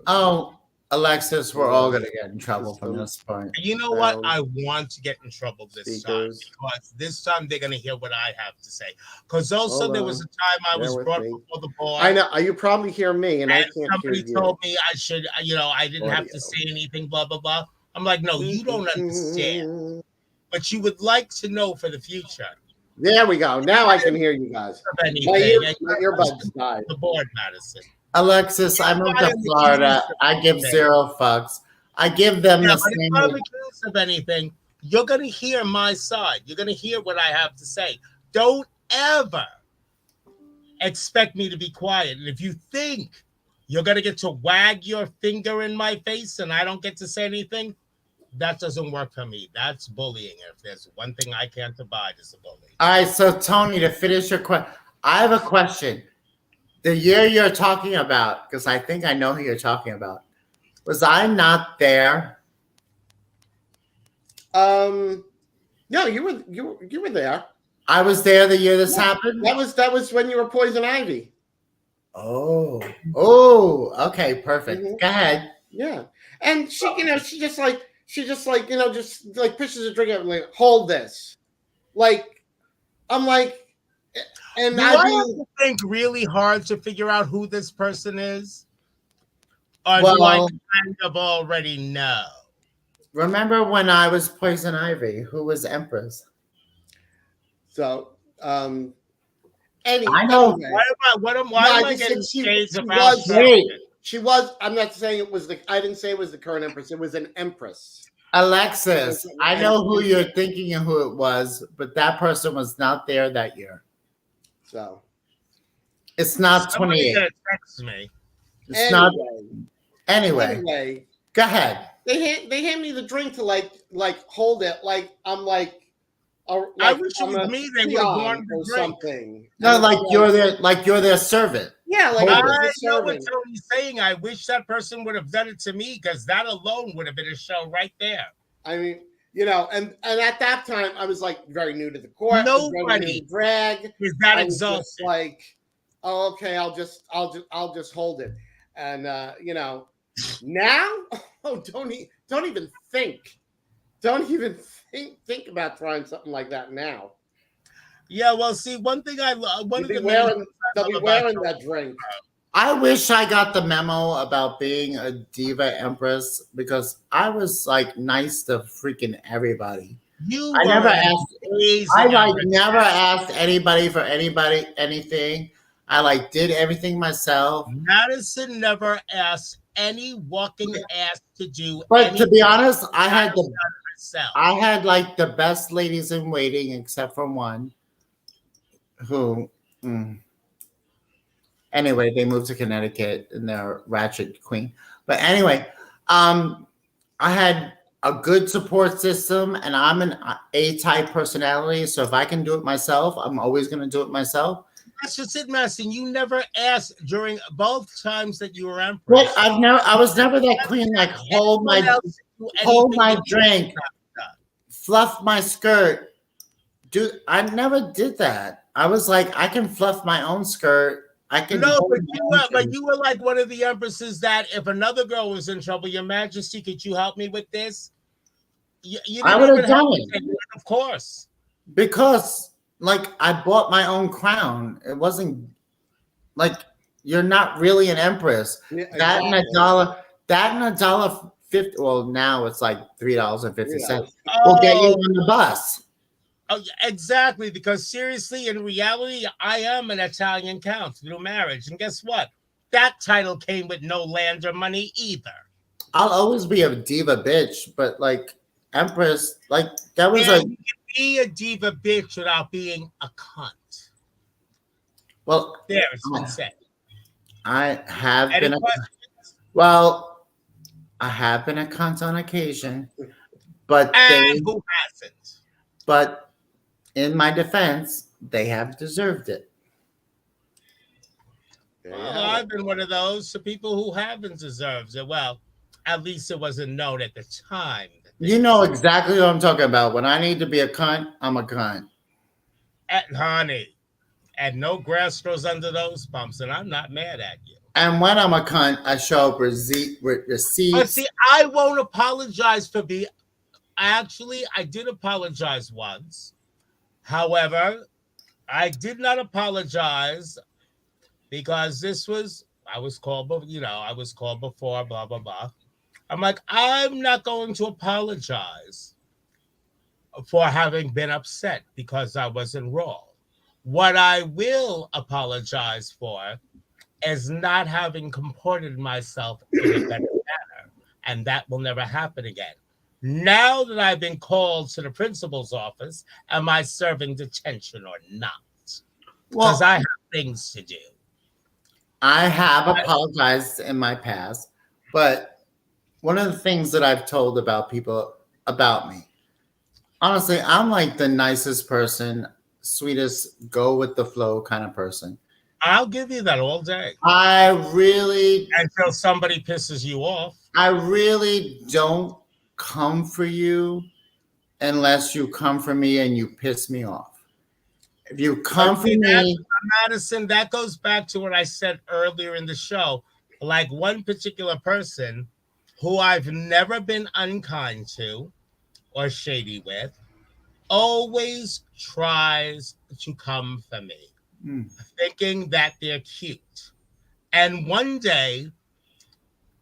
Oh, Alexis, we're all going to get in trouble from this point. And you know what? I want to get in trouble this time Speakers. because this time they're going to hear what I have to say. Because also there was a time I was brought before the board. I know. You probably hear me, and I can't hear somebody you. told me I should, I didn't have to say anything, blah, blah, blah. I'm like, no, you don't understand. But you would like to know for the future. There we go. Now I can hear you guys. My earbuds died. The board, Madison. Alexis, I moved to Florida. I give 0 fucks. I give them the same. If I'm accused of anything, you're going to hear my side. You're going to hear what I have to say. Don't ever expect me to be quiet. And if you think you're going to get to wag your finger in my face and I don't get to say anything, that doesn't work for me. That's bullying. If there's one thing I can't abide, is a bully. All right, so Toni, to finish your question, I have a question. The year you're talking about, because I think I know who you're talking about, was I not there? No, you were there. I was there the year this happened. That was when you were Poison Ivy. Oh, okay, perfect. Go ahead. Yeah, and she just pushes a drink at me, like, hold this. Like, I'm like, and I have to think really hard to figure out who this person is, or do I kind of already know? Remember when I was Poison Ivy? Who was Empress? So, I know. Anyway. Why am I getting shades about? She was. I'm not saying it was I didn't say it was the current Empress. It was an Empress. Alexis, I know who you're thinking and who it was, but that person was not there that year. So it's not 28. Text me. It's not. Anyway, go ahead. They hand me the drink to like hold it. Like I'm like. I wish it was me. They would have worn the drink. Something. No, like you're their servant. Yeah, like I know what Tony's saying. I wish that person would have done it to me because that alone would have been a show right there. I mean, and at that time I was like very new to the court. Nobody drag is that exhausted. Like, oh, okay, I'll just hold it, and now, don't even think. Don't even think about trying something like that now. Yeah, well, see, one thing I love. They'll be wearing that drink. I wish I got the memo about being a diva empress because I was like nice to freaking everybody. I never asked anybody for anything. I did everything myself. Madison never asked any walking ass to do. But to be honest, I had the best ladies in waiting except for one who anyway, they moved to Connecticut and they're ratchet queen. But anyway, I had a good support system and I'm an A-type personality. So if I can do it myself, I'm always going to do it myself. That's just it, Madison. You never asked during both times that you were empress. But I was never that queen, like hold my drink, fluff my skirt. Dude, I never did that. I was like, I can fluff my own skirt. I can. No, but you were like one of the empresses that if another girl was in trouble, Your Majesty, could you help me with this? I would have done it. Of course. Because I bought my own crown. It wasn't like you're not really an empress. Yeah, that and $1.50. Well, now it's like $3.50. We'll get you on the bus. Oh, yeah, exactly. Because seriously, in reality, I am an Italian count through marriage. And guess what? That title came with no land or money either. I'll always be a diva bitch, but like Empress, like that was And a you can be a diva bitch without being a cunt. well. There, it's been said. I have Any been a questions? well. I have been a cunt on occasion, but And who hasn't? but in my defense, they have deserved it. There you Well, have I've it. been one of those. So people who haven't deserved it. Well, at least it wasn't known at the time. You know exactly what I'm talking about. When I need to be a cunt, I'm a cunt. Honey, and no grass grows under those bumps, and I'm not mad at you. And when I'm a cunt, I show up with But receipts. see, I won't apologize for being. Actually, I did apologize once. However, I did not apologize because I was called, I was called before, blah, blah, blah. I'm like, I'm not going to apologize for having been upset because I wasn't wrong. What I will apologize for is not having comported myself in a better manner. And that will never happen again. Now that I've been called to the principal's office, am I serving detention or not? Because I have things to do. I have apologized in my past, but one of the things that I've told about people about me, honestly, I'm like the nicest person, sweetest, go with the flow kind of person. I'll give you that all day. Until somebody pisses you off. I really don't come for you unless you come for me and you piss me off. If you come for me, Madison, that goes back to what I said earlier in the show. Like one particular person who I've never been unkind to or shady with always tries to come for me, thinking that they're cute. And one day,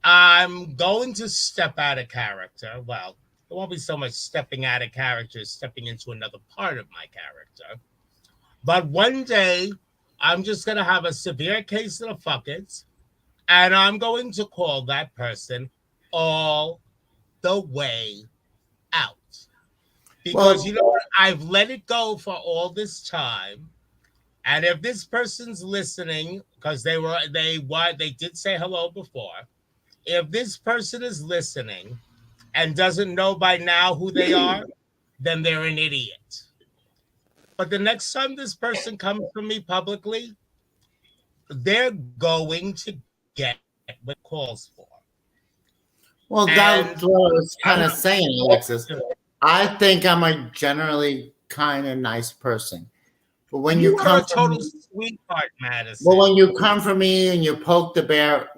I'm going to step out of character. Well, it won't be so much stepping out of character, stepping into another part of my character. But one day, I'm just going to have a severe case of the fuckets, and I'm going to call that person all the way out. Because you know what? I've let it go for all this time. And if this person's listening, because they did say hello before, if this person is listening and doesn't know by now who they are, then they're an idiot. But the next time this person comes from me publicly, they're going to get what it calls for. Well, that's what I was kind of saying, Alexis. I think I'm a generally kind of nice person. But when you come a total sweetheart, Madison. Well, when you come for me and you poke the bear,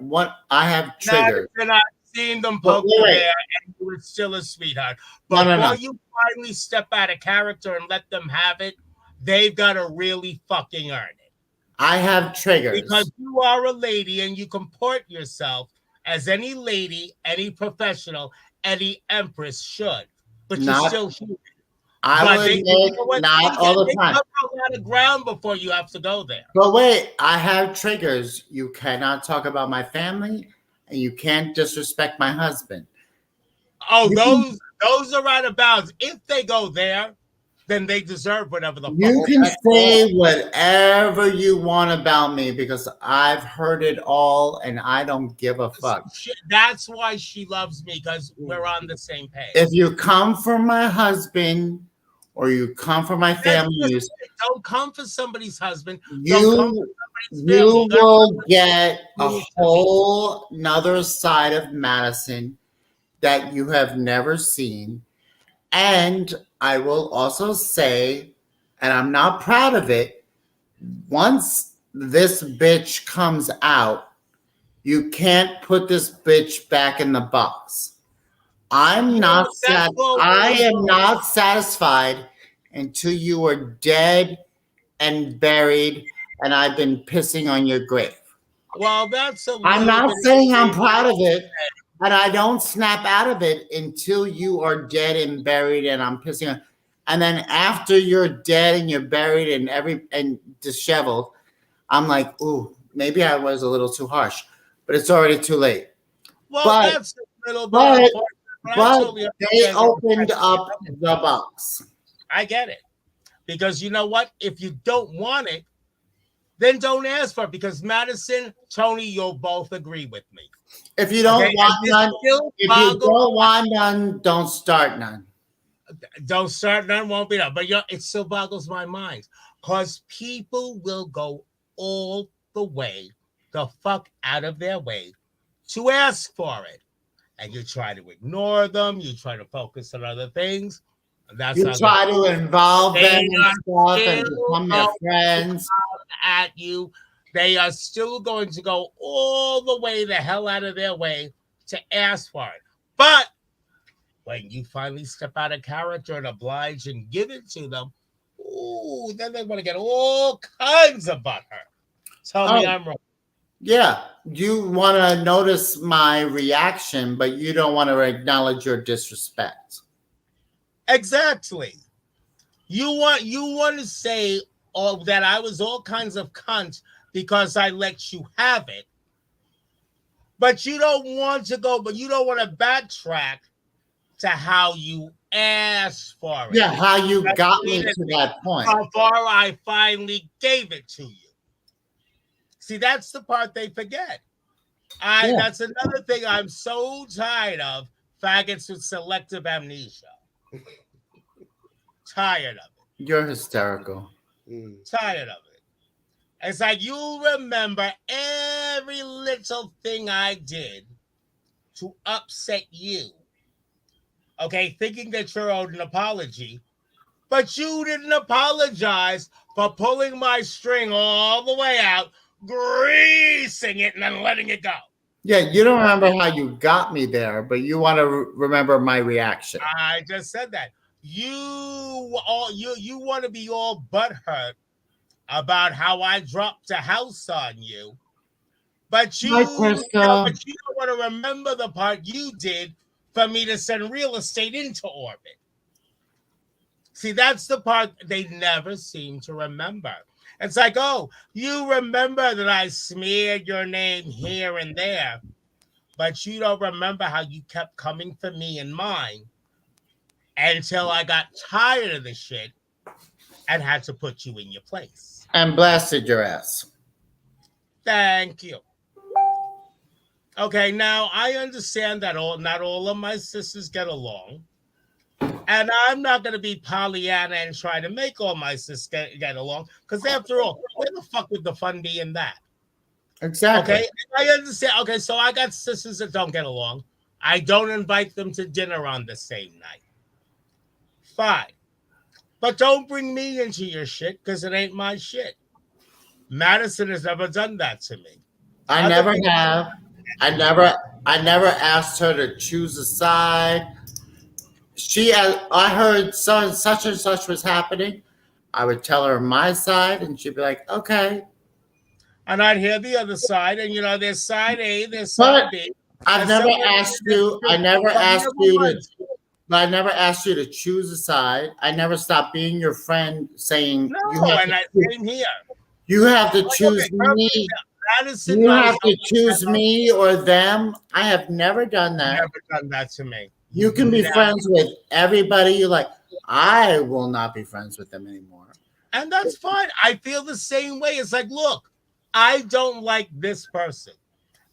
I have triggers. Madison, I've seen them poke the bear, and you were still a sweetheart. But before you finally step out of character and let them have it, they've got to really fucking earn it. I have triggers. Because you are a lady and you comport yourself as any lady, any professional, any empress should. But you're still human. I would admit, not all the time. They cover a lot of ground before you have to go there. But wait, I have triggers. You cannot talk about my family, and you can't disrespect my husband. Oh, those are out of bounds. If they go there, then they deserve whatever the fuck. You can say whatever you want about me because I've heard it all, and I don't give a fuck. That's why she loves me, because we're on the same page. If you come for my husband or you come for my family, don't come for somebody's husband. You will get a whole nother side of Madison that you have never seen. And I will also say, and I'm not proud of it, once this bitch comes out, you can't put this bitch back in the box. I am not satisfied until you are dead and buried and I've been pissing on your grave. Well, I'm not saying I'm proud of it, but I don't snap out of it until you are dead and buried and I'm pissing on. And then after you're dead and you're buried and disheveled, I'm like, ooh, maybe I was a little too harsh, but it's already too late. Well, But- that's a little bit but- unfortunate, I But totally they understand. opened up the box. I get it. Because you know what? If you don't want it, then don't ask for it. Because Madison, Toni, you'll both agree with me. If you don't Okay? want And this none, still if you boggles don't want none, don't start none. Don't start, none won't be done. But it still boggles my mind. Because people will go all the way, the fuck out of their way to ask for it. And you try to ignore them. You try to focus on other things. That's You not try good. to involve They them and stuff and still become their go friends. At you. They are still going to go all the way the hell out of their way to ask for it. But when you finally step out of character and oblige and give it to them, ooh, then they want to get all kinds of butthurt. Tell me I'm wrong. Yeah, you want to notice my reaction, but you don't want to acknowledge your disrespect. Exactly. You want to say that I was all kinds of cunt because I let you have it. But you don't want to go, but you don't want to backtrack to how you asked for it. Yeah, how you That's got me needed to that point. before I finally gave it to you. See, that's the part they forget. Yeah. That's another thing I'm so tired of, faggots with selective amnesia. Tired of it. You're hysterical. Tired of it. It's like you remember every little thing I did to upset you. Okay, thinking that you're owed an apology, but you didn't apologize for pulling my string all the way out, greasing it, and then letting it go. Yeah, you don't remember how you got me there, but you want to remember my reaction. I just said that. You want to be all butthurt about how I dropped a house on you, but you don't want to remember the part you did for me to send real estate into orbit. See, that's the part they never seem to remember. It's like, oh, you remember that I smeared your name here and there, but you don't remember how you kept coming for me and mine until I got tired of the shit and had to put you in your place. And blasted your ass. Thank you. Okay, now I understand that not all of my sisters get along. And I'm not going to be Pollyanna and try to make all my sisters get along. Because after all, where the fuck would the fun be in that? Exactly. Okay, I understand. Okay, so I got sisters that don't get along. I don't invite them to dinner on the same night. Fine. But don't bring me into your shit because it ain't my shit. Madison has never done that to me. I never have. I never asked her to choose a side. I heard such and such was happening. I would tell her my side, and she'd be like, "Okay." And I'd hear the other side, and there's side A, there's side B. I never asked you to choose a side. I never stopped being your friend, saying Same here. You have to choose me. Madison You have to choose me or them. I have never done that. Never done that to me. You can be friends with everybody you like. I will not be friends with them anymore. And that's fine. I feel the same way. It's like, look, I don't like this person.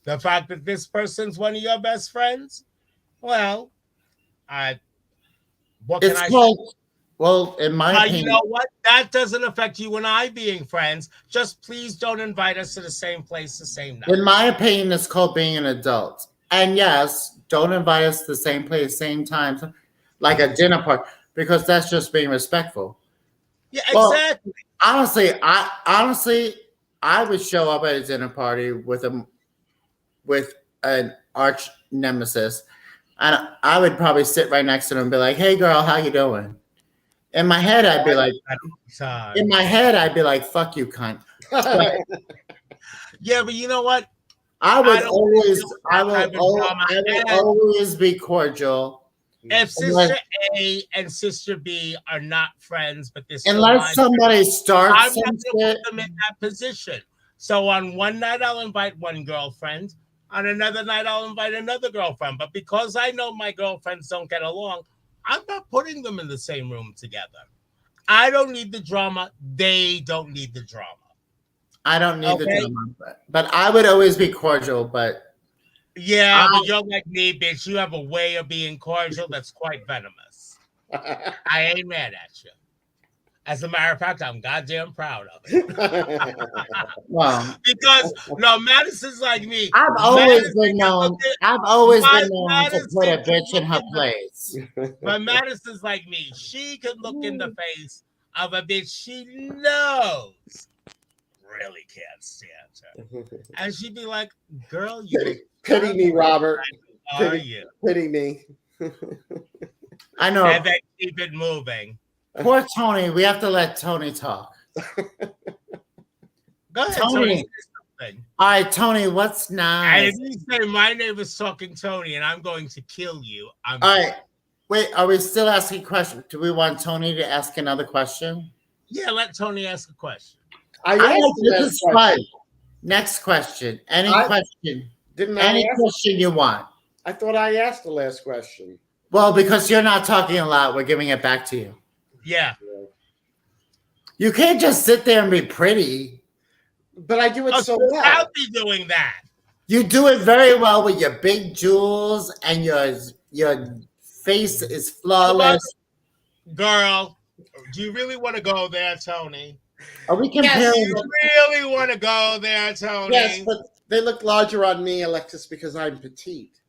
The fact that this person's one of your best friends, well, what can I say? Well, in my opinion, you know what? That doesn't affect you and I being friends. Just please don't invite us to the same place the same night. In my opinion, it's called being an adult. And yes, don't invite us to the same place, same time, like a dinner party, because that's just being respectful. Yeah, exactly. Honestly, I would show up at a dinner party with an arch nemesis, and I would probably sit right next to them and be like, "Hey, girl, how you doing?" In my head, I'd be like, "Fuck you, cunt." Yeah, but you know what? I will always be cordial, If Sister A and Sister B are not friends, but they're still Unless somebody starts I'm some not going to shit. put them in that position. So on one night, I'll invite one girlfriend. On another night, I'll invite another girlfriend. But because I know my girlfriends don't get along, I'm not putting them in the same room together. I don't need the drama. They don't need the drama. I don't need the drama, but I would always be cordial. But yeah, but you're like me, bitch. You have a way of being cordial that's quite venomous. I ain't mad at you. As a matter of fact, I'm goddamn proud of it. Well, because no, Madison's like me. I've always been known to put a bitch in her place. But Madison's like me. She can look in the face of a bitch she knows really can't stand her. And she'd be like, girl, you pity me, Robert. Pity me. I know. And then keep it moving. Poor Toni. We have to let Toni talk. Go ahead, Toni. All right, Toni, what's nice? And if you say my name is talking Toni and I'm going to kill you, all right. Wait, are we still asking questions? Do we want Toni to ask another question? Yeah, let Toni ask a question. This is fun. Next question. Any question? Any question you want. I thought I asked the last question. Well, because you're not talking a lot, we're giving it back to you. Yeah. You can't just sit there and be pretty. But I do it so well. I'll be doing that. You do it very well with your big jewels and your face is flawless. Girl, do you really want to go there, Toni? Are we comparing? Yes, you really want to go there, Toni? Yes, but they look larger on me, Alexis, because I'm petite.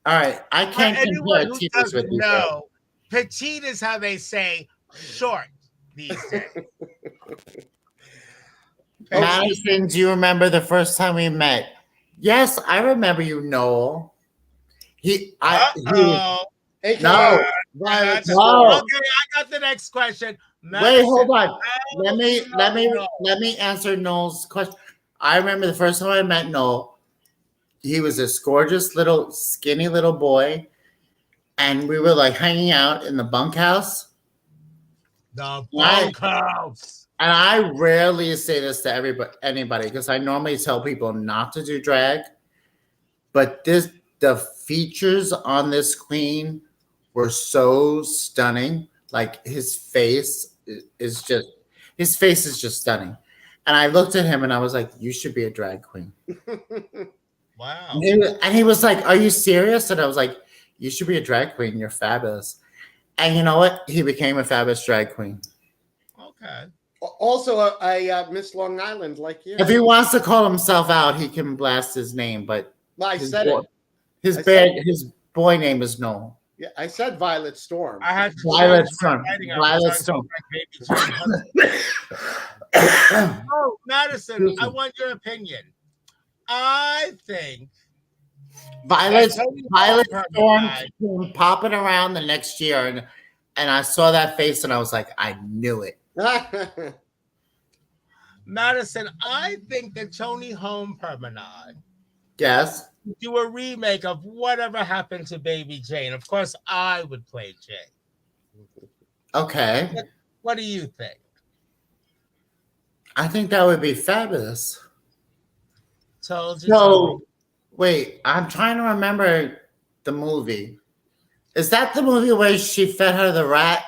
All right, I can't compare titties with you. No, petite is how they say short these days. Madison, do you remember the first time we met? Yes, I remember you, Noel. No. Okay, I got the next question. Wait, hold on. Let me answer Noel's question. I remember the first time I met Noel. He was this gorgeous little skinny little boy, and we were like hanging out in the bunkhouse. The bunkhouse. And I rarely say this to anybody because I normally tell people not to do drag. But the features on this queen were so stunning. Like his face is just stunning. And I looked at him and I was like, you should be a drag queen. Wow. And he was like, are you serious? And I was like, you should be a drag queen. You're fabulous. And you know what? He became a fabulous drag queen. Okay. Also, a Miss Long Island like you. If he wants to call himself out, he can blast his name. But I said it. His boy name is Noel. Yeah, I said Violet Storm. I had Violet Storm. Violet Storm. Oh, Madison, I want your opinion. I think Violet Storm came popping around the next year, and I saw that face, and I was like, I knew it. Madison, I think that Toni Homeperm and I do a remake of Whatever Happened to Baby Jane. Of course, I would play Jane. Okay. What do you think? I think that would be fabulous. Told you. So, wait, I'm trying to remember the movie. Is that the movie where she fed her the rat?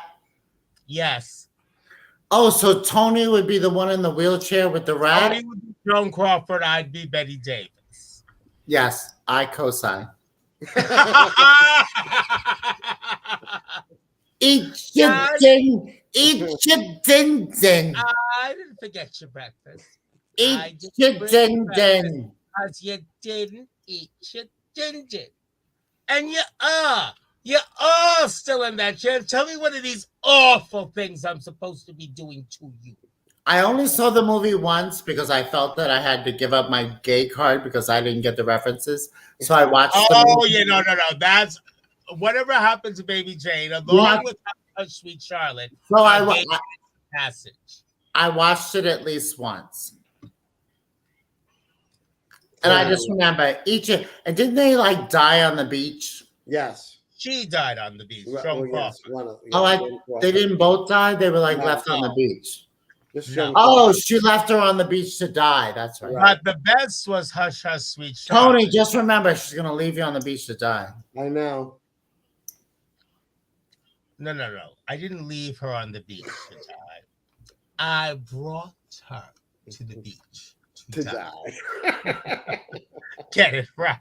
Yes. Oh, so Toni would be the one in the wheelchair with the rat? Toni would be Joan Crawford. I'd be Betty Davis. Yes, I co-sign. Eat your ding. Eat your ding ding. I didn't forget your breakfast. Eat your ding ding. Because you didn't eat your ding ding. And you're all still in that chair. Tell me one of these awful things I'm supposed to be doing to you. I only saw the movie once because I felt that I had to give up my gay card because I didn't get the references. So I watched the movie. Yeah, no. That's Whatever Happened to Baby Jane, along with Sweet Charlotte. So Passage. I watched it at least once. And I just remember and didn't they like die on the beach? Yes. She died on the beach. Joan yes, Crawford. They didn't both die. They were like No. left on the beach. Just No. Joan Oh, Crawford. she left her on the beach to die. That's right. Right. But the best was Hush Hush Sweet Charlotte. Toni, just remember, she's gonna leave you on the beach to die. I know. No. I didn't leave her on the beach to die. I brought her to the beach to die. Get it right.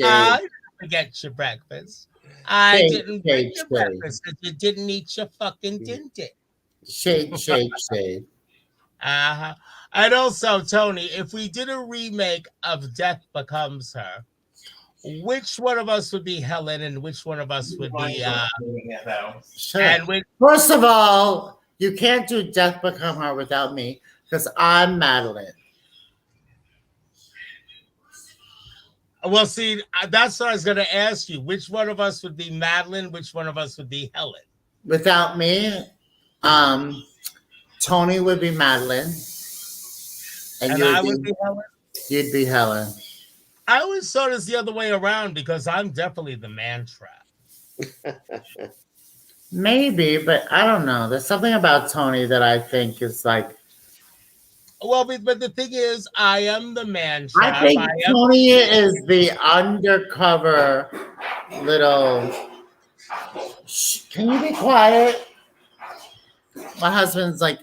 I didn't forget your breakfast. I didn't bring your breakfast because you didn't eat your fucking dinner. Shade. Uh-huh. And also, Toni, if we did a remake of Death Becomes Her, which one of us would be Helen and which one of us would be First of all, you can't do Death Become Her without me because I'm Madeline. Well, see, that's what I was going to ask you. Which one of us would be Madeline? Which one of us would be Helen? Without me, Toni would be Madeline. And I would be Helen? You'd be Helen. I always thought it's the other way around because I'm definitely the man trap. Maybe, but I don't know. There's something about Toni that I think is like. Well, but the thing is, I am the man trap. I think Toni is the undercover little. Can you be quiet? My husband's like,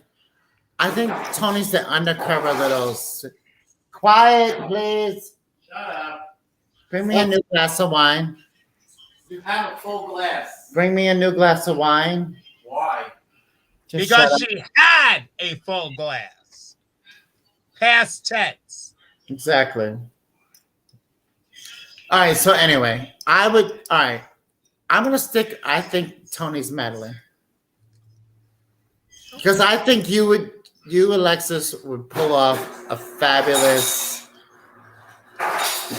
I think Toni's the undercover little. Quiet, please. Shut up. Bring me a new glass of wine. You have a full glass. Bring me a new glass of wine. Why? Just because she had a full glass. Past tense. Exactly. All right. So anyway, all right. I'm going to stick. I think Toni's Madeline. Because I think you, Alexis, would pull off a fabulous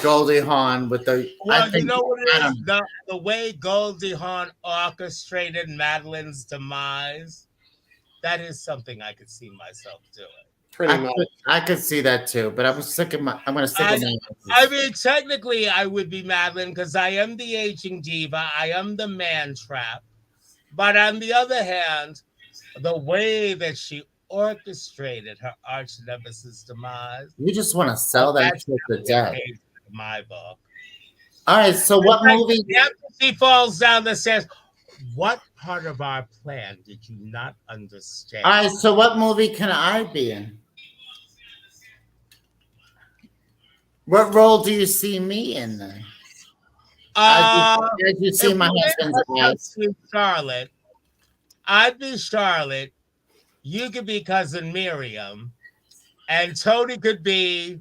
Goldie Hawn with the. Well, you know what it is? The way Goldie Hawn orchestrated Madeline's demise, that is something I could see myself doing. Pretty much. I could see that too, but I'm going to stick with my. I mean, technically, I would be Madeline because I am the aging diva. I am the man trap. But on the other hand, the way that she orchestrated her arch nemesis demise. You just want to sell that shit to death. My book. All right, so what movie? After she falls down the stairs, what part of our plan did you not understand? All right, so what movie can I be in? What role do you see me in then? As you see my husband's ass. Charlotte. I'd be Charlotte. You could be cousin Miriam. And Toni could be.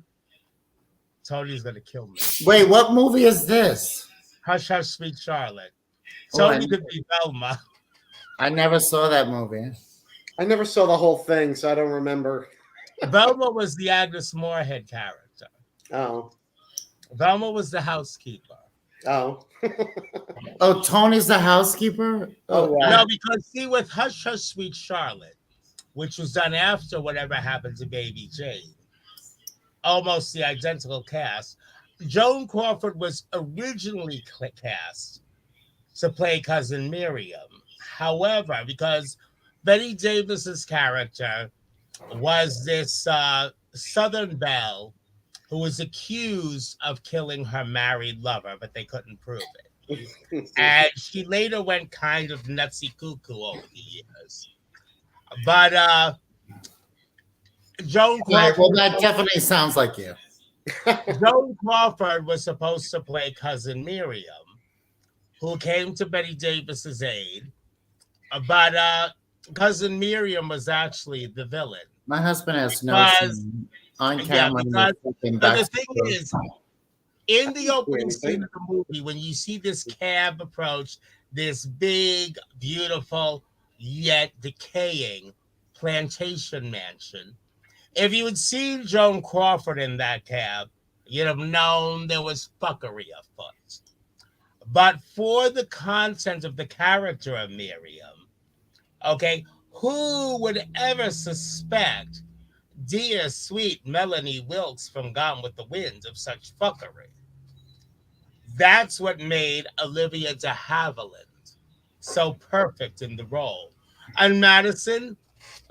Tony's going to kill me. Wait, what movie is this? Hush, Hush, Sweet Charlotte. Toni could be Velma. I never saw that movie. I never saw the whole thing, so I don't remember. Velma was the Agnes Moorehead character. Oh. Velma was the housekeeper. Oh. Oh, Toni's the housekeeper? Oh, wow. No, because see, with Hush, Hush, Sweet Charlotte, which was done after Whatever Happened to Baby Jane, almost the identical cast, Joan Crawford was originally cast to play cousin Miriam. However, because Betty Davis's character was this Southern belle who was accused of killing her married lover, but they couldn't prove it. And she later went kind of nutsy cuckoo over the years. But Joan Crawford. Well, that definitely sounds like you. Joan Crawford was supposed to play cousin Miriam, who came to Betty Davis's aid. But cousin Miriam was actually the villain. My husband has no on camera. Yeah, but the thing is, in the opening scene of the movie, when you see this cab approach this big, beautiful, yet decaying plantation mansion, if you had seen Joan Crawford in that cab, you'd have known there was fuckery afoot. But for the content of the character of Miriam, okay, who would ever suspect dear, sweet Melanie Wilkes from Gone with the Wind of such fuckery? That's what made Olivia de Havilland so perfect in the role. And Madison,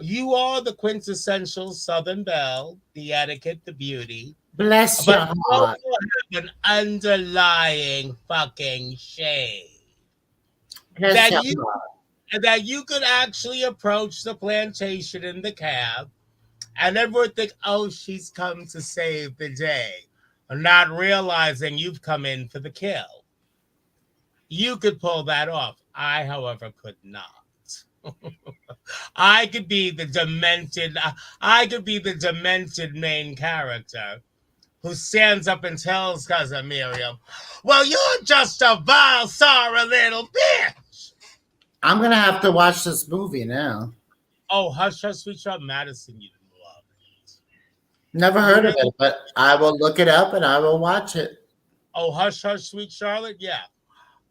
you are the quintessential Southern belle, the etiquette, the beauty, Bless but your you heart. also have an underlying fucking shade Bless that your you heart. that you could actually approach the plantation in the cab and everyone think, oh, she's come to save the day, not realizing you've come in for the kill. You could pull that off. I, however, could not. I could be the demented. I could be the demented main character who stands up and tells cousin Miriam, "Well, you're just a vile, sorry little bitch." I'm gonna have to watch this movie now. Oh, hush, hush, sweet child, Madison, you didn't love it. Never You heard of really? it, but I will look it up and I will watch it. Oh, hush, hush, sweet Charlotte, yeah.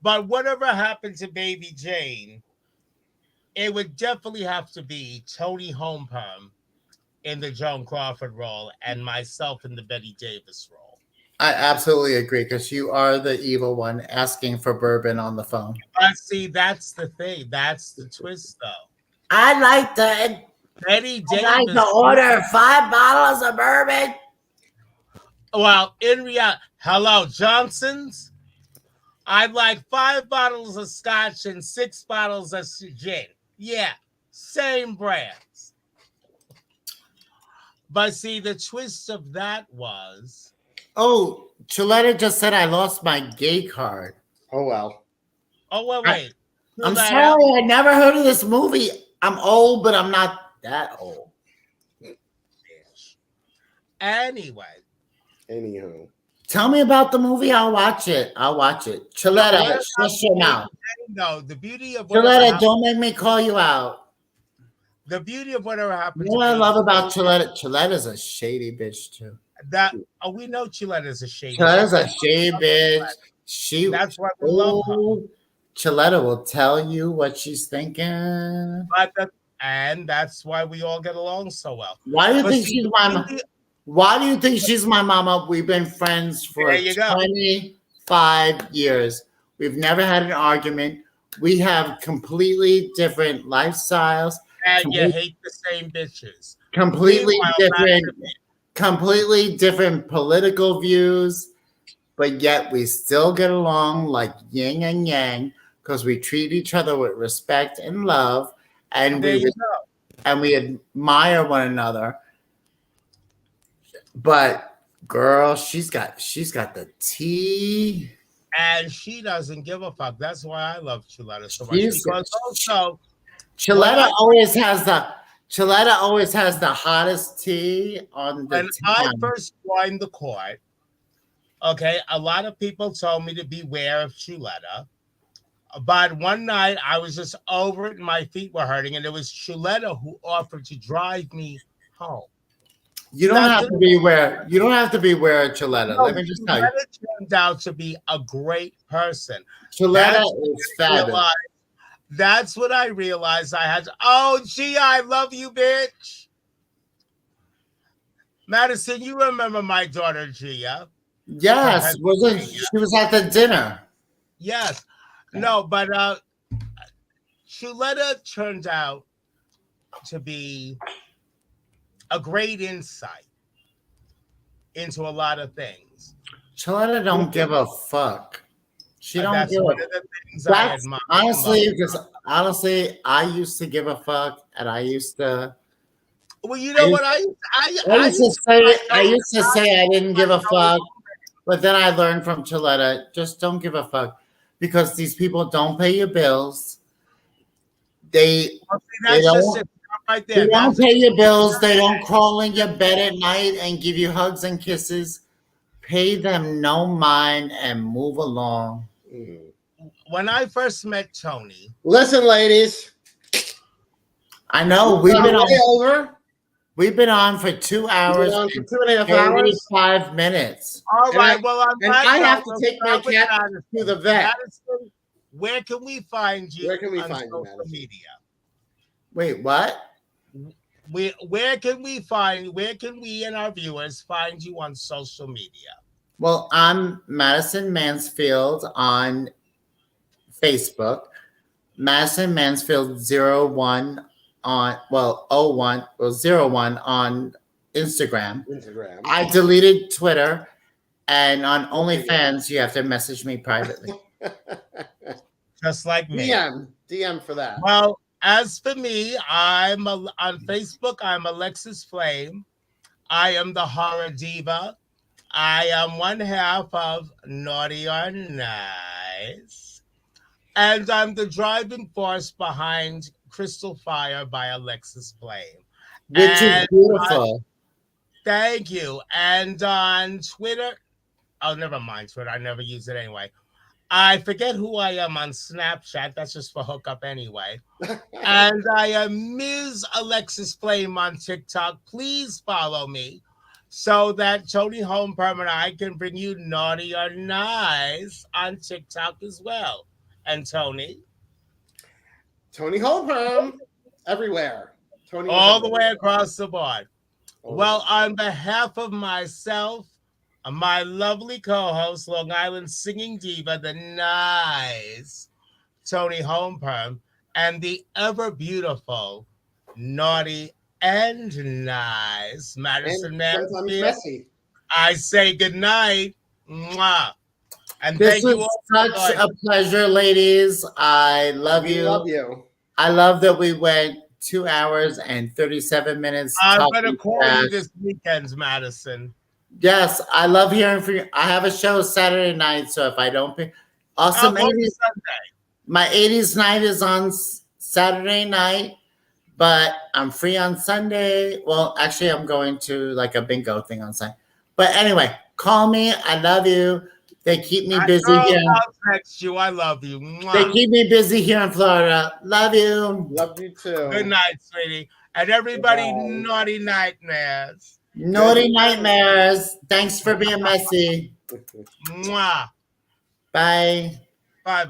But whatever happened to Baby Jane, it would definitely have to be Toni Homeperm in the Joan Crawford role and myself in the Betty Davis role. I absolutely agree because you are the evil one asking for bourbon on the phone. But see, that's the thing. That's the twist, though. I'd like to. Betty I'd like Davis. to order 5 bottles of bourbon. Well, in reality, hello, Johnson's. I'd like 5 bottles of scotch and 6 bottles of gin. Yeah, same brands. But see, the twist of that was. Oh, Chiletta just said I lost my gay card. Oh well. Oh, wait. I'm sorry, I never heard of this movie. I'm old, but I'm not that old. Anyway. Anywho. Tell me about the movie. I'll watch it. Chiletta, shut your mouth. No, the beauty of Chiletta, don't make me call you out. The beauty of whatever happened. You know what I love about Chiletta? Chiletta's a shady bitch too. We know Chiletta's a shady. Chiletta's a shady bitch. That's why we love her. Chiletta will tell you what she's thinking. And that's why we all get along so well. Why do you think she's my mama? Why do you think she's my mama? We've been friends for 25 years. We've never had an argument. We have completely different lifestyles. And you hate the same bitches. Completely different political views, but yet we still get along like yin and yang because we treat each other with respect and love, and we admire one another. But girl, she's got the tea, and she doesn't give a fuck. That's why I love Chiletta so much. Because also, Chiletta always has the hottest tea on the. When I first joined the court, okay, a lot of people told me to beware of Chiletta. But one night I was just over it and my feet were hurting, and it was Chiletta who offered to drive me home. You don't have to beware. You don't have to beware of Chiletta. No, let me just tell you. Chiletta turned out to be a great person. Chiletta is fabulous. That's what I realized. I had to. Oh, gee, I love you, bitch. Madison, you remember my daughter Gia? Yes, she was at the dinner. Yes. No, but Chiletta turned out to be a great insight into a lot of things. Chiletta don't give a fuck. She don't That's give one a of the things I admire. Honestly, I used to give a fuck, and I used to. Well, you know what? I used to say I didn't give a fuck, but then I learned from Chiletta, just don't give a fuck, because these people don't pay your bills. They don't pay your bills. They don't crawl in your bed at night and give you hugs and kisses. Pay them no mind and move along. When I first met Toni, listen, ladies. I know we've been on for 2 hours and 2.5 hours, 5 minutes. All right. I have to take my cat to the vet. Madison, where can we find you? Where can we on find you, social media? Wait, what? Where can we and our viewers find you on social media? Well, I'm Madison Mansfield on Facebook. Madison Mansfield 01 on, well, 01, well, 01 on Instagram. Instagram. I deleted Twitter, and on OnlyFans, you have to message me privately. Just like me. DM for that. Well, as for me, on Facebook, I'm Alexis Flame. I am the horror diva. I am one half of Naughty or Nice. And I'm the driving force behind Crystal Fire by Alexis Flame. Which is beautiful. Thank you. And on Twitter, oh, never mind Twitter. I never use it anyway. I forget who I am on Snapchat. That's just for hookup anyway. And I am Ms. Alexis Flame on TikTok. Please follow me so that Toni Homeperm and I can bring you Naughty or Nice on TikTok as well. And Toni? Toni Homeperm everywhere. Toni all the way across the board. Well, on behalf of myself, my lovely co-host, Long Island singing diva, the nice Toni Homeperm, and the ever beautiful, naughty and nice Madison Mansfield, I say good night. Mwah. And this thank you was all such a pleasure, ladies. I love you. Love you. I love that we went 2 hours and 37 minutes. I'm going to call you this weekend, Madison. Yes, I love hearing from you. I have a show Saturday night, so if I don't pick, awesome. 80s, Sunday. My 80s night is on Saturday night, but I'm free on Sunday. Well, actually, I'm going to like a bingo thing on Sunday. But anyway, call me. I love you. They keep me busy here. I'll text you. I love you. Mwah. They keep me busy here in Florida. Love you. Love you too. Good night, sweetie. And everybody, naughty nightmares. Naughty nightmares. Thanks for being messy. Mwah. Bye. Bye.